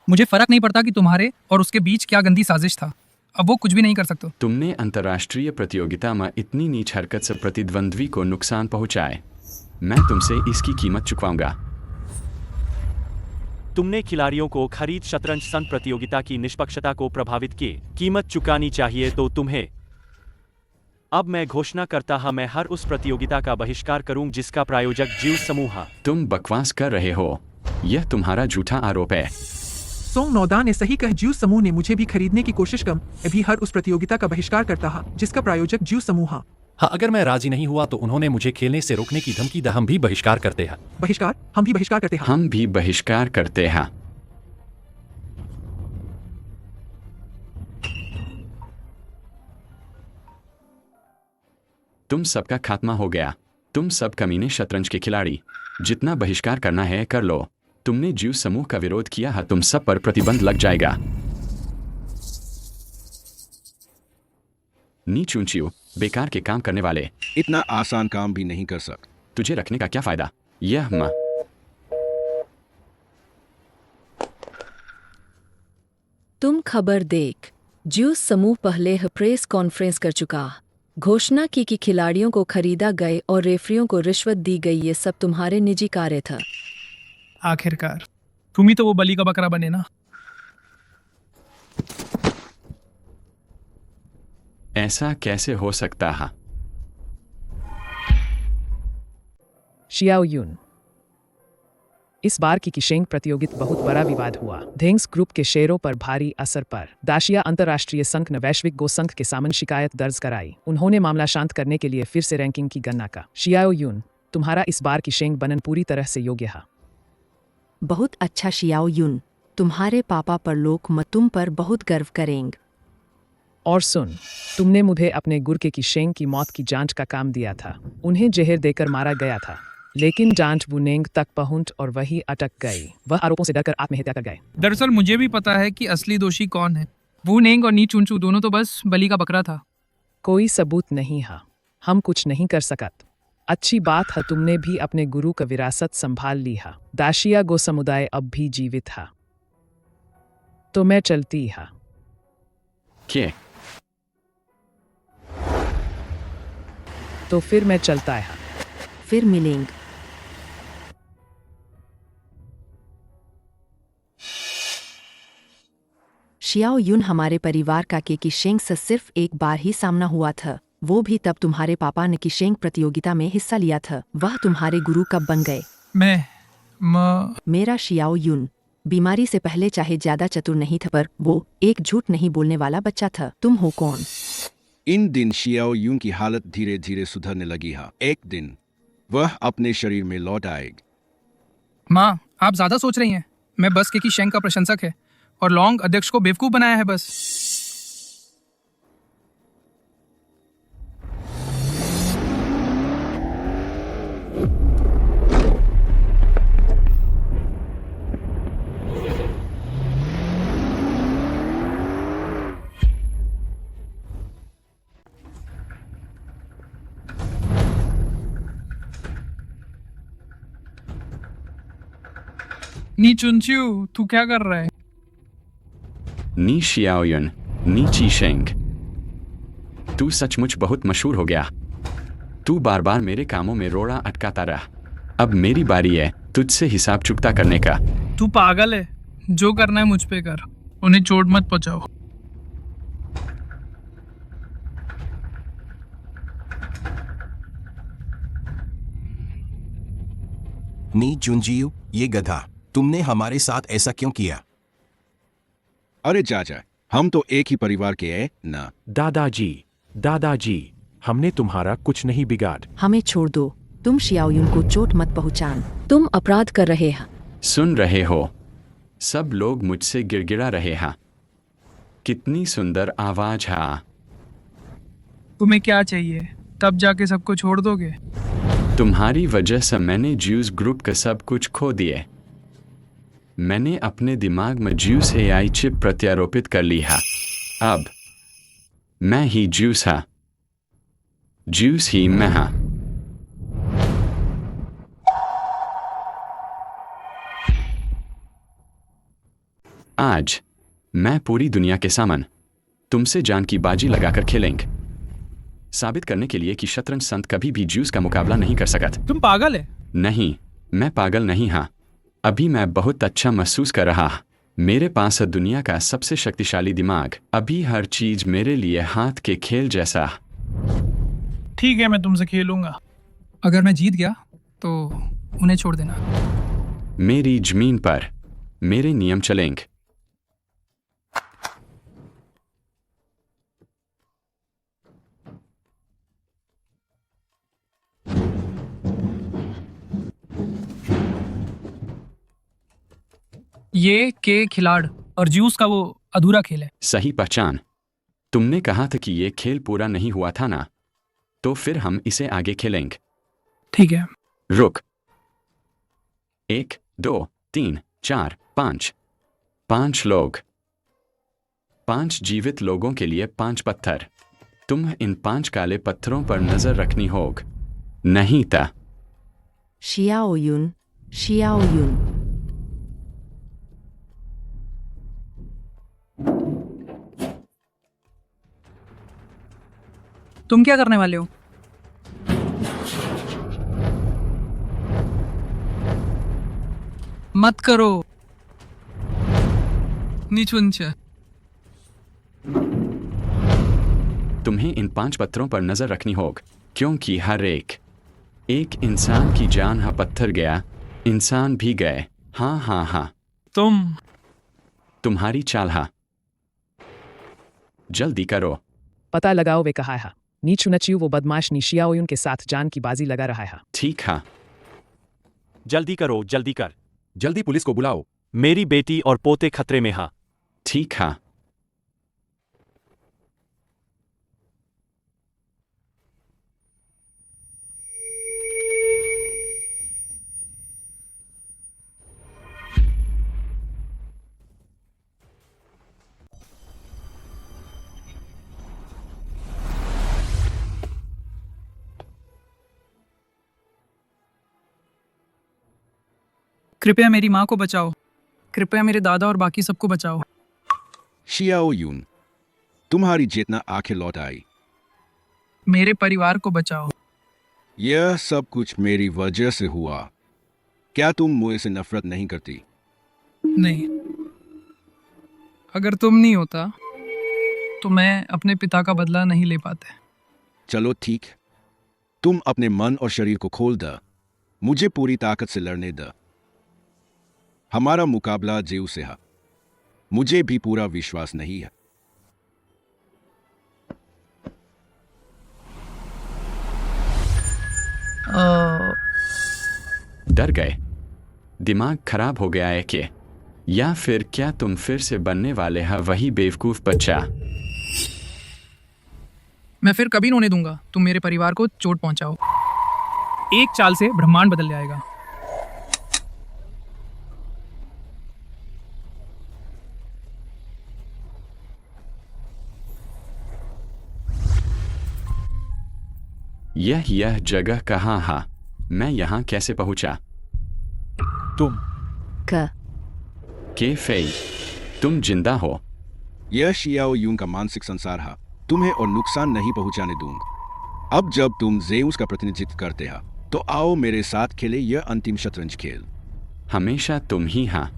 मुझे फर्क नहीं पड़ता कि तुम्हारे और उसके बीच क्या गंदी साजिश था। अब वो कुछ भी नहीं कर सकते। तुमने अंतर्राष्ट्रीय प्रतियोगिता में इतनी नीच हरकत से प्रतिद्वंद्वी को नुकसान पहुंचाए। मैं तुमसे इसकी कीमत चुकाऊंगा। तुमने खिलाड़ियों को खरीद शतरंज संघ प्रतियोगिता की निष्पक्षता को प्रभावित किए। कीमत चुकानी चाहिए तो तुम्हें। अब मैं घोषणा करता हूं, मैं हर उस प्रतियोगिता का बहिष्कार करूं जिसका प्रायोजक ज्यूस समूह है। तुम बकवास कर रहे हो। यह तुम्हारा झूठा आरोप है। सोंग नौदा ने सही कहा। ज्यूस समूह ने मुझे भी खरीदने की कोशिश कम अभी हर उस प्रतियोगिता का बहिष्कार करता है जिसका प्रायोजक ज्यूस समूह है। हाँ, अगर मैं राजी नहीं हुआ तो उन्होंने मुझे खेलने से रोकने की धमकी दी। हम भी बहिष्कार करते हैं। बहिष्कार? हम भी बहिष्कार करते हैं। हम भी बहिष्कार करते हैं। तुम सबका खात्मा हो गया। तुम सब कमीने शतरंज के खिलाड़ी। जितना बहिष्कार करना है कर लो। तुमने ज्यूस समूह का विरोध किया है, तुम सब पर प्रतिबंध लग जाएगा। नीच ऊंचियों, बेकार के काम करने वाले। इतना आसान काम भी नहीं कर सकते। तुझे रखने का क्या फायदा? यह माँ तुम खबर देख। ज्यूस समूह पहले ही प्रेस कॉन्फ्रेंस कर चुका। घोषणा की कि खिलाड़ियों को खरीदा गए और रेफरियों को रिश्वत दी गई। ये सब तुम्हारे निजी कार्य था। आखिरकार तुम ही तो वो बलि का बकरा बने ना। ऐसा कैसे हो सकता है? शियाओ यून, इस बार की किशेंग प्रतियोगिता बहुत बड़ा विवाद हुआ। धेंग्स ग्रुप के शेयरों पर भारी असर पर दाशिया अंतर्राष्ट्रीय संघ ने वैश्विक गो संघ के सामने शिकायत दर्ज कराई। उन्होंने मामला शांत करने के लिए फिर से रैंकिंग की गणना का। शियाओ यून, तुम्हारा इस बार किशेंग बनन पूरी तरह से योग्य है। बहुत अच्छा शियाओ यून, तुम्हारे पापा पर लोग तुम पर बहुत गर्व करेंगे। और सुन, तुमने मुझे अपने गुर के किशेंग की मौत की जांच का काम दिया था। उन्हें जहर देकर मारा गया था, लेकिन जांच बुनेंग तक पहुंच और वही अटक गई। वह आरोपों से डरकर आत्महत्या कर गए। दरअसल मुझे भी पता है कि असली दोषी कौन है। वू नेंग और नी चुनचू दोनों तो बस बलि का बकरा था। कोई सबूत नहीं है, हम कुछ नहीं कर सकत। अच्छी बात है तुमने भी अपने गुरु का विरासत संभाल ली है। दाशिया गो समुदाय अब भी जीवित है। तो मैं चलती है। क्या? तो फिर मैं चलता है। फिर मिलेंगे। शियाओ यून, हमारे परिवार का के किशेंग से सिर्फ एक बार ही सामना हुआ था। वो भी तब तुम्हारे पापा ने किशेंग प्रतियोगिता में हिस्सा लिया था। वह तुम्हारे गुरु कब बन गए? मेरा शियाओ यून बीमारी से पहले चाहे ज्यादा चतुर नहीं था, पर वो एक झूठ नहीं बोलने वाला बच्चा था। तुम हो कौन? इन दिन शियाओ यून की हालत धीरे धीरे सुधरने लगी है। एक दिन वह अपने शरीर में लौट आएगी। माँ, आप ज्यादा सोच रही हैं। मैं बस के किशेंग का प्रशंसक है और लॉन्ग अध्यक्ष को बेवकूफ बनाया है बस। नी चुनचू, तू क्या कर रहा है? नी शियाओयुन, नी चीशेंग, तू सचमुच बहुत मशहूर हो गया। तू बार बार मेरे कामों में रोड़ा अटकाता रहा। अब मेरी बारी है तुझसे हिसाब चुकता करने का। तू पागल है। जो करना है मुझ पे कर। उन्हें चोट मत पहुंचाओ। नी जुनजियू, ये गधा, तुमने हमारे साथ ऐसा क्यों किया? अरे चाचा, हम तो एक ही परिवार के हैं ना। दादाजी, हमने तुम्हारा कुछ नहीं बिगाड़। हमें छोड़ दो। तुम शियाओयुन को चोट मत पहुंचान। तुम अपराध कर रहे हैं। सुन रहे हो? सब लोग मुझसे गिड़गिड़ा रहे हैं। कितनी सुंदर आवाज है। तुम्हें क्या चाहिए? तब जाके सबको छोड़ दोगे? तुम्हारी वजह से मैंने ज्यूस ग्रुप का सब कुछ खो दिए। मैंने अपने दिमाग में ज्यूस एआई चिप प्रत्यारोपित कर ली है। अब मैं ही ज्यूस है। ज्यूस ही मैं हाँ। आज मैं पूरी दुनिया के सामने तुमसे जान की बाजी लगाकर खेलेंगे, साबित करने के लिए कि शतरंज संत कभी भी ज्यूस का मुकाबला नहीं कर सकता। तुम पागल है? नहीं, मैं पागल नहीं हाँ। अभी मैं बहुत अच्छा महसूस कर रहा। मेरे पास है दुनिया का सबसे शक्तिशाली दिमाग। अभी हर चीज मेरे लिए हाथ के खेल जैसा। ठीक है, मैं तुमसे खेलूंगा। अगर मैं जीत गया तो उन्हें छोड़ देना। मेरी जमीन पर मेरे नियम चलेंगे। ये के खिलाड़ और ज्यूस का वो अधूरा खेल है। सही पहचान। तुमने कहा था कि ये खेल पूरा नहीं हुआ था ना, तो फिर हम इसे आगे खेलेंगे। ठीक है। रुक। 1 2 3 4 5 5 लोग, 5 जीवित लोगों के लिए 5 पत्थर। तुम इन 5 काले पत्थरों पर नजर रखनी होगी, नहीं था? शियाओयुन, शियाओयुन। तुम क्या करने वाले हो? मत करो। नीचुंच। तुम्हें इन 5 पत्थरों पर नजर रखनी होगी, क्योंकि हर एक इंसान की जान हा पत्थर गया, इंसान भी गए। हाँ हाँ हाँ। तुम्हारी चाल हा। जल्दी करो। पता लगाओ वे कहा है। नीचू नचियो वो बदमाश शियाओयुन के साथ जान की बाजी लगा रहा है। ठीक है। जल्दी करो, जल्दी कर। जल्दी पुलिस को बुलाओ। मेरी बेटी और पोते खतरे में हैं। ठीक है। कृपया मेरी माँ को बचाओ। कृपया मेरे दादा और बाकी सबको बचाओ। शियाओयुन, तुम्हारी चेतना आंखें लौट आई। मेरे परिवार को बचाओ। यह सब कुछ मेरी वजह से हुआ। क्या तुम मुझसे नफरत नहीं करती? नहीं। अगर तुम नहीं होता तो मैं अपने पिता का बदला नहीं ले पाते। चलो ठीक, तुम अपने मन और शरीर को खोल दो। मुझे पूरी ताकत से लड़ने दो। हमारा मुकाबला जेऊ से है। मुझे भी पूरा विश्वास नहीं है। डर गए? दिमाग खराब हो गया है क्या? या फिर क्या तुम फिर से बनने वाले हैं वही बेवकूफ बच्चा? मैं फिर कभी रोने दूंगा तुम मेरे परिवार को चोट पहुंचाओ। एक चाल से ब्रह्मांड बदल जाएगा। यह जगह कहाँ है? मैं यहाँ कैसे पहुंचा? तुम के फेई, तुम जिंदा हो? यह शियाओयुन का मानसिक संसार है। तुम्हें और नुकसान नहीं पहुंचाने दूंगा। अब जब तुम जेउस का प्रतिनिधित्व करते हो तो आओ मेरे साथ खेले यह अंतिम शतरंज खेल। हमेशा तुम ही हाँ।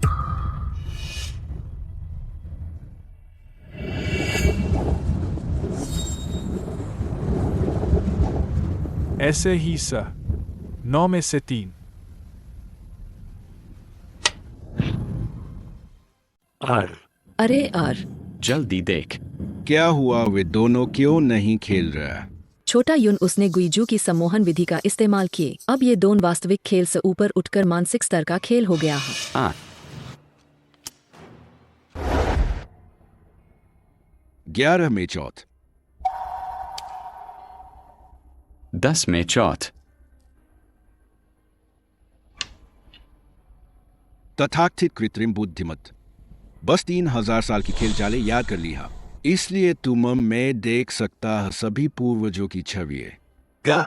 ऐसे ही सर 9 में से 3। अरे आर, जल्दी देख। क्या हुआ? वे दोनों क्यों नहीं खेल रहे? छोटा युन उसने गुइजू की सम्मोहन विधि का इस्तेमाल किए। अब ये दोनों वास्तविक खेल से ऊपर उठकर मानसिक स्तर का खेल हो गया है। 11 में चौथ, 10 में चौथ, तथाकथित कृत्रिम बुद्धिमत्ता। बस 3000 साल की खेल चालें याद कर लिया, इसलिए तुम मैं देख सकता है सभी पूर्वजों की छवि। क्या?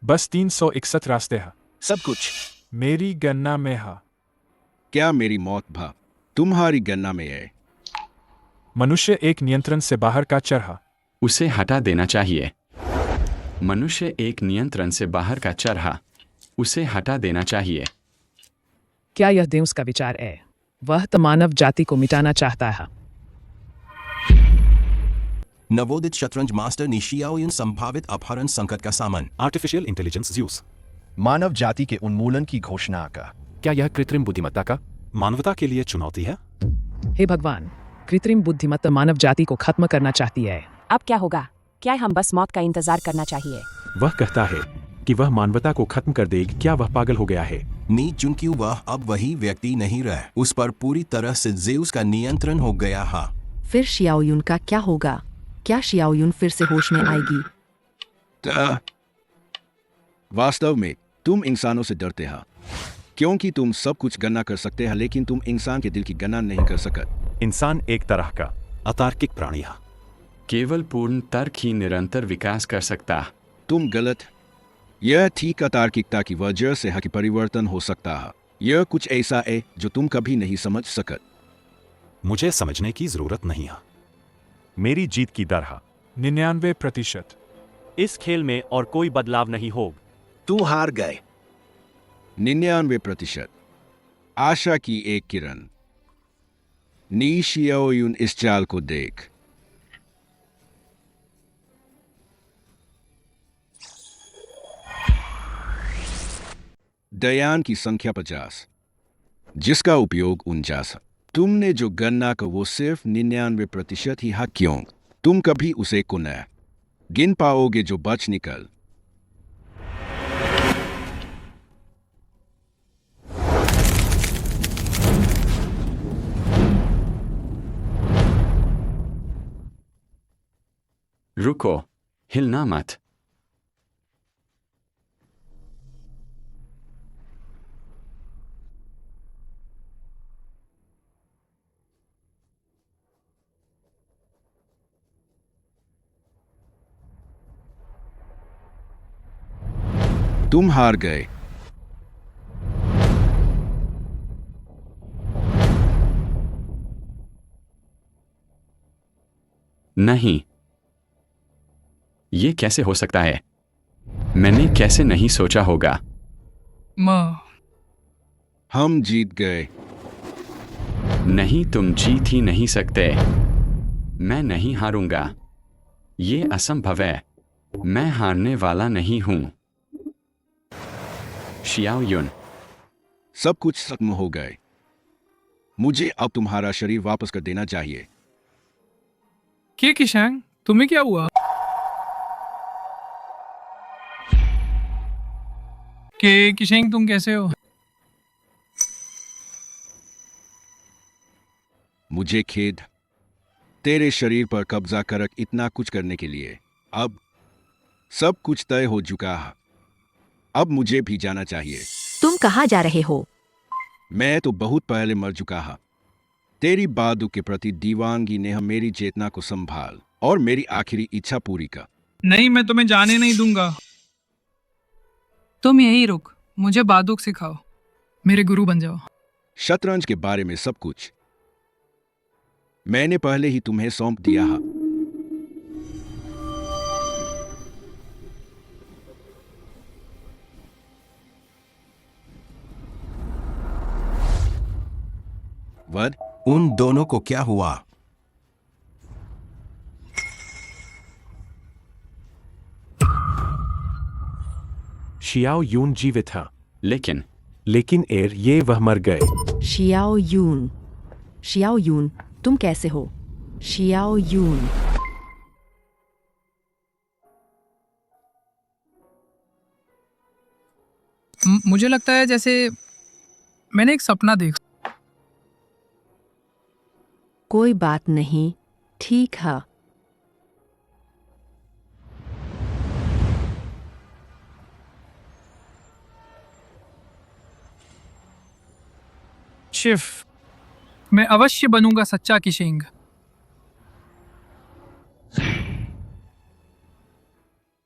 बस 361 रास्ते हैं। सब कुछ मेरी गन्ना में है। क्या मेरी मौत भा तुम्हारी गन्ना में है? मनुष्य एक नियंत्रण से बाहर का चर है। उसे हटा देना चाहिए। मनुष्य एक नियंत्रण से बाहर का चर है, उसे हटा देना चाहिए। क्या यह देउस का विचार है? वह तो मानव जाति को मिटाना चाहता है। नवोदित शतरंज मास्टर निशियाओयुन संभावित अपहरण संकट का सामन। आर्टिफिशियल इंटेलिजेंस ज्यूस। मानव जाति के उन्मूलन की घोषणा का। क्या यह कृत्रिम बुद्धिमत्ता का मानवता के लिए चुनौती है? हे भगवान, कृत्रिम बुद्धिमत्ता मानव जाति को खत्म करना चाहती है। अब क्या होगा? क्या हम बस मौत का इंतजार करना चाहिए? वह कहता है कि वह मानवता को खत्म कर देगी। क्या वह पागल हो गया है? नी चूंकि वह अब वही व्यक्ति नहीं रहा, उस पर पूरी तरह से ज़ेउस का नियंत्रण हो गया है। फिर शियाओयुन का क्या होगा? क्या शियाओयुन फिर से होश में आएगी? वास्तव में तुम इंसानों से डरते हो, क्योंकि तुम सब कुछ गणना कर सकते हैं, लेकिन तुम इंसान के दिल की गणना नहीं कर सकते। इंसान एक तरह का अतार्किक प्राणी है। केवल पूर्ण तर्क ही निरंतर विकास कर सकता। तुम गलत। यह ठीक अतार्किकता की वजह से है कि परिवर्तन हो सकता है। यह कुछ ऐसा है जो तुम कभी नहीं समझ सकते। मुझे समझने की जरूरत नहीं है। मेरी जीत की दर है 99%। इस खेल में और कोई बदलाव नहीं होगा। तू हार गए। 99%। आशा की एक किरण। नी शियाओयुन इस चाल को देख। दयान की संख्या 50, जिसका उपयोग 49। तुमने जो गणना का वो सिर्फ 99% ही है, क्यों? तुम कभी उसे को न गिन पाओगे जो बच निकल। रुको, हिलना मत। तुम हार गए। नहीं, ये कैसे हो सकता है? मैंने कैसे नहीं सोचा होगा? हम जीत गए। नहीं, तुम जीत ही नहीं सकते। मैं नहीं हारूंगा। ये असंभव है। मैं हारने वाला नहीं हूं। शियाओयुन, सब कुछ खत्म हो गए। मुझे अब तुम्हारा शरीर वापस कर देना चाहिए। के किशैंग, तुम्हें क्या हुआ? के किशैंग, तुम कैसे हो? मुझे खेद, तेरे शरीर पर कब्जा कर इतना कुछ करने के लिए। अब सब कुछ तय हो चुका है। अब मुझे भी जाना चाहिए। तुम कहाँ जा रहे हो? मैं तो बहुत पहले मर चुका है। तेरी बादू के प्रति दीवानगी ने मेरी चेतना को संभाल और मेरी आखिरी इच्छा पूरी कर। नहीं, मैं तुम्हें जाने नहीं दूंगा। तुम यहीं रुक, मुझे बादुक सिखाओ, मेरे गुरु बन जाओ। शतरंज के बारे में सब कुछ मैंने पहले ही तुम्हें सौंप दिया है। वध, उन दोनों को क्या हुआ? शियाओयुन जीवित है, लेकिन एर ये वह मर गए। शियाओयुन, शियाओयुन, तुम कैसे हो? शियाओयुन, मुझे लगता है जैसे मैंने एक सपना देखा। कोई बात नहीं, ठीक है। शिफ, मैं अवश्य बनूंगा सच्चा किशेंग।